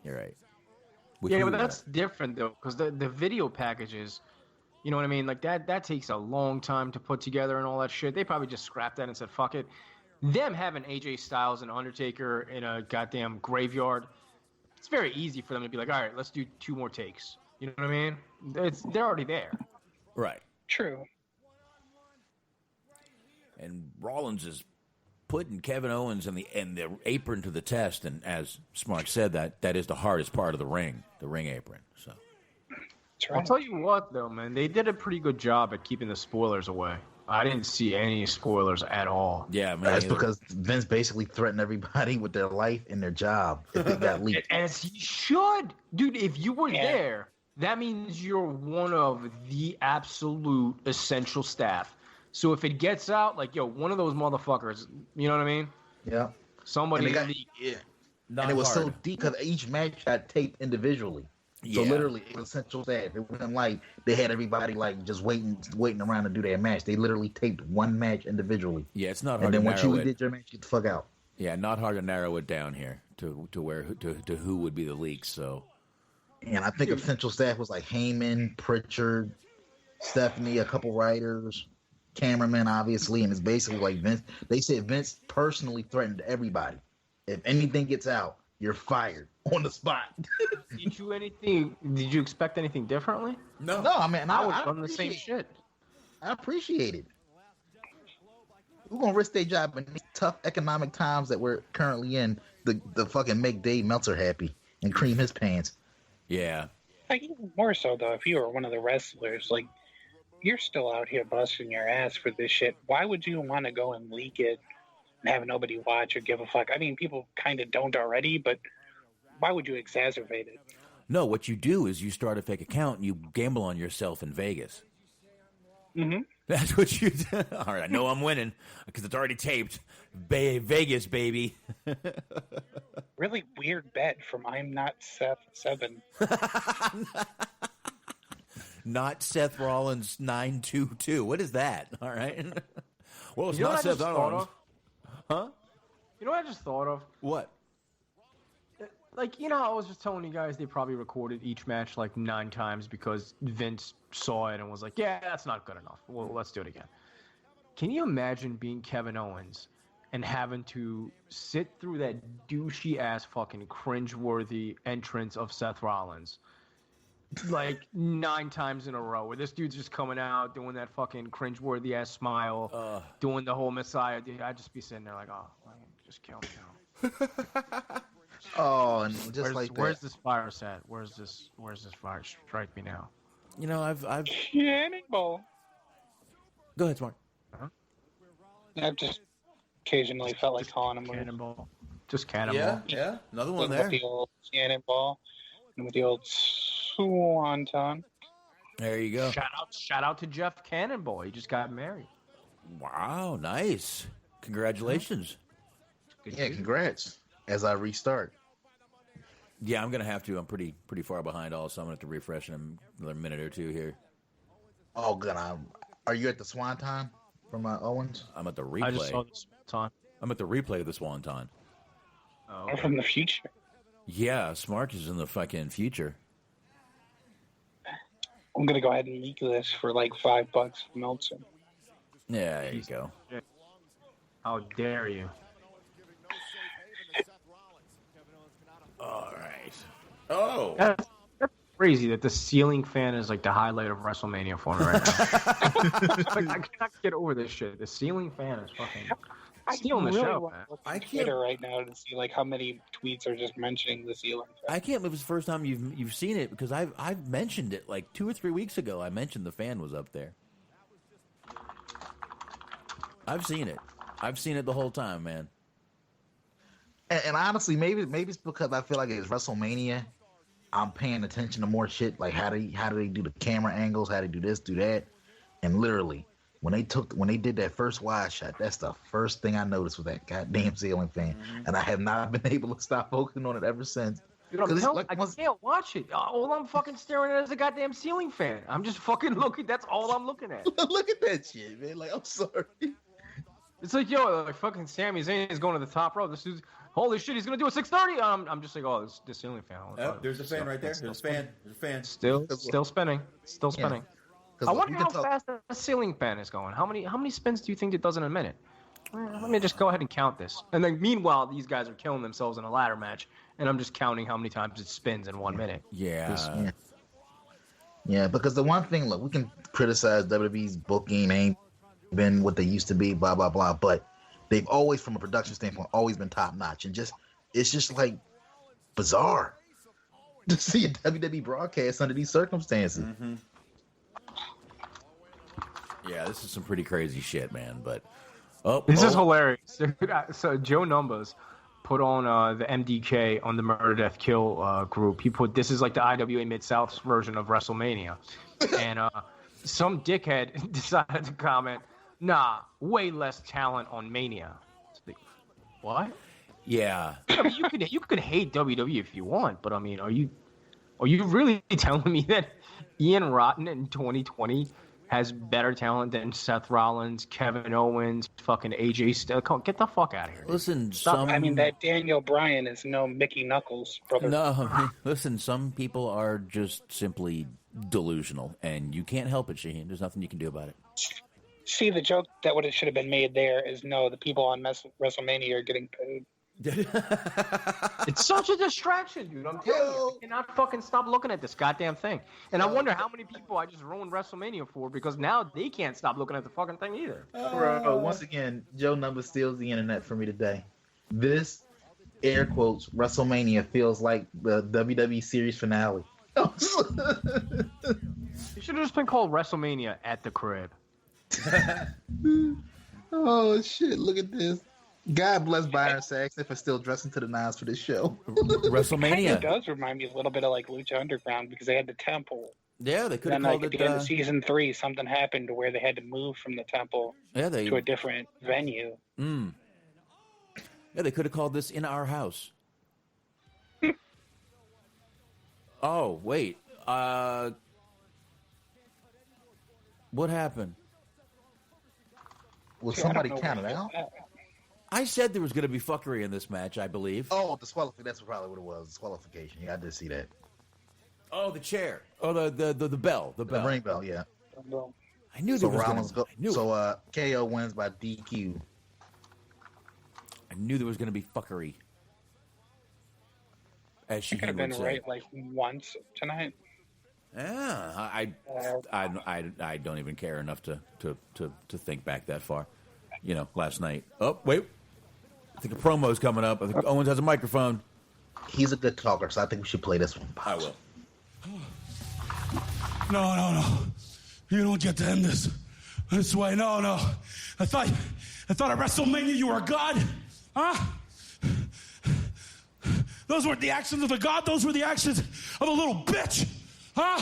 Yeah, but that's different though, because the video packages, you know what I mean? Like that takes a long time to put together and all that shit. They probably just scrapped that and said, "Fuck it." Them having AJ Styles and Undertaker in a goddamn graveyard, it's very easy for them to be like, "All right, let's do 2 more takes." You know what I mean? They're already there. Right. True. And Rollins is putting Kevin Owens in the apron to the test, and as Smart said, that is the hardest part of the ring apron. So That's right. I'll tell you what, though, man, they did a pretty good job at keeping the spoilers away. I didn't see any spoilers at all. Yeah, man. That's because Vince basically threatened everybody with their life and their job if they got leaked. As he should. Dude, if you were there, that means you're one of the absolute essential staff. So if it gets out, like, yo, one of those motherfuckers, you know what I mean? Yeah. Somebody And it was so deep because each match got taped individually. So literally, it was essential staff. It wasn't like they had everybody like just waiting around to do their match. They literally taped one match individually. Yeah, it's not hard. And then to once narrow you it. did your match, get the fuck out. Yeah, not hard to narrow it down here to who would be the leaks. So, and I think essential staff was like Heyman, Pritchard, Stephanie, a couple writers, cameramen, obviously, and it's basically like Vince. They said Vince personally threatened everybody. If anything gets out, you're fired on the spot. Did you expect anything differently? No, I mean, I was on the same shit. I appreciate it. We're gonna risk their job in these tough economic times that we're currently in. The fucking make Dave Meltzer happy and cream his pants. Yeah. Like, even more so though, if you were one of the wrestlers, like, you're still out here busting your ass for this shit. Why would you want to go and leak it and have nobody watch or give a fuck? I mean, people kind of don't already, but why would you exacerbate it? No, what you do is you start a fake account and you gamble on yourself in Vegas. Mm-hmm. That's what you do. All right, I know I'm winning because it's already taped. Vegas, baby. Really weird bet from I'm Not Seth 7. Not Seth Rollins 922. What is that? All right. Well, it's You know not what I Seth just thought Rollins. of? Huh? You know what I just thought of? What? Like, I was just telling you guys they probably recorded each match like 9 times because Vince saw it and was like, yeah, that's not good enough. Well, let's do it again. Can you imagine being Kevin Owens and having to sit through that douchey-ass fucking cringe-worthy entrance of Seth Rollins like 9 times in a row where this dude's just coming out doing that fucking cringe-worthy-ass smile, doing the whole Messiah. Dude, I'd just be sitting there like, oh, just kill me now. Oh, and just like that. Where's this virus at? Where's this virus? Strike me now. I've Cannonball. Go ahead, Smart. I've just occasionally felt like calling him Cannonball. Just cannonball. Yeah. Another one with there. the old cannonball and with the old swanton. There you go. Shout out to Jeff Cannonball. He just got married. Wow, nice. Congratulations. Yeah, congrats. As I restart. Yeah, I'm gonna have to. I'm pretty far behind. Also, I'm gonna have to refresh in another minute or two here. Oh, good. Are you at the Swanton from Owens? I'm at the replay. I just saw this time. I'm at the replay of the Swanton. Oh, Or from the future. Yeah, Smark is in the fucking future. I'm gonna go ahead and leak this for like $5 from Meltzer. Yeah, there you go. how dare you? All right. Oh. That's crazy that the ceiling fan is like the highlight of WrestleMania for me right now. Like, I cannot get over this shit. The ceiling fan is fucking stealing the show, want man. to look I at can't- Twitter right now to see like how many tweets are just mentioning the ceiling fan. I can't believe it's the first time you've seen it because I've mentioned it like 2 or 3 weeks ago. I mentioned the fan was up there. I've seen it. I've seen it the whole time, man. And honestly, maybe it's because I feel like it's WrestleMania. I'm paying attention to more shit, like how do they do the camera angles, how they do this, do that, and literally when they did that first wide shot, that's the first thing I noticed was that goddamn ceiling fan, and I have not been able to stop focusing on it ever since. Dude, I'm 'Cause it's telling like I once- can't watch it. All I'm fucking staring at is a goddamn ceiling fan. I'm just fucking looking. That's all I'm looking at. Look at that shit, man. Like, I'm sorry. It's like, yo, like fucking Sami Zayn is going to the top row. This dude's, holy shit, he's gonna do a 630. I'm just like, oh, this the ceiling fan. There's a fan right there. There's a fan. There's a fan. Still spinning. Still spinning. 'Cause I look, wonder you how can tell- fast the ceiling fan is going. How many spins do you think it does in a minute? Let me just go ahead and count this. And then meanwhile, these guys are killing themselves in a ladder match, and I'm just counting how many times it spins in 1 minute. Yeah. Yeah, because the one thing, look, we can criticize WWE's booking ain't been what they used to be, blah blah blah, but they've always, from a production standpoint, always been top notch, and it's just like bizarre to see a WWE broadcast under these circumstances. Mm-hmm. Yeah, this is some pretty crazy shit, man. But This is hilarious. So Joe Numbers put on the MDK on the Murder Death Kill group. He put, this is like the IWA Mid-South version of WrestleMania. And some dickhead decided to comment, nah, way less talent on Mania. It's like, what? yeah. I mean, you could hate WWE if you want, but I mean, are you really telling me that Ian Rotten in 2020 has better talent than Seth Rollins, Kevin Owens, fucking AJ Styles? Get the fuck out of here. Listen, I mean, that Daniel Bryan is no Mickey Knuckles, brother. No, listen, some people are just simply delusional, and you can't help it, Shaheen. There's nothing you can do about it. See, the joke that should have been made there is no, the people on WrestleMania are getting paid. It's such a distraction, dude. I'm telling you. I cannot fucking stop looking at this goddamn thing. And I wonder how many people I just ruined WrestleMania for because now they can't stop looking at the fucking thing either. Bro, once again, Joe Numbers steals the internet for me today. This, air quotes, WrestleMania feels like the WWE series finale. It should have just been called WrestleMania at the crib. Oh shit! Look at this. God bless Byron Saxton for still dressing to the nines for this show. WrestleMania. It does remind me a little bit of like Lucha Underground because they had the temple. Yeah, they could have Then, called like, it. at the end of season 3, something happened to where they had to move from the temple to a different venue. Yeah, they could have called this In Our House. Oh, wait. What happened? Will See, I somebody don't know count it where out? that- I said there was going to be fuckery in this match, I believe. Oh, disqualification. That's probably what it was. Disqualification. Yeah, I did see that. Oh, the chair. Oh, the bell. The bell. The ring bell. Yeah. I knew So there was Rollins gonna, go. I knew, So KO wins by DQ. I knew there was going to be fuckery. As she It could have would been say. right like once tonight. Yeah, I don't even care enough to think back that far. You know, last night. Oh, wait. I think a promo's coming up. I think Owens has a microphone. He's a good talker, so I think we should play this one. I will. No. You don't get to end this way. No. I thought at WrestleMania you were a god. Huh? Those weren't the actions of a god. Those were the actions of a little bitch. Huh?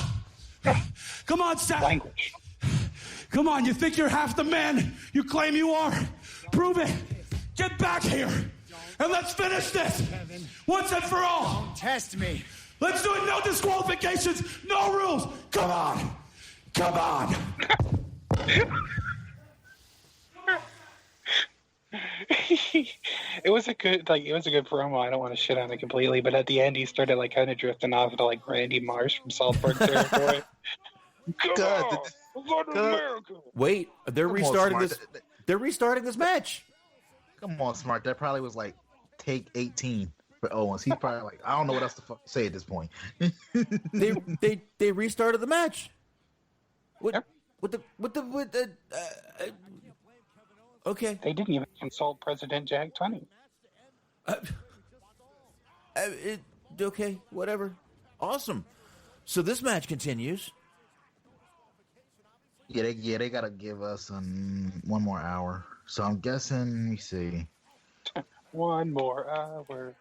Come on, Seth. Language. Come on, you think you're half the man you claim you are? Prove it. Get back here. And let's finish this. Once and for all. Don't test me. Let's do it. No disqualifications. No rules. Come on. It was a good promo. I don't want to shit on it completely, but at the end he started like kind of drifting off to like Randy Marsh from South Park territory. Wait, they're restarting this. They're restarting this match. Come on, Smart. That probably was like take 18 for Owens. He's probably like, I don't know what else to say at this point. They restarted the match. Okay. They didn't even consult President Jack 20. Okay, whatever. Awesome. So this match continues. Yeah, they gotta give us one more hour. So I'm guessing. Let me see. 1 more hour.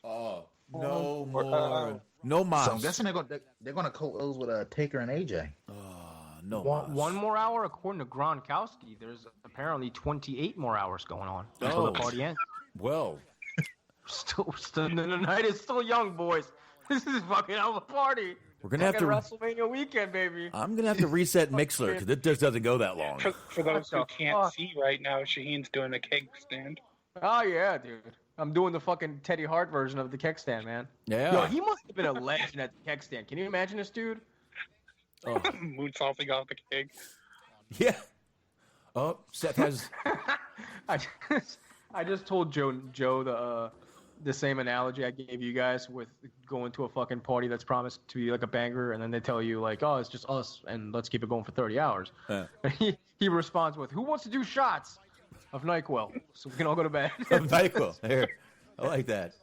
Oh, no more. No mas. So I'm guessing they're gonna close with Taker and AJ. No. One more hour, according to Gronkowski. There's apparently 28 more hours going on until the party ends. Well, still, the night is still young, boys. This is fucking hell of a party. We're gonna have to WrestleMania weekend, baby. I'm gonna have to reset Mixler because it just doesn't go that long. For those who can't see right now, Shaheen's doing a keg stand. Oh yeah, dude. I'm doing the fucking Teddy Hart version of the keg stand, man. Yeah. Yo, he must have been a legend at the keg stand. Can you imagine this dude? Oh. Moonsaulting off the keg. Yeah. Oh, Seth has. I just told Joe the same analogy I gave you guys with going to a fucking party that's promised to be like a banger, and then they tell you like, oh, it's just us, and let's keep it going for 30 hours. He responds with, who wants to do shots of NyQuil so we can all go to bed? Of NyQuil. Here, I like that.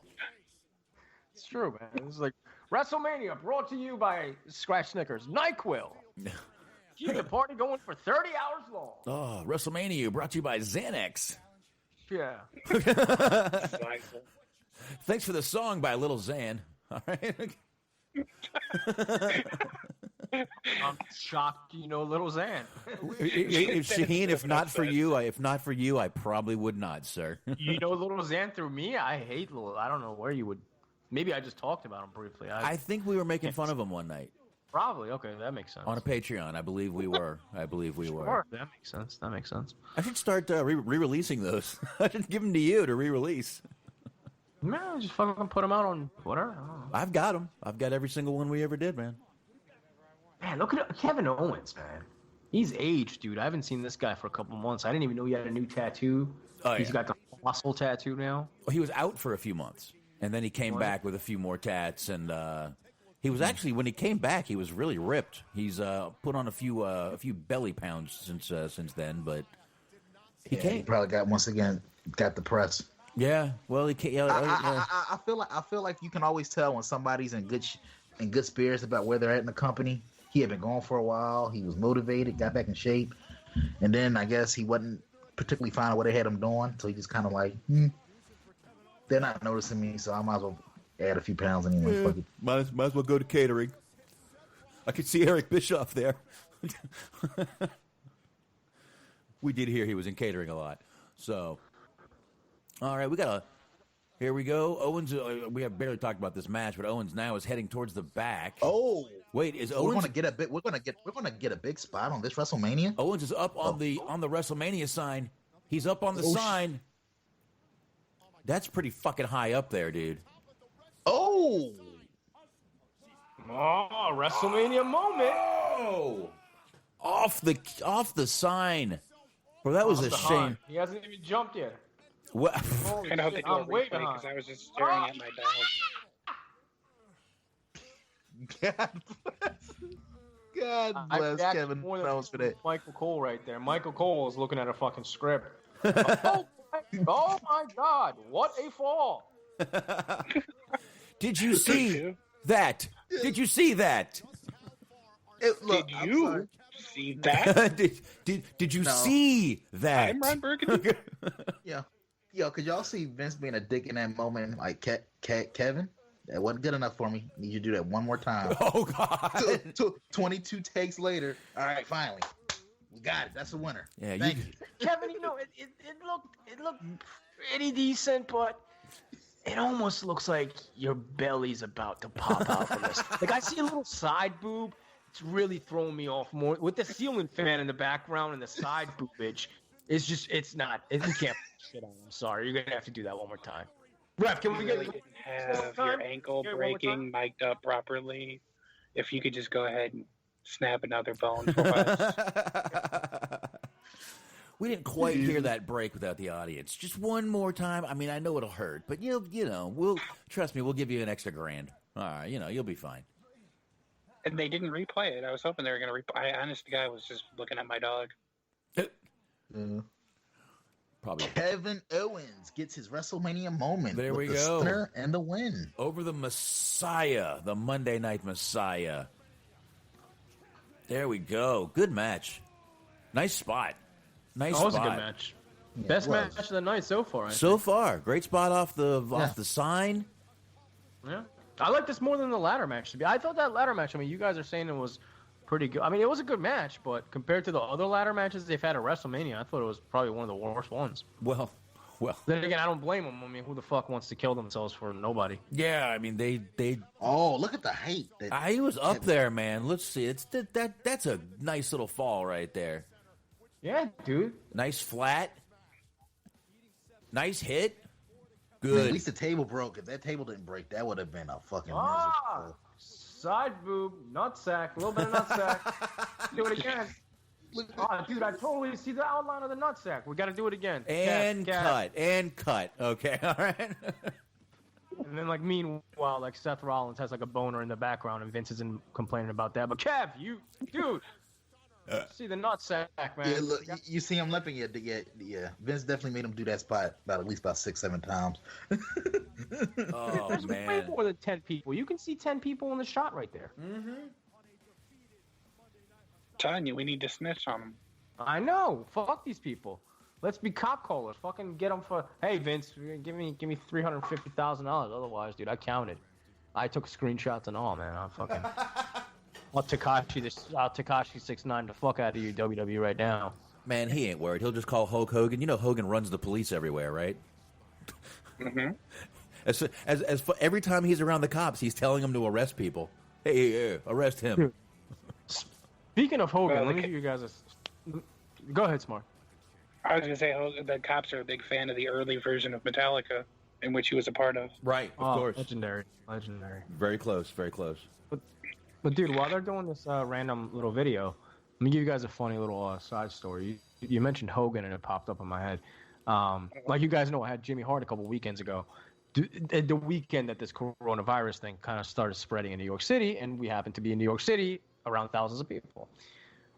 It's true, man. It's like WrestleMania brought to you by Scratch Snickers. NyQuil. Keep the party going for 30 hours long. Oh, WrestleMania brought to you by Xanax. Yeah. Thanks for the song by Little Xan. All right. I'm shocked you know Little Xan. Shaheen, if not for you, I probably would not, sir. You know Little Xan through me? I hate Little. I don't know where you would. Maybe I just talked about him briefly. I think we were making fun of him one night. Probably. Okay, that makes sense. On a Patreon, I believe we were. Sure, that makes sense. I should start re-releasing those. I should give them to you to re-release. Man, just fucking put them out on whatever. I've got them. I've got every single one we ever did, man. Man, look at Kevin Owens, man. He's aged, dude. I haven't seen this guy for a couple months. I didn't even know he had a new tattoo. Oh, He's got the fossil tattoo now. Well, he was out for a few months, and then he came back with a few more tats, and he was actually, when he came back, he was really ripped. He's put on a few belly pounds since then, but he probably got the press. Yeah, well, he can't. I feel like you can always tell when somebody's in good spirits about where they're at in the company. He had been gone for a while. He was motivated, got back in shape, and then I guess he wasn't particularly fine with what they had him doing, so he just kind of like, they're not noticing me, so I might as well add a few pounds anyway. Fuck it. Might as well go to catering. I could see Eric Bischoff there. We did hear he was in catering a lot, so. All right, here we go. Owens, we have barely talked about this match, but Owens now is heading towards the back. Oh, wait, is Owens? We're gonna get a big spot on this WrestleMania. Owens is up on the WrestleMania sign. He's up on the sign. That's pretty fucking high up there, dude. Oh, WrestleMania moment. Oh, off the sign. Bro, that was a shame. He hasn't even jumped yet. What? I hope they do a replay because I was just staring at my dog. God bless Kevin Owens for that. Michael Cole right there. Michael Cole is looking at a fucking script. Oh my God! What a fall! Did you see that? Did you see that? Did you see that? Did you see that? I'm Ron Burgundy. Yeah. Yo, could y'all see Vince being a dick in that moment? Like, Kevin, that wasn't good enough for me. Need you to do that one more time. Oh, God. 22 takes later. All right, finally. We got it. That's the winner. Yeah, Thank you. Kevin, it looked pretty decent, but it almost looks like your belly's about to pop out from this. Like, I see a little side boob, It's really throwing me off more with the ceiling fan in the background and the side boobage. It's not. You can't shit on. I'm sorry. You're gonna have to do that one more time. Ref, can we really didn't have your ankle breaking mic'd up properly? If you could just go ahead and snap another bone for us. We didn't quite hear that break without the audience. Just one more time. I mean, I know it'll hurt, but you know, trust me. We'll give you an extra $1,000. All right, you'll be fine. And they didn't replay it. I was hoping they were going to replay. Honest to God, I was just looking at my dog. Probably. Kevin Owens gets his WrestleMania moment. There with we the go. Stunner and the win. Over the Messiah, the Monday Night Messiah. There we go. Good match. Nice spot. Nice spot. That was a good match. Yeah, Best match of the night so far. I so think. far. Great spot off the sign. Yeah. I like this more than the ladder match. I thought that ladder match, I mean, you guys are saying it was pretty good. I mean, it was a good match, but compared to the other ladder matches they've had at WrestleMania, I thought it was probably one of the worst ones. Well. Then again, I don't blame them. I mean, who the fuck wants to kill themselves for nobody? Yeah, I mean, they. Oh, look at the height. He was up there, man. Let's see. It's that's a nice little fall right there. Yeah, dude. Nice flat. Nice hit. Good. Man, at least the table broke. If that table didn't break, that would have been a fucking miserable. Side boob, nutsack, a little bit of nutsack. Do it again. Oh, dude, I totally see the outline of the nutsack. We got to do it again. And cut. Okay, all right. And then, like, meanwhile, like, Seth Rollins has, like, a boner in the background, and Vince isn't complaining about that. But, Kev, dude, see the nutsack, man. Yeah, look, you see him limping. Yeah. Vince definitely made him do that spot at least 6-7 times. Oh, There's man. way more than 10 people. You can see 10 people in the shot right there. Mm-hmm. Telling you, we need to snitch on them. I know. Fuck these people. Let's be cop callers. Fucking get them for. Hey Vince, give me $350,000. Otherwise, dude, I counted. I took screenshots and all, man. I'm fucking. I'll Tekashi 6ix9ine the fuck out of you, WWE, right now. Man, he ain't worried. He'll just call Hulk Hogan. You know, Hogan runs the police everywhere, right? Mm-hmm. As every time he's around the cops, he's telling them to arrest people. Hey, arrest him. Dude. Speaking of Hogan, let me give you guys a. Go ahead, Smart. I was going to say the cops are a big fan of the early version of Metallica, in which he was a part of. Right, of course. Legendary. Very close, very close. But dude, while they're doing this random little video, let me give you guys a funny little side story. You mentioned Hogan, and it popped up in my head. Like you guys know, I had Jimmy Hart a couple weekends ago. The weekend that this coronavirus thing kind of started spreading in New York City, and we happened to be in New York City around thousands of people.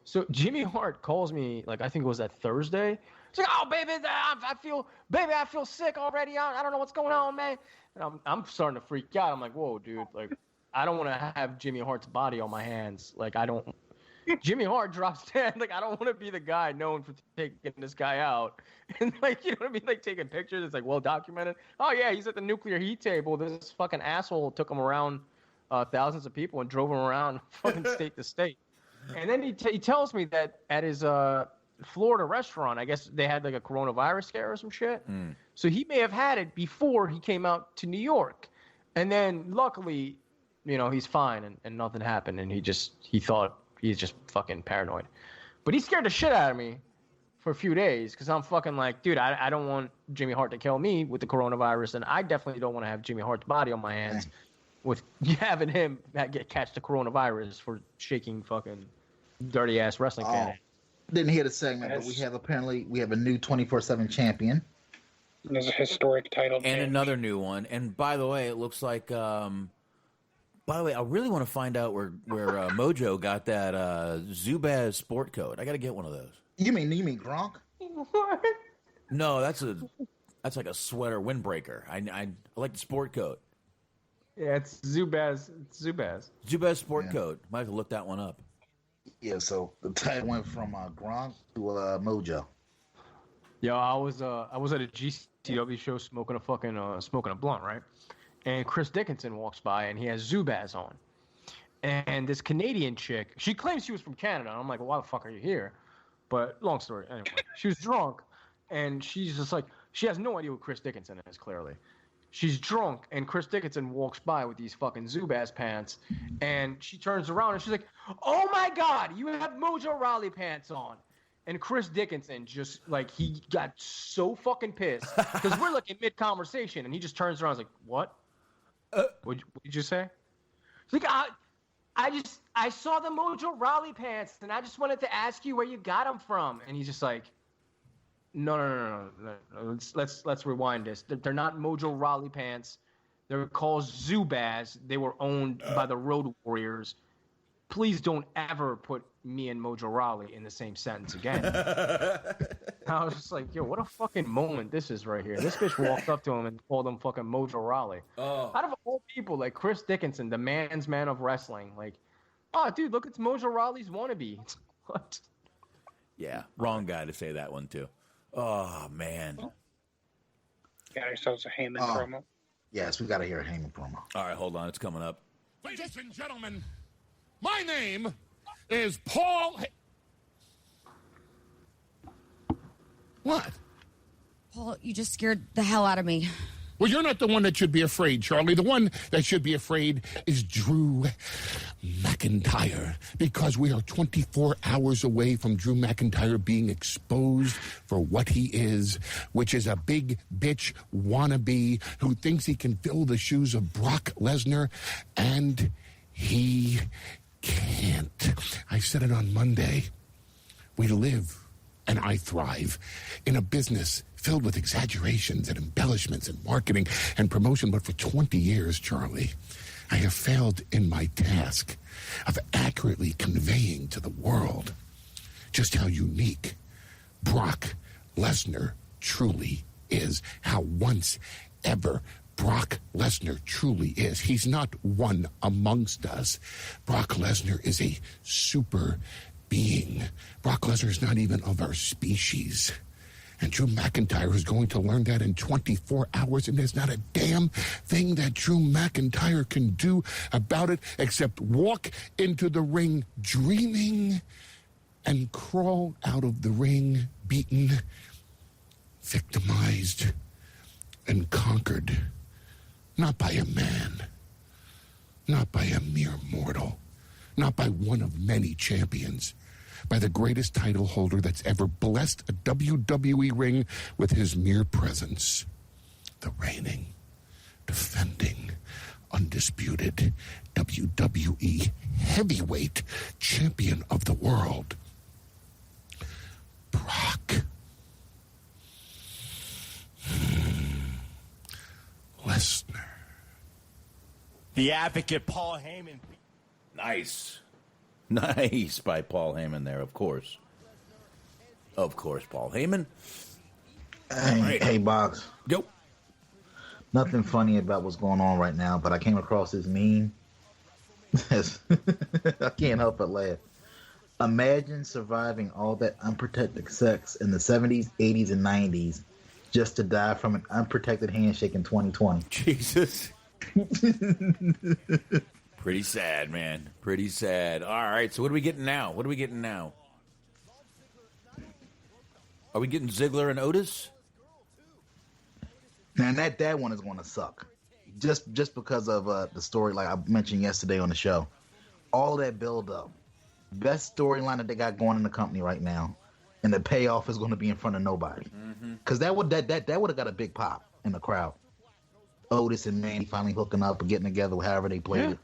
So Jimmy Hart calls me, like I think it was that Thursday. He's like, "Oh, baby, I feel sick already. I don't know what's going on, man." And I'm starting to freak out. I'm like, "Whoa, dude! Like, I don't want to have Jimmy Hart's body on my hands. Like, I don't." Jimmy Hart drops dead. Like, I don't want to be the guy known for taking this guy out. And, like, you know what I mean? Like, taking pictures. It's, like, well documented. Oh, yeah, he's at the nuclear heat table. This fucking asshole took him around thousands of people and drove him around fucking state to state. And then he tells me that at his Florida restaurant, I guess they had, like, a coronavirus scare or some shit. Mm. So he may have had it before he came out to New York. And then, luckily, you know, he's fine and nothing happened. And he thought, he's just fucking paranoid. But he scared the shit out of me for a few days because I'm fucking like, dude, I don't want Jimmy Hart to kill me with the coronavirus, and I definitely don't want to have Jimmy Hart's body on my hands with having him catch the coronavirus for shaking fucking dirty-ass wrestling fan. Didn't hear the segment, but we have a new 24/7 champion. There's a historic title and change. Another new one. And by the way, it looks like... By the way, I really want to find out where Mojo got that Zubaz sport coat. I got to get one of those. You mean Gronk? No, that's like a sweater windbreaker. I like the sport coat. Yeah, it's Zubaz. Zubaz sport coat. Might have to look that one up. Yeah, so the title went from Gronk to Mojo. Yo, I was at a GCW show smoking a blunt, right? And Chris Dickinson walks by, and he has Zubaz on. And this Canadian chick, she claims she was from Canada. And I'm like, well, why the fuck are you here? But long story. Anyway, she was drunk, and she's just like, she has no idea who Chris Dickinson is, clearly. she's drunk, and Chris Dickinson walks by with these fucking Zubaz pants, and she turns around and she's like, "Oh my God, you have Mojo Rawley pants on." And Chris Dickinson just, like, he got so fucking pissed because we're like in mid-conversation, and he just turns around and is like, "What? What did you say?" He's like, I saw the Mojo Rawley pants, and I just wanted to ask you where you got them from. And he's just like, no. Let's rewind this. They're not Mojo Rawley pants. They're called Zubaz. They were owned by the Road Warriors. Please don't ever put me and Mojo Rawley in the same sentence again. I was just like, yo, what a fucking moment this is right here. This bitch walked up to him and called him fucking Mojo Rawley. Out of all people, like Chris Dickinson, the man's man of wrestling, like, oh, dude, look, it's Mojo Rawley's wannabe. What? Yeah, wrong guy to say that one, too. Oh, man. Got ourselves a Heyman promo. Yes, we got to hear a Heyman promo. All right, hold on. It's coming up. Ladies and gentlemen, my name is Paul. What? Paul, you just scared the hell out of me. Well, you're not the one that should be afraid, Charlie. The one that should be afraid is Drew McIntyre, because we are 24 hours away from Drew McIntyre being exposed for what he is, which is a big bitch wannabe who thinks he can fill the shoes of Brock Lesnar, and he can't. I said it on Monday. We live and I thrive in a business filled with exaggerations and embellishments and marketing and promotion. But for 20 years, Charlie, I have failed in my task of accurately conveying to the world just how unique Brock Lesnar truly is, how once ever Brock Lesnar truly is. He's not one amongst us. Brock Lesnar is a super being. Brock Lesnar is not even of our species. And Drew McIntyre is going to learn that in 24 hours, and there's not a damn thing that Drew McIntyre can do about it except walk into the ring dreaming and crawl out of the ring beaten, victimized, and conquered. Not by a man, not by a mere mortal, not by one of many champions, by the greatest title holder that's ever blessed a WWE ring with his mere presence. The reigning, defending, undisputed WWE heavyweight champion of the world, Brock Lesnar. The Advocate, Paul Heyman. Nice. Nice by Paul Heyman there, of course. Of course, Paul Heyman. Hey, Boggs. Go. Nothing funny about what's going on right now, but I came across this meme. I can't help but laugh. Imagine surviving all that unprotected sex in the 70s, 80s, and 90s just to die from an unprotected handshake in 2020. Jesus. Pretty sad, man. Pretty sad. All right, so what are we getting now? Are we getting Ziggler and Otis? And that one is going to suck. Just because of the story, like I mentioned yesterday on the show. All that build-up. Best storyline that they got going in the company right now. And the payoff is going to be in front of nobody. Because that would have got a big pop in the crowd. Otis and Mandy finally hooking up and getting together, however they played it.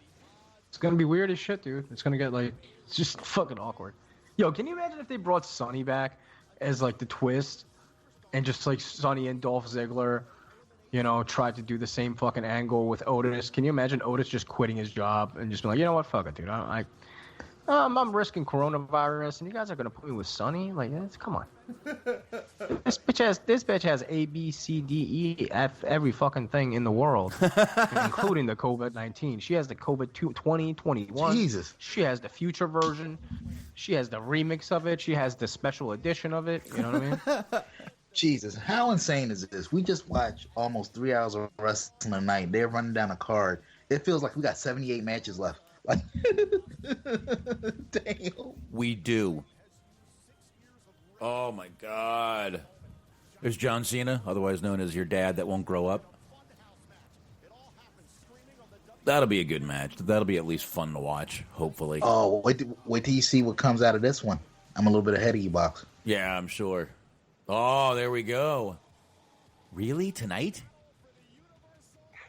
It's going to be weird as shit, dude. It's going to get, like, it's just fucking awkward. Yo, can you imagine if they brought Sonny back as, like, the twist? And just, like, Sonny and Dolph Ziggler, you know, tried to do the same fucking angle with Otis. Can you imagine Otis just quitting his job and just being like, you know what, fuck it, dude. I'm risking coronavirus, and you guys are going to put me with Sonny? Like, come on. This bitch has A, B, C, D, E, F, every fucking thing in the world, including the COVID-19. She has the COVID 2021. Jesus. She has the future version. She has the remix of it. She has the special edition of it. You know what I mean? Jesus, how insane is this? We just watched almost 3 hours of wrestling a night. They're running down a card. It feels like we got 78 matches left. Like, damn. We do. Oh, my God. There's John Cena, otherwise known as your dad that won't grow up. That'll be a good match. That'll be at least fun to watch, hopefully. Oh, wait till you see what comes out of this one. I'm a little bit ahead of you, Box. Yeah, I'm sure. Oh, there we go. Really? Tonight?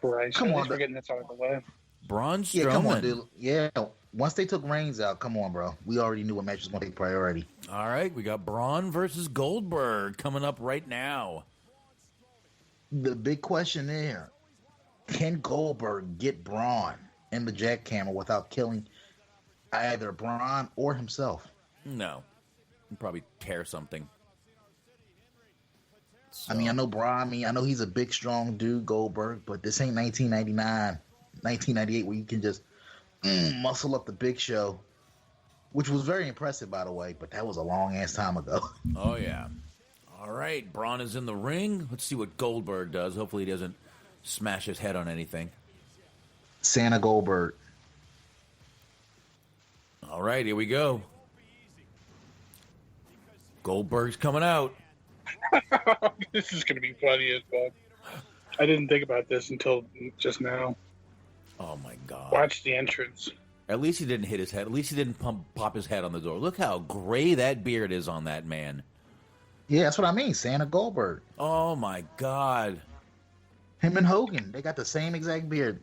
Right. Come on, we're getting this out of the way. Braun Strowman. Yeah, come on, dude. Yeah, once they took Reigns out, come on, bro. We already knew what match was going to take priority. All right, we got Braun versus Goldberg coming up right now. The big question there, can Goldberg get Braun in the jackhammer without killing either Braun or himself? No. He'd probably tear something. So. I mean, I know Braun. I mean, I know he's a big, strong dude, Goldberg, but this ain't 1999, 1998, where you can just muscle up the Big Show, which was very impressive, by the way, but that was a long-ass time ago. Oh, yeah. All right, Braun is in the ring. Let's see what Goldberg does. Hopefully he doesn't smash his head on anything. Santa Goldberg. All right, here we go. Goldberg's coming out. This is going to be funny as fuck. I didn't think about this until just now. Oh, my God. Watch the entrance. At least he didn't hit his head. At least he didn't pop his head on the door. Look how gray that beard is on that man. Yeah, that's what I mean. Santa Goldberg. Oh, my God. Him and Hogan, they got the same exact beard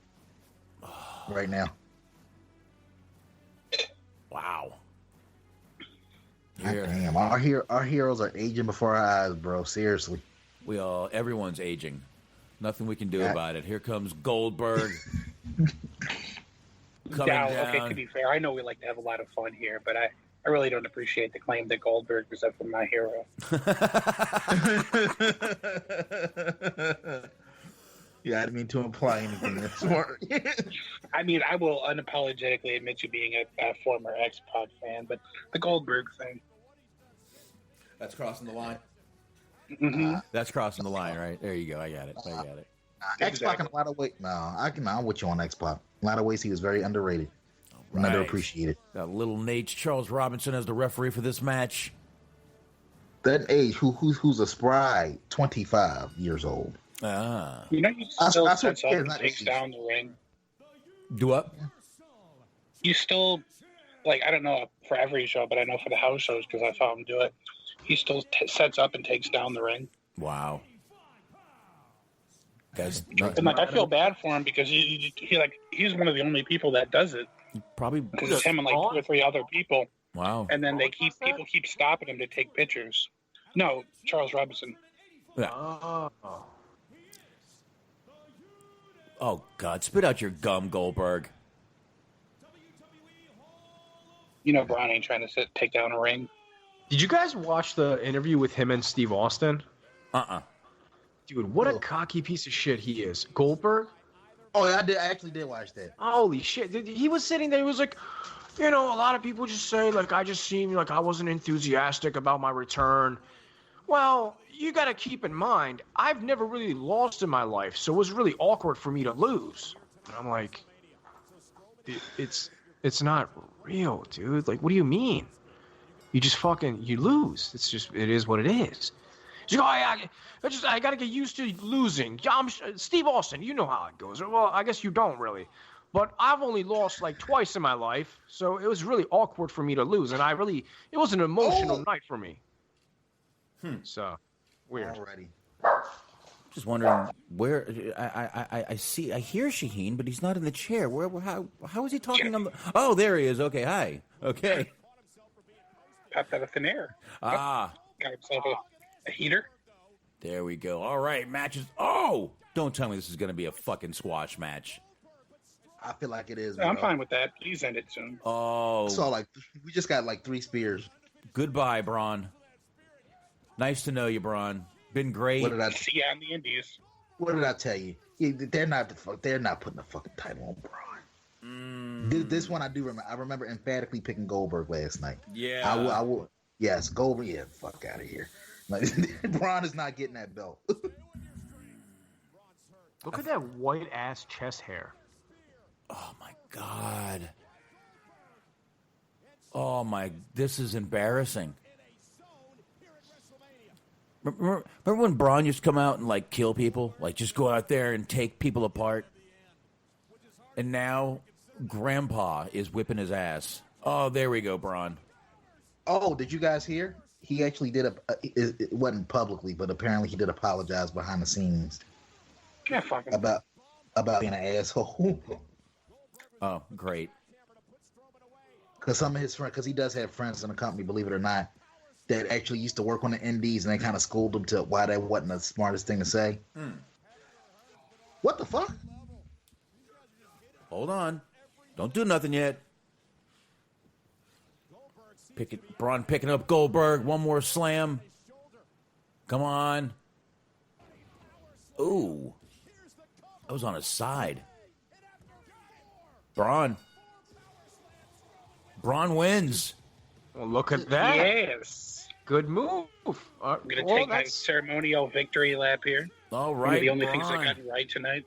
right now. Wow. God damn, our heroes are aging before our eyes, bro. Seriously. Everyone's aging. Nothing we can do about it. Here comes Goldberg. Coming down. Okay, to be fair, I know we like to have a lot of fun here, but I really don't appreciate the claim that Goldberg was up for my hero. Yeah, I didn't mean to imply anything that's smart. I mean, I will unapologetically admit to being a former X-Pac fan, but the Goldberg thing. That's crossing the line. Mm-hmm. That's crossing the line, right? There you go. I got it. X-Pac in a lot of ways. I'm with you on X-Pac. In a lot of ways, he was very underrated. Right. Underappreciated. Got little Nate Charles Robinson as the referee for this match. That age, who's a spry 25 years old. You know, you still sets up and takes down the ring. Do what? You still, like, I don't know for every show, but I know for the house shows because I saw him do it. He still sets up and takes down the ring. Wow. And like, I feel bad for him because he's one of the only people that does it. Probably because it's him and like 2 or 3 other people. Wow. And then people keep stopping him to take pictures. No, Charles Robinson. Yeah. Oh God! Spit out your gum, Goldberg. You know Braun ain't trying to take down a ring. Did you guys watch the interview with him and Steve Austin? Dude, what a cocky piece of shit he is. Goldberg? Oh, yeah, I actually did watch that. Holy shit. He was sitting there, he was like, you know, a lot of people just say, like, I just seemed like I wasn't enthusiastic about my return. Well, you got to keep in mind, I've never really lost in my life, so it was really awkward for me to lose. And I'm like, it's not real, dude. Like, what do you mean? You just you lose. It is what it is. He's like, I got to get used to losing. Yeah, Steve Austin, you know how it goes. Well, I guess you don't really. But I've only lost like twice in my life, so it was really awkward for me to lose. And it was an emotional night for me. So, weird. Alrighty. Just wondering where I hear Shaheen, but he's not in the chair. How is he talking on the? Oh, there he is. Okay, hi. Okay. Popped out of thin air. Got himself a heater. There we go. All right, matches. Oh, don't tell me this is going to be a fucking squash match. I feel like it is. I'm fine with that. Please end it soon. Oh, so we just got 3 spears. Goodbye, Braun. Nice to know you, Braun. Been great. What did I see you on the Indies? What did I tell you? They're not putting the fucking title on Braun. This one I do remember. I remember emphatically picking Goldberg last night. Yeah, I will. Yes, Goldberg. Yeah, fuck out of here. Like, Braun is not getting that belt. Look at that white ass chest hair. Oh my God. Oh my! This is embarrassing. Remember when Braun used to come out and like kill people, like just go out there and take people apart? And now Grandpa is whipping his ass. Oh, there we go, Braun. Oh, did you guys hear? He actually did it wasn't publicly, but apparently he did apologize behind the scenes. Yeah, fucking. About being an asshole. Oh, great. Because some of his friends, because he does have friends in the company, believe it or not, that actually used to work on the indies, and they kind of schooled him to why that wasn't the smartest thing to say. What the fuck? Hold on. Don't do nothing yet. Braun picking up Goldberg. One more slam. Come on. Ooh. That was on his side. Braun wins. Well, look at that. Yes. Good move. I'm going to take my ceremonial victory lap here. All One right, of the only things Braun. I got right tonight.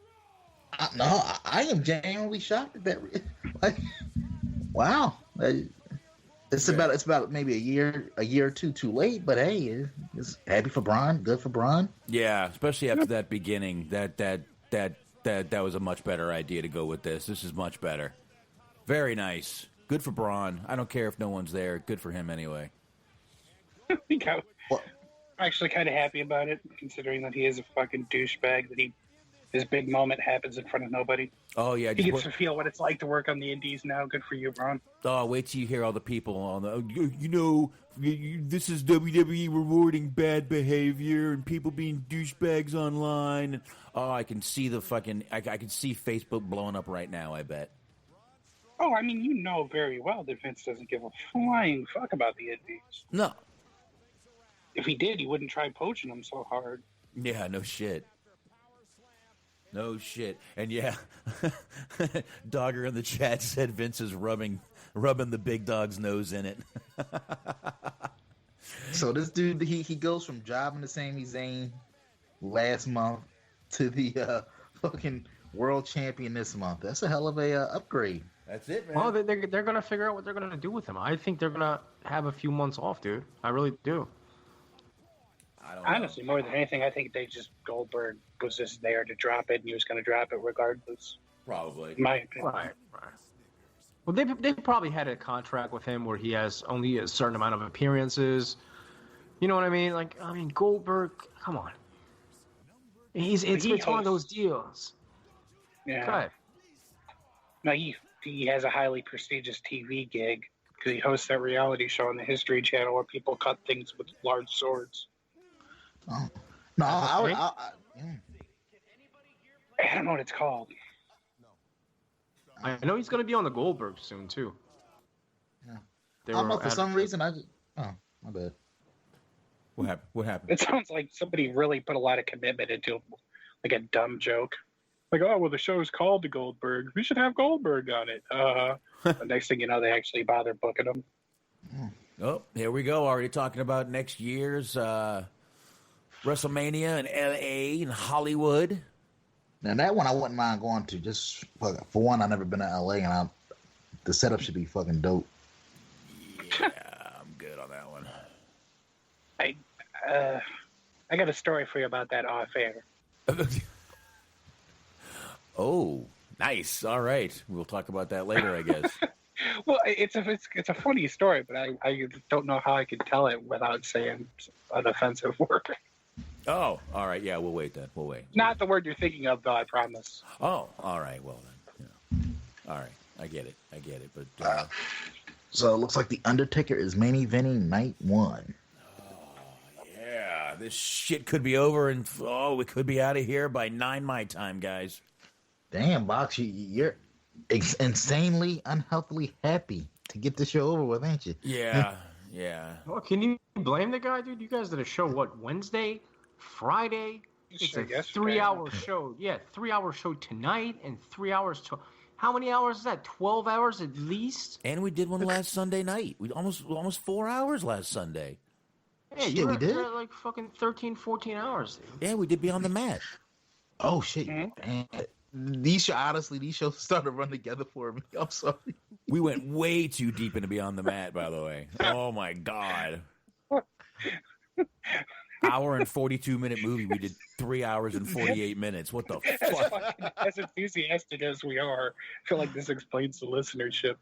No, I am genuinely shocked at that. Like, wow. It's about maybe a year or two too late, but hey, it's happy for Braun. Good for Braun. Yeah, especially after that beginning. That was a much better idea to go with this. This is much better. Very nice. Good for Braun. I don't care if no one's there. Good for him anyway. I'm actually kind of happy about it, considering that he is a fucking douchebag. That his big moment happens in front of nobody. Oh yeah, He gets to feel what it's like to work on the indies now. Good for you, Braun. Oh, wait till you hear all the people on the. This is WWE rewarding bad behavior and people being douchebags online. Oh, I can see the fucking. I can see Facebook blowing up right now. I bet. Oh, I mean, you know very well that Vince doesn't give a flying fuck about the indies. No. If he did, he wouldn't try poaching them so hard. Yeah, no shit. No shit. And yeah, Dogger in the chat said Vince is rubbing the big dog's nose in it. So this dude, he goes from jobbing the Sami Zayn last month to the fucking world champion this month. That's a hell of a upgrade. That's it, man. Well, they're going to figure out what they're going to do with him. I think they're going to have a few months off, dude. I really do. Honestly, more than anything, I think Goldberg was just there to drop it, and he was going to drop it regardless. Probably. In my opinion. Right. Well, they probably had a contract with him where he has only a certain amount of appearances. You know what I mean? Like, Goldberg, come on. It's one of those deals. Yeah. Go ahead. No, he has a highly prestigious TV gig because he hosts that reality show on the History Channel where people cut things with large swords. Oh. No, I don't know what it's called. I know he's going to be on the Goldberg soon, too. Yeah. I don't know, for some reason, my bad. What happened? It sounds like somebody really put a lot of commitment into like a dumb joke. Like, oh, well, the show's called the Goldberg. We should have Goldberg on it. The next thing you know, they actually bother booking him. Oh, here we go. Already talking about next year's WrestleMania in LA and Hollywood. Now that one I wouldn't mind going to. Just for one, I've never been to LA, and the setup should be fucking dope. Yeah, I'm good on that one. I got a story for you about that off air. Oh, nice. All right, we'll talk about that later, I guess. Well, it's a funny story, but I don't know how I could tell it without saying an offensive word. Oh, all right. Yeah, we'll wait then. We'll wait. Not the word you're thinking of, though, I promise. Oh, all right. Well, then. Yeah. All right. I get it. But so it looks like The Undertaker is main eventing night 1. Oh, yeah. This shit could be over, and we could be out of here by 9 my time, guys. Damn, Box, you're insanely, unhealthily happy to get the show over with, ain't you? Yeah, yeah. Well, can you blame the guy, dude? You guys did a show, Wednesday, Friday? It's a 3-hour show. Yeah, 3-hour show tonight and 3 hours to... How many hours is that? 12 hours at least? And we did one last Sunday night. We almost 4 hours last Sunday. Yeah, we did? At like fucking 13, 14 hours, dude. Yeah, we did Beyond the Mat. Oh, shit. Mm-hmm. These shows started to run together for me. I'm sorry. We went way too deep into Beyond the Mat, by the way. Oh, my God. hour and 42-minute movie, we did 3 hours and 48 minutes. What the fuck? As enthusiastic as we are, I feel like this explains the listenership.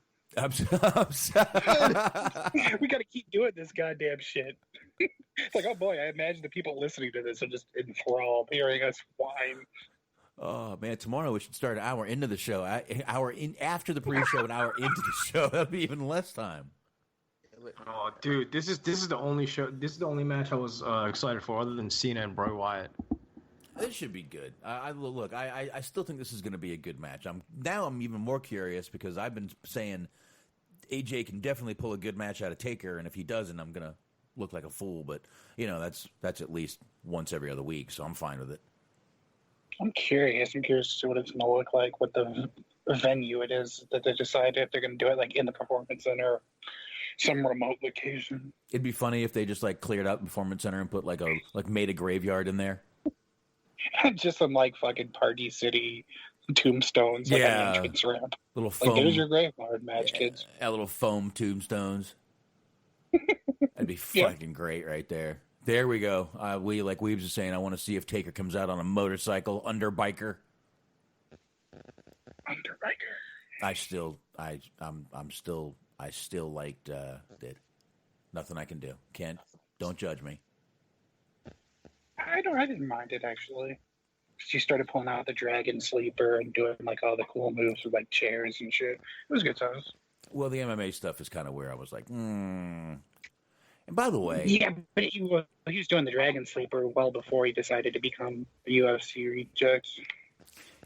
We got to keep doing this goddamn shit. It's like, oh boy, I imagine the people listening to this are just enthralled, hearing us whine. Oh man, tomorrow we should start an hour into the show. After the pre-show, an hour into the show. That'd be even less time. Oh, dude, this is the only show. This is the only match I was excited for, other than Cena and Bray Wyatt. This should be good. I still think this is going to be a good match. I'm even more curious because I've been saying AJ can definitely pull a good match out of Taker, and if he doesn't, I'm going to look like a fool. But that's at least once every other week, so I'm fine with it. I'm curious. I'm curious to see what it's going to look like, what the venue it is that they decide if they're going to do it like in the Performance Center or some remote location. It'd be funny if they just like cleared out the Performance Center and put made a graveyard in there. Just some like fucking Party City tombstones, like an entrance ramp. Little foam. Like, there's your graveyard match, kids. A little foam tombstones. That'd be fucking great right there. There we go. Like Weebs is saying, I want to see if Taker comes out on a motorcycle, underbiker. Underbiker. I still liked it. Nothing I can do. Don't judge me. I didn't mind it actually. She started pulling out the Dragon Sleeper and doing like all the cool moves with like chairs and shit. It was good times. Well, the MMA stuff is kind of where I was like, And by the way, yeah, but he was doing the Dragon Sleeper well before he decided to become a UFC reject.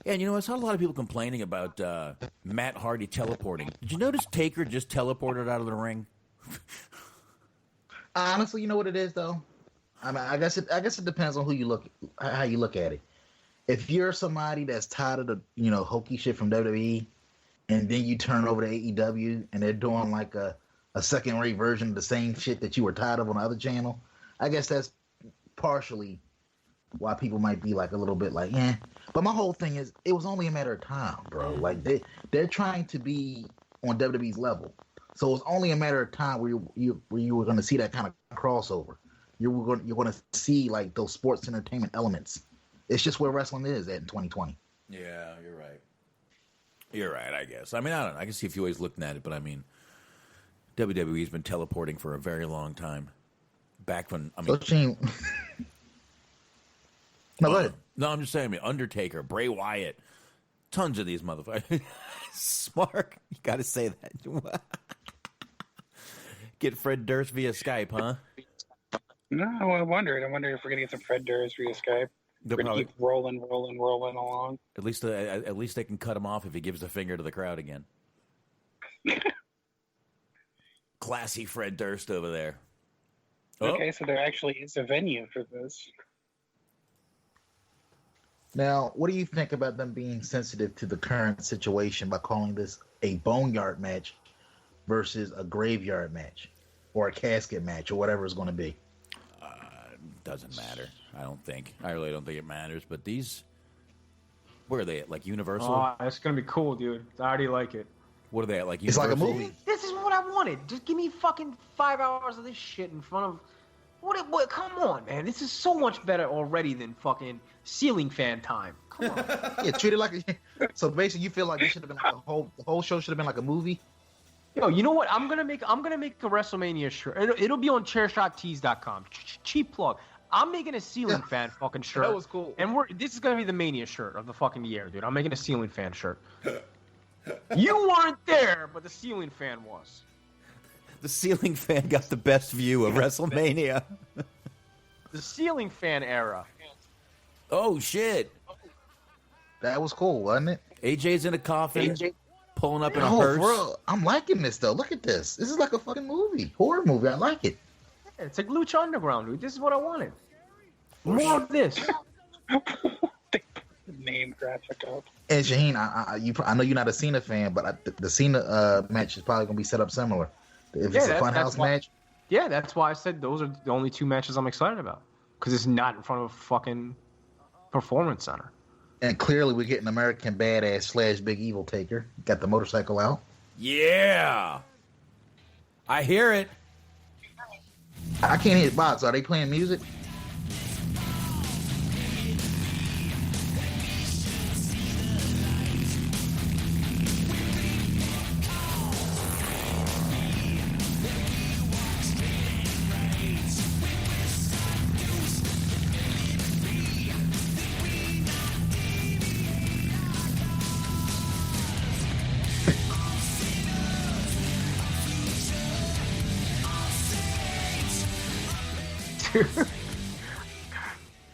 Yeah, and you know, I saw a lot of people complaining about Matt Hardy teleporting. Did you notice Taker just teleported out of the ring? Honestly, you know what it is though. I mean, I guess it depends on how you look at it. If you're somebody that's tired of the hokey shit from WWE, and then you turn over to AEW and they're doing like a second-rate version of the same shit that you were tired of on the other channel, I guess that's partially why people might be like a little bit like, eh. But my whole thing is, it was only a matter of time, bro. Like they're trying to be on WWE's level, so it was only a matter of time where you were going to see that kind of crossover. You're going to see like those sports entertainment elements. It's just where wrestling is at in 2020. Yeah, you're right. You're right, I guess. I mean, I don't know. I can see if you always looking at it, but I mean, WWE's been teleporting for a very long time. Back when, I mean... No, go ahead. No, I'm just saying, I mean, Undertaker, Bray Wyatt, tons of these motherfuckers. Smart. You got to say that. Get Fred Durst via Skype, huh? No, I wonder if we're going to get some Fred Durst via Skype. We're going to keep rolling along. At least they can cut him off if he gives the finger to the crowd again. Classy Fred Durst over there. Okay, so there actually is a venue for this. Now, what do you think about them being sensitive to the current situation by calling this a boneyard match versus a graveyard match or a casket match or whatever it's going to be? Doesn't matter. I really don't think it matters. But these, where are they at? Like Universal? Oh, it's going to be cool, dude. I already like it. What are they at? Like Universal? It's like a movie. This is what I wanted. Just give me fucking 5 hours of this shit in front of... What? Come on, man. This is so much better already than fucking ceiling fan time. Come on. Yeah, treat it like... So basically, you feel like this should have been like the whole show should have been like a movie? Yo, you know what? I'm gonna make a WrestleMania shirt. It'll be on chairshottees.com. Cheap plug. I'm making a ceiling fan fucking shirt. That was cool. And this is gonna be the Mania shirt of the fucking year, dude. I'm making a ceiling fan shirt. You weren't there, but the ceiling fan was. The ceiling fan got the best view of WrestleMania. The ceiling fan era. Oh shit! That was cool, wasn't it? AJ's in a coffin. Pulling up in a hearse. Bro, I'm liking this though. Look at this. This is like a fucking movie, horror movie. I like it. Yeah, it's like Lucha Underground, dude. This is what I wanted. More of this. Name graphic up. And Shaheen, I know you're not a Cena fan, but the Cena match is probably gonna be set up similar. If it's a funhouse match. Yeah, that's why I said those are the only two matches I'm excited about, because it's not in front of a fucking Performance Center. And clearly we're getting American Badass / Big Evil Taker. Got the motorcycle out. Yeah. I hear it. I can't hear the box. Are they playing music?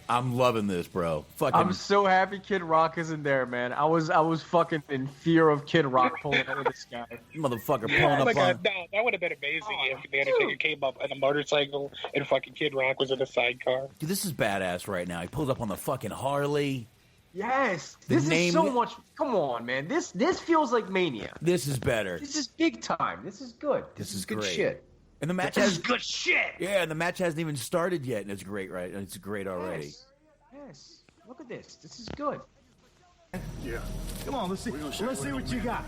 I'm loving this, bro. Fucking. I'm so happy Kid Rock isn't there, man. I was fucking in fear of Kid Rock pulling up with this guy. Motherfucker Oh pulling my up God, on. no, that would have been amazing if the Undertaker came up on a motorcycle and fucking Kid Rock was in a sidecar. Dude, this is badass right now. He pulls up on the fucking Harley. Yes, The this name- is so much. Come on, man. This feels like Mania. This is better. This is big time. This is good. This is good great. shit. And the match This has is good shit. Yeah, and the match hasn't even started yet, and it's great, right? It's great already. Yes. Look at this. This is good. Yeah. Come on, let's see. Let's see what you got.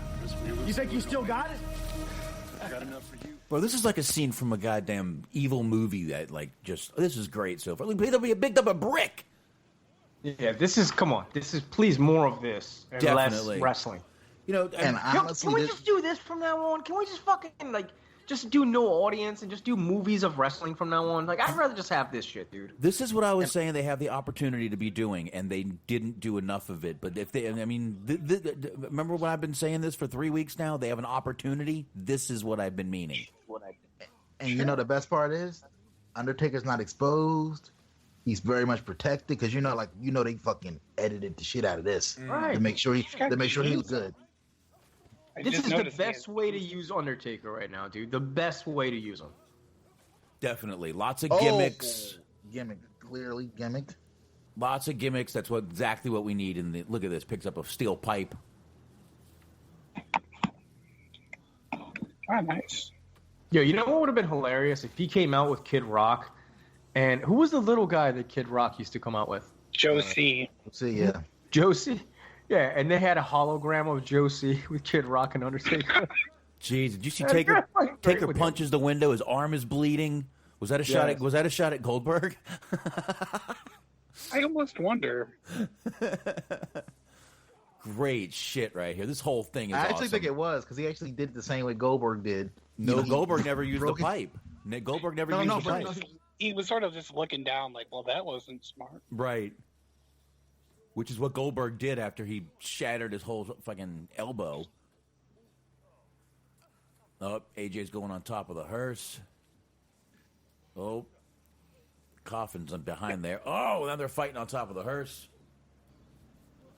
You think you still got it? I got enough for you. Bro, this is like a scene from a goddamn evil movie that, like, just this is great so far. Look, he picked up a brick. Yeah, this is. Come on. This is. Please, more of this. And Definitely. less wrestling. You know, And honestly, can we just do this from now on? Can we just fucking just do no audience and just do movies of wrestling from now on? Like, I'd rather just have this shit, dude. this is what I was saying. They have the opportunity to be doing, and they didn't do enough of it. But if they, I mean, remember when I've been saying this for 3 weeks now? They have an opportunity. This is what I've been meaning. And you know the best part is, Undertaker's not exposed. He's very much protected because they fucking edited the shit out of this Right. to make sure he was good. This is the best way to use Undertaker right now, dude. The best way to use him. Definitely, lots of gimmicks. Clearly gimmicked. Lots of gimmicks. That's exactly what we need. And look at this. Picks up a steel pipe. Oh, nice. Yo, you know what would have been hilarious if he came out with Kid Rock, and who was the little guy that Kid Rock used to come out with? Josie. Yeah. Josie. Yeah, and they had a hologram of Josie with Kid Rock and Undertaker. Jeez, did you see Taker punches the window? His arm is bleeding. Was that a shot? Was that a shot at Goldberg? I almost wonder. Great shit right here. This whole thing is I actually awesome. think it was because he actually did it the same way Goldberg did. No, Goldberg never used the pipe. Goldberg never used the pipe. He was sort of just looking down like, well, that wasn't smart. Right. Which is what Goldberg did after he shattered his whole fucking elbow. Oh, AJ's going on top of the hearse. Oh. Coffin's behind there. Oh, now they're fighting on top of the hearse.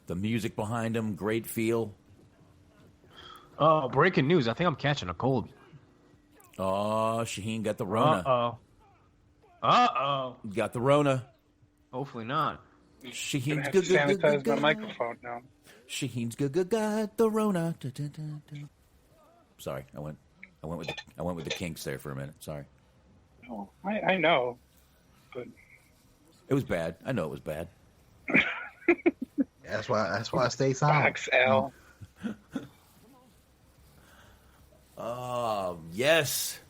The music behind him, great feel. Oh, breaking news. I think I'm catching a cold. Oh, Shaheen got the Rona. Uh-oh. Got the Rona. Hopefully not. Shaheen's good. Sanitize my microphone now. Shaheen's good. Got the Rona. Sorry, I went with the Kinks there for a minute. Sorry. Oh, I know, but it was bad. I know it was bad. That's why I stay silent. XL. Oh yes.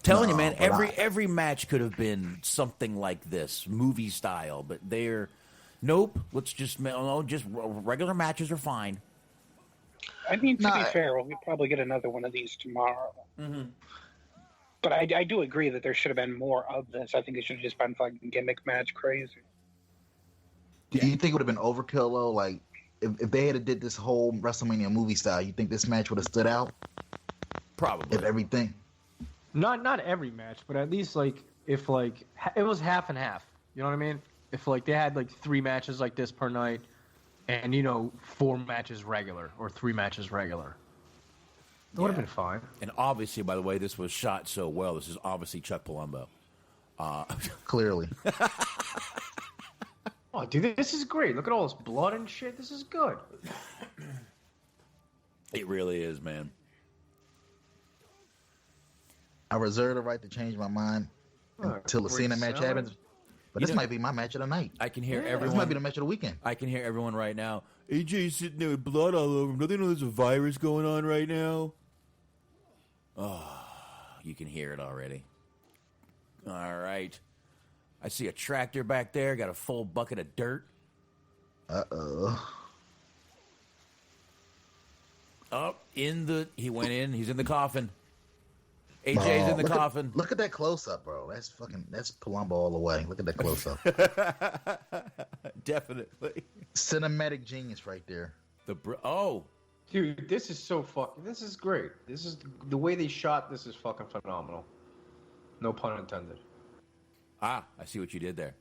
Telling you, man, every match could have been something like this, movie style, but they're nope. Let's just regular matches are fine. I mean, to be fair, we'll probably get another one of these tomorrow. Mm-hmm. But I do agree that there should have been more of this. I think it should have just been fucking gimmick match crazy. Do you think it would have been overkill though? Like, if they had did this whole WrestleMania movie style, you think this match would have stood out? Probably. If everything. Not every match, but at least if it was half and half. You know what I mean? If they had 3 matches like this per night, and 4 matches regular or 3 matches regular, it would have been fine. And obviously, by the way, this was shot so well. This is obviously Chuck Palumbo. Clearly. Oh, dude, this is great. Look at all this blood and shit. This is good. It really is, man. I reserve the right to change my mind until the Cena match happens. But this might be my match of the night. I can hear everyone. This might be the match of the weekend. I can hear everyone right now. AJ's sitting there with blood all over him. Don't they know there's a virus going on right now? Oh, you can hear it already. All right. I see a tractor back there. Got a full bucket of dirt. Uh-oh. Oh, he went in. He's in the coffin. AJ's in the coffin. Look at that close-up, bro. That's Palumbo all the way. Look at that close-up. Definitely. Cinematic genius right there. Dude, this is great. This is the way they shot this is fucking phenomenal. No pun intended. Ah, I see what you did there.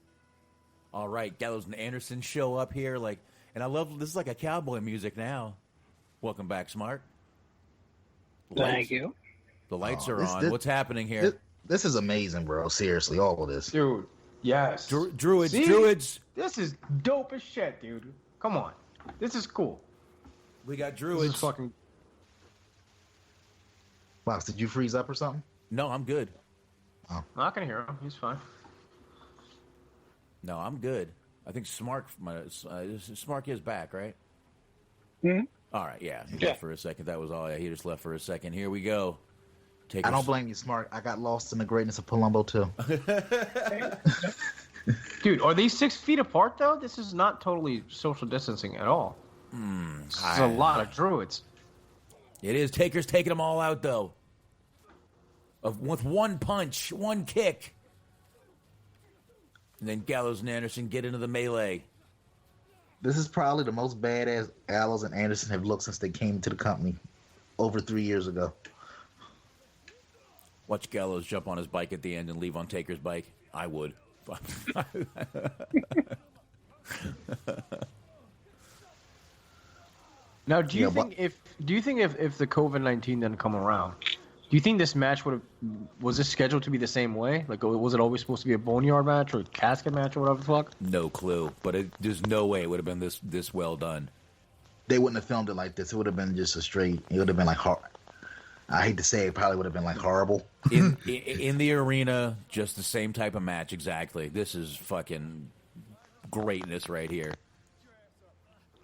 All right, Gallows and Anderson show up here, and I love this is like a cowboy music now. Welcome back, Smart. Thank you. The lights are on. What's happening here? This is amazing, bro. Seriously, all of this. Dude, yes. Druids, See? Druids. This is dope as shit, dude. Come on. This is cool. We got Druids. This is fucking... Box, did you freeze up or something? No, I'm good. Oh. I can hear him. He's fine. No, I'm good. I think Smart is back, right? Mm-hmm. All right, yeah. He left for a second. That was all. Yeah, he just left for a second. Here we go. I don't blame you, Smart. I got lost in the greatness of Palumbo, too. Dude, are these 6 feet apart, though? This is not totally social distancing at all. This is a lot of druids. It is. Taker's taking them all out, though. With one punch, one kick. And then Gallows and Anderson get into the melee. This is probably the most badass Gallows and Anderson have looked since they came to the company over 3 years ago. Watch Gallows jump on his bike at the end and leave on Taker's bike. I would. Now, do you think if the COVID-19 didn't come around, do you think this match was this scheduled to be the same way? Like, was it always supposed to be a boneyard match or a casket match or whatever the fuck? No clue, but there's no way it would have been this well done. They wouldn't have filmed it like this. It would have been just a straight. It would have been like hard. I hate to say it, probably would have been like horrible. in the arena, just the same type of match exactly. This is fucking greatness right here.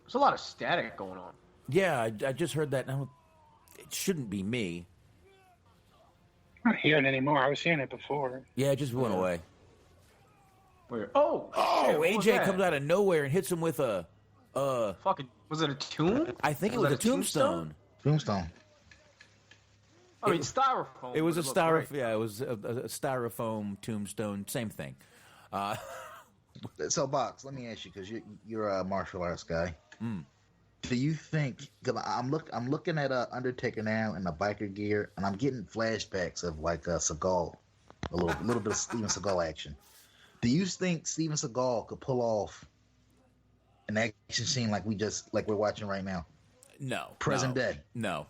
There's a lot of static going on. Yeah, I just heard that. Now, it shouldn't be me. I'm not hearing it anymore. I was hearing it before. Yeah, it just went away. Where? AJ comes out of nowhere and hits him with a fucking. Was it a tomb? I think it was a tombstone. Tombstone. I mean, styrofoam. It was a styrofoam. Yeah, it was a styrofoam tombstone. Same thing. So, Box, let me ask you, because you're a martial arts guy. Mm. Do you think? Because I'm looking at Undertaker now in the biker gear, and I'm getting flashbacks of like Seagal, a little bit of Steven Seagal action. Do you think Steven Seagal could pull off an action scene like we're watching right now? No. Present day. No.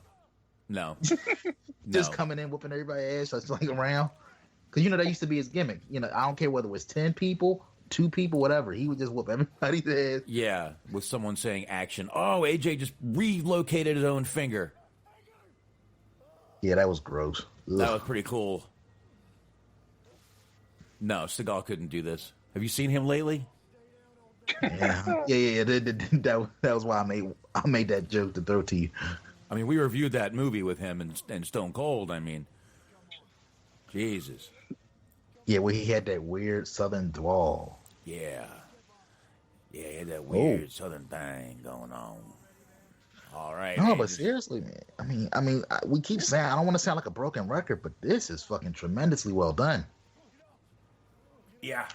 Just coming in, whooping everybody's ass, like around. Because that used to be his gimmick. I don't care whether it was 10 people, 2 people, whatever. He would just whoop everybody's ass. Yeah, with someone saying action. Oh, AJ just relocated his own finger. Yeah, that was gross. Ugh. That was pretty cool. No, Seagal couldn't do this. Have you seen him lately? Yeah. That was why I made that joke to throw to you. I mean, we reviewed that movie with him and Stone Cold. I mean, Jesus. Yeah, well, he had that weird southern drawl. Yeah, he had that weird southern thing going on. All right. No, but seriously, man. I mean, we keep saying, I don't want to sound like a broken record, but this is fucking tremendously well done. Yeah.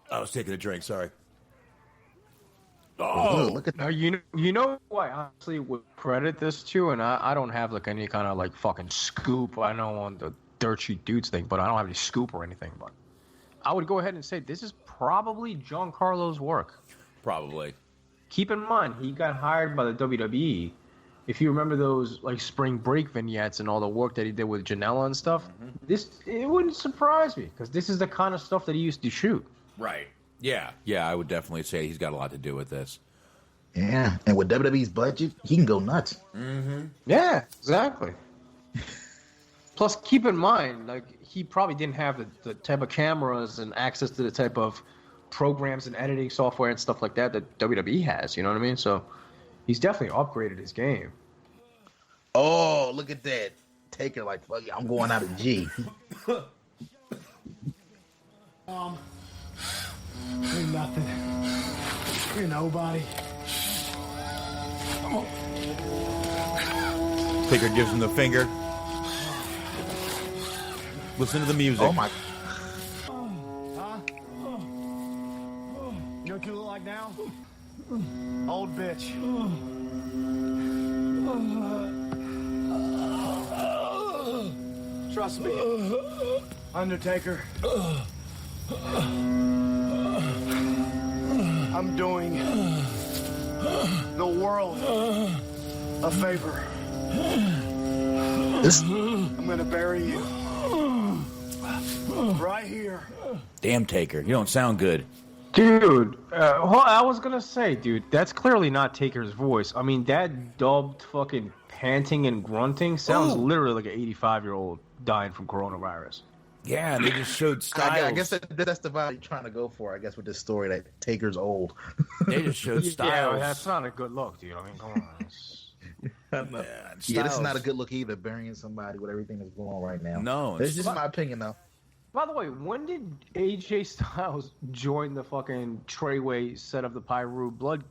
I was taking a drink. Sorry. Look at now, you know who I honestly would credit this to, and I don't have like any kind of like fucking scoop. I know on the Dirt Sheet Dudes thing, but I don't have any scoop or anything. But I would go ahead and say this is probably Giancarlo's work. Probably. Keep in mind, he got hired by the WWE. If you remember those like spring break vignettes and all the work that he did with Janela and stuff, it wouldn't surprise me because this is the kind of stuff that he used to shoot. Right. Yeah, I would definitely say he's got a lot to do with this. Yeah, and with WWE's budget, he can go nuts. Mm-hmm. Yeah, exactly. Plus, keep in mind, like he probably didn't have the type of cameras and access to the type of programs and editing software and stuff like that WWE has. You know what I mean? So he's definitely upgraded his game. Oh, look at that! Taker like, fuck yeah, I'm going out of G. You're nothing. You're nobody. Taker gives him the finger. Listen to the music. Oh my! Huh? You know what you look like now? Old bitch. Trust me. Undertaker. I'm doing the world a favor. I'm gonna bury you right here. Damn, Taker, you don't sound good. Dude, I was gonna say, dude, that's clearly not Taker's voice. I mean, that dubbed fucking panting and grunting sounds literally like an 85-year-old dying from coronavirus. Yeah, they just showed Styles. I guess that's the vibe you're trying to go for, I guess, with this story that Taker's old. They just showed Styles. Yeah, that's not a good look, dude. I mean, come on. Yeah, this is not a good look either, burying somebody with everything that's going on right now. No. It's just my opinion, though. By the way, when did AJ Styles join the fucking Treyway set of the Pyru blood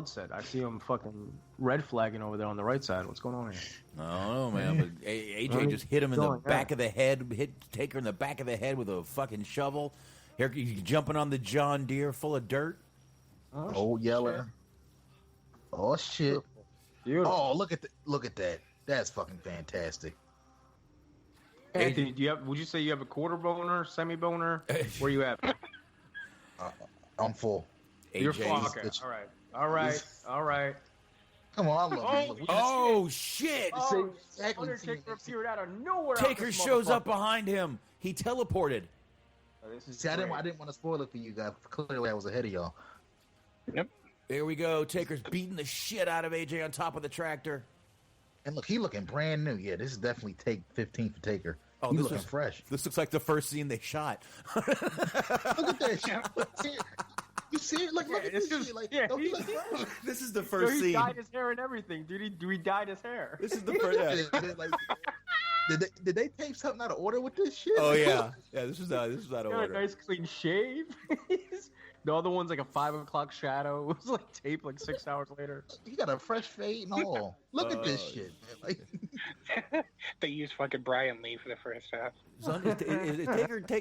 set? I see him fucking red flagging over there on the right side. What's going on here? I don't know, man. But AJ just hit him in the back of the head, hit Taker in the back of the head with a fucking shovel. Here, he's jumping on the John Deere full of dirt. Oh, Yeller. Oh, shit. Beautiful. Oh, look at that. That's fucking fantastic. Anthony, would you say you have a quarter boner, semi boner? Where you at? I'm full. You're full. Okay. All right. Come on, I love you. Oh, shit. Oh, Undertaker appeared out of nowhere. Taker shows up behind him. He teleported. See, I didn't want to spoil it for you guys. Clearly, I was ahead of y'all. Yep. Here we go. Taker's beating the shit out of AJ on top of the tractor. And look, he looking brand new. Yeah, this is definitely take 15 for Taker. Oh, he's this looking is fresh. This looks like the first scene they shot. Look at that shit. You see it? Look at this shit. Like, don't he look fresh? This is the first He scene. dyed his hair and everything, dude. He dyed his hair. This is the first. Like, did they tape something out of order with this shit? Oh yeah, this is out of Got a order. nice clean shave. The other one's like a 5 o'clock shadow. It was like taped like 6 hours later. He got a fresh fade and all. Look at this shit, man. Like, They used fucking Brian Lee for the first half.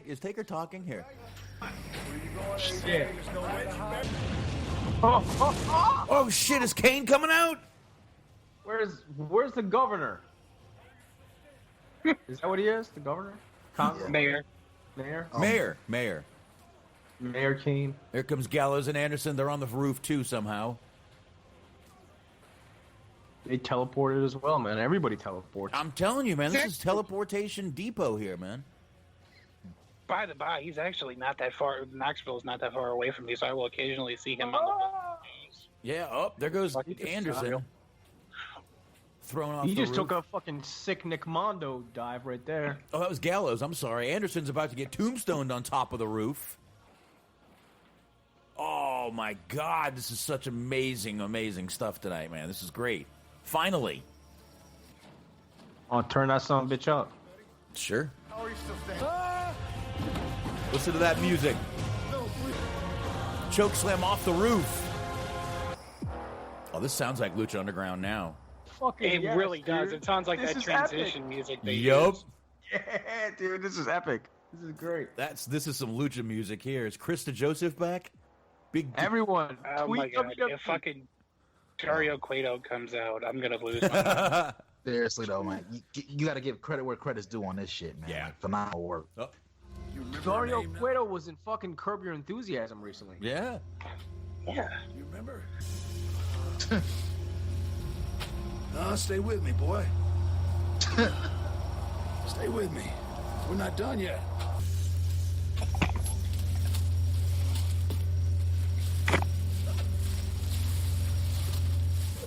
Is Taker talking here? Shit. Oh shit! Is Kane coming out? Where's the governor? Is that what he is? The governor? Mayor. Mayor Kane. Here comes Gallows and Anderson. They're on the roof too somehow. They teleported as well, man. Everybody teleports. I'm telling you, man. This is teleportation depot here, man. By the by, he's actually not that far. Knoxville's not that far away from me, so I will occasionally see him on the news. Yeah. Oh, there goes Anderson. Thrown off. He the just roof. took a fucking sick Nick Mondo dive right there. Oh, that was Gallows. I'm sorry. Anderson's about to get tombstoned on top of the roof. Oh my God! This is such amazing, amazing stuff tonight, man. This is great. Finally. Oh, turn that son of a bitch up. Sure. Listen to that music. Choke slam off the roof. Oh, this sounds like Lucha Underground now. It really does. It sounds like that transition music they Yup. use. Yeah, dude, this is epic. This is great. This is some Lucha music here. Is Krista Joseph back? Everyone, Oh my tweet God! WWE. If fucking Dario Cueto comes out, I'm gonna lose my mind. seriously though, man, you got to give credit where credit's due on this shit, man. Yeah. Like, phenomenal work. Oh. Dario Cueto was in fucking Curb Your Enthusiasm recently. Yeah. Yeah. You remember? Stay with me, boy. Stay with me. We're not done yet.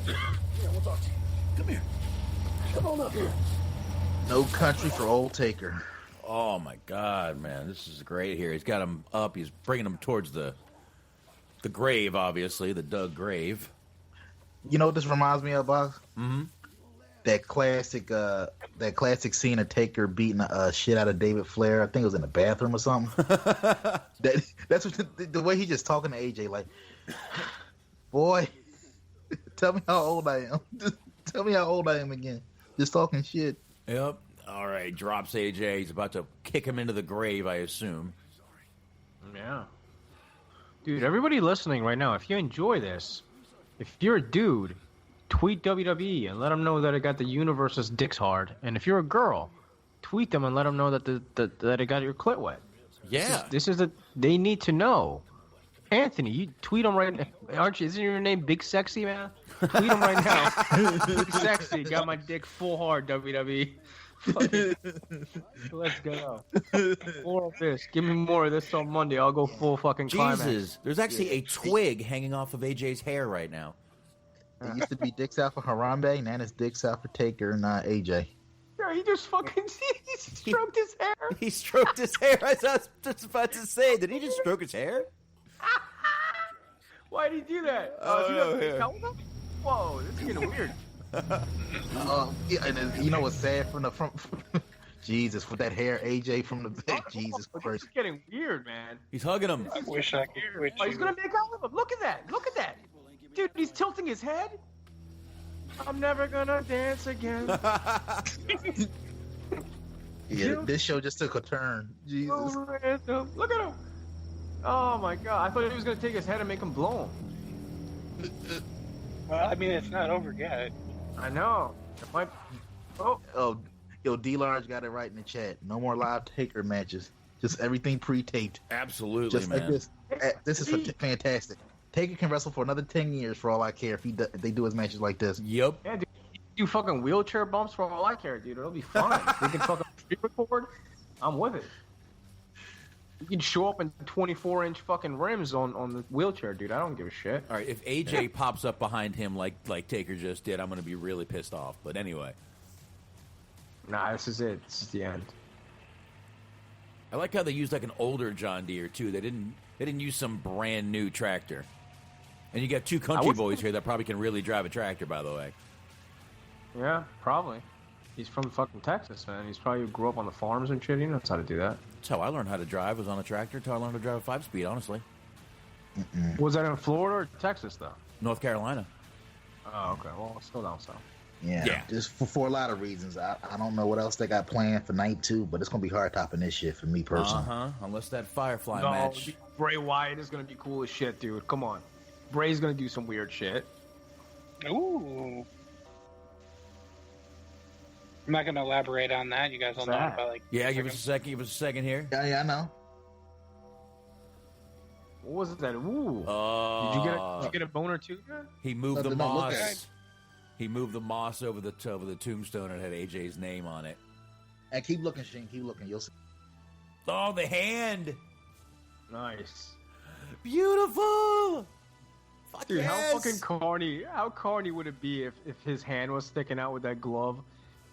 Yeah, we'll talk to you. Come here. Come on up here. No country for old Taker. Oh my God, man, this is great here. He's got him up. He's bringing him towards the grave, obviously, the dug grave. You know what this reminds me of, Box? Mm-hmm. That classic scene of Taker beating the shit out of David Flair. I think it was in the bathroom or something. That's what the way he just talking to AJ, like, boy, tell me how old I am. Just tell me how old I am again. Just talking shit. Yep. All right, drops AJ. He's about to kick him into the grave, I assume. Yeah. Dude, everybody listening right now, if you enjoy this, if you're a dude, tweet WWE and let them know that it got the universe's dicks hard. And if you're a girl, tweet them and let them know that that it got your clit wet. Yeah. They need to know. Anthony, you tweet him right now. Aren't you? Isn't your name Big Sexy, man? Tweet him right now. Big Sexy, got my dick full hard, WWE. Let's go. More of this. Give me more of this on Monday. I'll go full fucking climax. Jesus. There's actually a twig hanging off of AJ's hair right now. It used to be dicks out for Harambe, now it's dicks out for Taker and AJ. Yeah, he just fucking he stroked his hair. He stroked his hair. I was just about to say, did he just stroke his hair? Why'd he do that? Whoa, this is getting weird. Yeah, and then, you know what's sad from the front? Jesus, with that hair, AJ from the back. Jesus Christ. This is getting weird, man. He's hugging him. I wish I could. Oh, he's gonna make out with him. Look at that. Look at that. Dude, he's tilting his head. I'm never gonna dance again. Yeah, this show just took a turn. Jesus. Look at him. Oh my god. I thought he was gonna take his head and make him blow him. Well, I mean, it's not over yet. I know. It might... Oh, yo, D-Large got it right in the chat. No more live Taker matches. Just everything pre-taped. Absolutely, just man. Like this. This is fantastic. Taker can wrestle for another 10 years for all I care if they do his matches like this. Yep. Yeah, dude. You fucking wheelchair bumps for all I care, dude. It'll be fine. We can fucking record. I'm with it. You can show up in 24-inch fucking rims on the wheelchair, dude. I don't give a shit. All right, if AJ pops up behind him like Taker just did, I'm going to be really pissed off. But anyway. Nah, this is it. This is the end. I like how they used like an older John Deere, too. They didn't use some brand new tractor. And you got two country boys here that probably can really drive a tractor, by the way. Yeah, probably. He's from fucking Texas, man. He's probably grew up on the farms and shit. He knows how to do that. That's how I learned how to drive, was on a tractor until I learned to drive a 5-speed, honestly. Was that in Florida or Texas, though? North Carolina. Oh, okay. Well, still down south. Yeah. Just for a lot of reasons. I don't know what else they got planned for night 2, but it's going to be hard topping this shit for me personally. Unless that Firefly No, match. Bray Wyatt is going to be cool as shit, dude. Come on. Bray's going to do some weird shit. Ooh. I'm not going to elaborate on that. You guys will know about Yeah, give us a second. Give us a second here. Yeah, I know. What was that? Ooh. Did you get a boner too? He moved the moss. He moved the moss over the tombstone and had AJ's name on it. And keep looking, Shane. Keep looking. You'll see. Oh, the hand. Nice. Beautiful. Fuck Dude, yes. how corny would it be if his hand was sticking out with that glove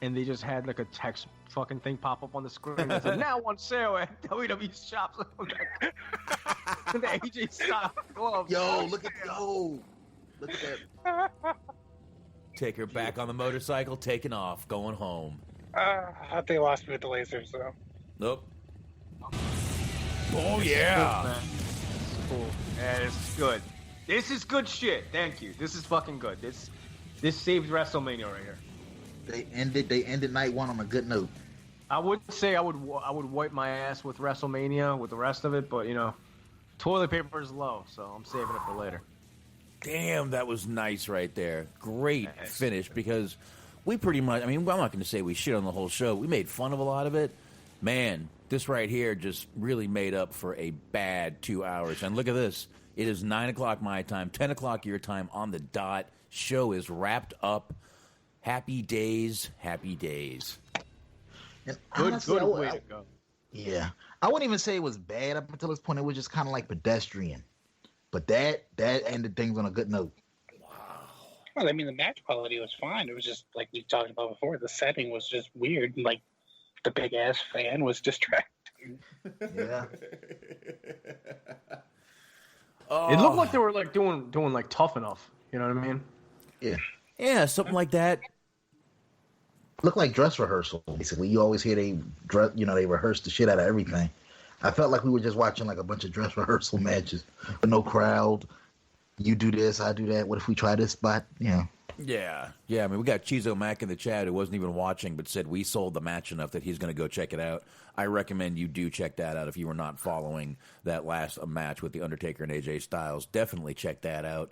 and they just had like a text fucking thing pop up on the screen that said, now on sale at WWE shops. The AJ style glove. Look at that. Take her back on the motorcycle, taking off, going home. They lost me with the lasers, though. Nope. Oh, yeah. Cool. Yeah, this is good. This is good shit. Thank you. This is fucking good. This saved WrestleMania right here. They ended night 1 on a good note. I would say I would wipe my ass with WrestleMania with the rest of it, but toilet paper is low, so I'm saving it for later. Damn, that was nice right there. Great finish, because we pretty much, I'm not going to say we shit on the whole show. We made fun of a lot of it. Man, this right here just really made up for a bad 2 hours. And look at this. It is 9 o'clock my time, 10 o'clock your time on the dot. Show is wrapped up. Happy days, happy days. And good honestly, way to go. Yeah. I wouldn't even say it was bad up until this point. It was just kind of like pedestrian. But that ended things on a good note. Well, I mean, the match quality was fine. It was just, like we talked about before, the setting was just weird. Like, the big-ass fan was distracting. Yeah. It looked like they were, like, doing like, Tough Enough. You know what I mean? Yeah. Yeah, something like that. Looked like dress rehearsal, basically. You always hear they rehearse the shit out of everything. I felt like we were just watching like a bunch of dress rehearsal matches, but no crowd. You do this, I do that. What if we try this spot? Yeah. We got Chizo Mac in the chat who wasn't even watching, but said we sold the match enough that he's going to go check it out. I recommend you do check that out if you were not following that last match with The Undertaker and AJ Styles. Definitely check that out.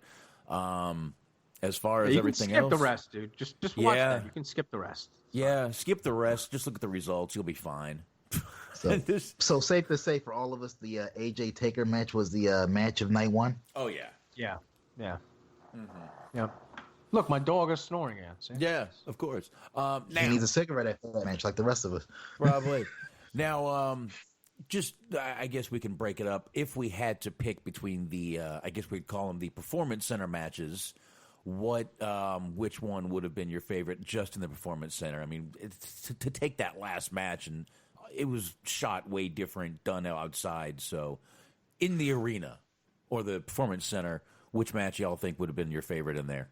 As far as everything else, skip the rest, dude. Just watch that. You can skip the rest. Yeah, skip the rest. Just look at the results. You'll be fine. So safe to say for all of us, the AJ Taker match was the match of night one. Oh yeah. Yeah. Yeah. Look, my dog is snoring again. See? Yeah, of course. He needs a cigarette after that match, like the rest of us. Probably. Now, just I guess we can break it up. If we had to pick between the, I guess we'd call them the Performance Center matches. Which one would have been your favorite just in the Performance Center? I mean, to take that last match, and it was shot way different, done outside. So, in the arena or the Performance Center, which match y'all think would have been your favorite in there?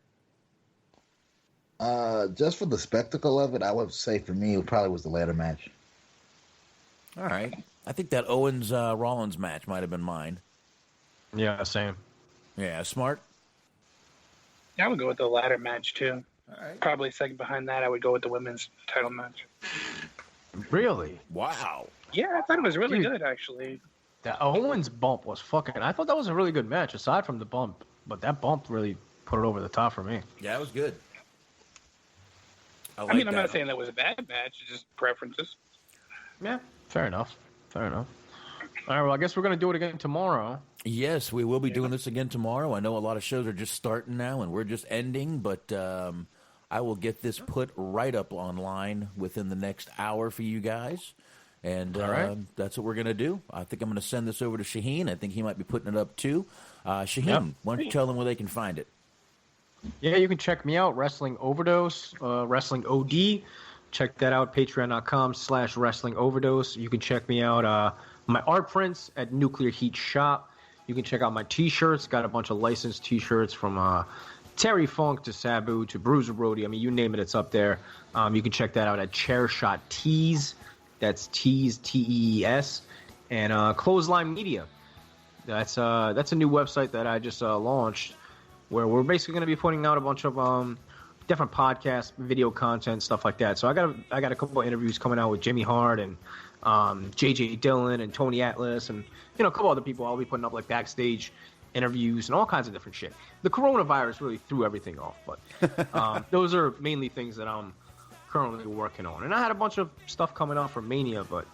Just for the spectacle of it, I would say for me, it probably was the ladder match. All right. I think that Owens-Rollins match might have been mine. Yeah, same. Yeah, Smart? Yeah, I would go with the ladder match, too. All right. Probably second behind that, I would go with the women's title match. Really? Wow. Yeah, I thought it was really good, actually. That Owens bump was fucking... I thought that was a really good match, aside from the bump. But that bump really put it over the top for me. Yeah, it was good. I mean, I'm not saying that was a bad match. It's just preferences. Yeah, fair enough. All right, well, I guess we're going to do it again tomorrow. Yes, we will be doing this again tomorrow. I know a lot of shows are just starting now, and we're just ending, but I will get this put right up online within the next hour for you guys. And that's what we're going to do. I think I'm going to send this over to Shaheen. I think he might be putting it up, too. Shaheen, why don't you tell them where they can find it? Yeah, you can check me out, Wrestling Overdose, Wrestling OD. Check that out, patreon.com/Wrestling Overdose. You can check me out, my art prints at Nuclear Heat Shop. You can check out my T-shirts. Got a bunch of licensed T-shirts from Terry Funk to Sabu to Bruiser Brody. I mean, you name it, it's up there. You can check that out at Chairshot Tees. That's Tees, Tees. And Clothesline Media. That's a new website that I just launched, where we're basically going to be putting out a bunch of different podcasts, video content, stuff like that. So I got a couple of interviews coming out with Jimmy Hart and JJ Dillon and Tony Atlas and a couple other people. I'll be putting up like backstage interviews and all kinds of different shit. The coronavirus really threw everything off, but those are mainly things that I'm currently working on. And I had a bunch of stuff coming out for Mania, but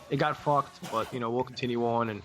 it got fucked. But we'll continue on and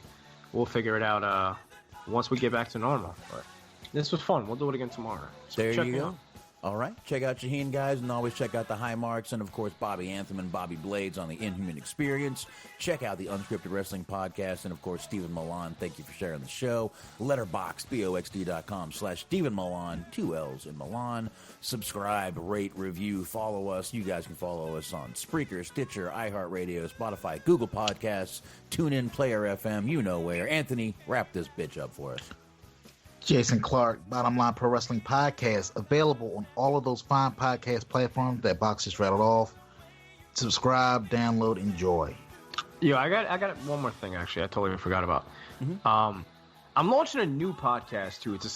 we'll figure it out once we get back to normal. But this was fun. We'll do it again tomorrow. So there check you me go. out. All right. Check out Shaheen, guys, and always check out the High Marks and, of course, Bobby Anthem and Bobby Blades on the Inhuman Experience. Check out the Unscripted Wrestling Podcast and, of course, Stephen Milan. Thank you for sharing the show. Letterboxd, boxd.com/Stephen Milan, 2 L's in Milan. Subscribe, rate, review, follow us. You guys can follow us on Spreaker, Stitcher, iHeartRadio, Spotify, Google Podcasts, TuneIn, Player FM, you know where. Anthony, wrap this bitch up for us. Jason Clark, Bottom Line Pro Wrestling Podcast, available on all of those fine podcast platforms that Box just rattled off. Subscribe, download, enjoy. Yeah, I got one more thing actually. I totally forgot about. Mm-hmm. I'm launching a new podcast too. It's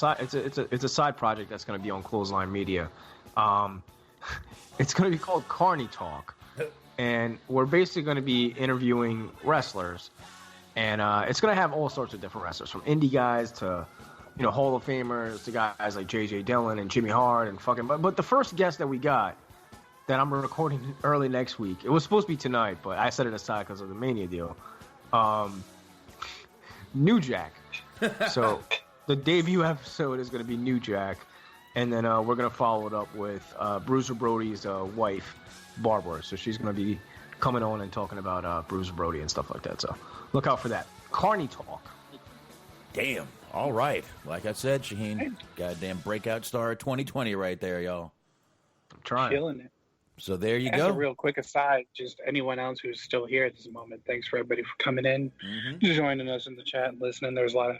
a side project that's going to be on Clothesline Media. It's going to be called Carney Talk, and we're basically going to be interviewing wrestlers, and it's going to have all sorts of different wrestlers, from indie guys to Hall of Famers to guys like JJ Dillon and Jimmy Hart and fucking. But the first guest that we got, that I'm recording early next week, it was supposed to be tonight, but I set it aside because of the Mania deal. New Jack. So the debut episode is going to be New Jack, and then we're going to follow it up with Bruiser Brody's wife, Barbara. So she's going to be coming on and talking about Bruiser Brody and stuff like that. So look out for that. Carney Talk. Damn. All right. Like I said, Shaheen, goddamn breakout star of 2020 right there, y'all. I'm trying. Killing it. So there you As go. a real quick aside, just anyone else who's still here at this moment, thanks for everybody for coming in, joining us in the chat and listening. There's a lot of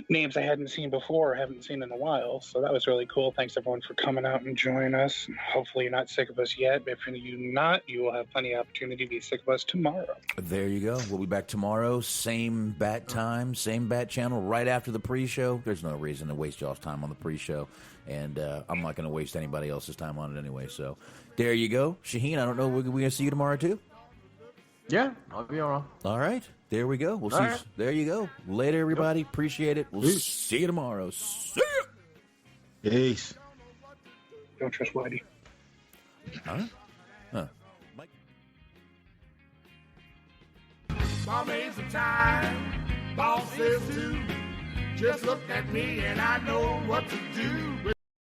names I hadn't seen before or haven't seen in a while, so that was really cool. Thanks everyone for coming out and joining us. Hopefully you're not sick of us yet, but if you're not, you will have plenty of opportunity to be sick of us tomorrow. There you go. We'll be back tomorrow, same bat time, same bat channel, right after the pre-show. There's no reason to waste y'all's time on the pre-show, and I'm not going to waste anybody else's time on it anyway, so there you go. Shaheen, I don't know, we're going to see you tomorrow too? Yeah, I'll be all right. All right. There we go. We'll see. Right. There you go. Later, everybody. Appreciate it. We'll see you tomorrow. See ya. Peace. Don't trust Whitey. Huh? Huh. Mama is a time, boss is too. Just look at me and I know what to do.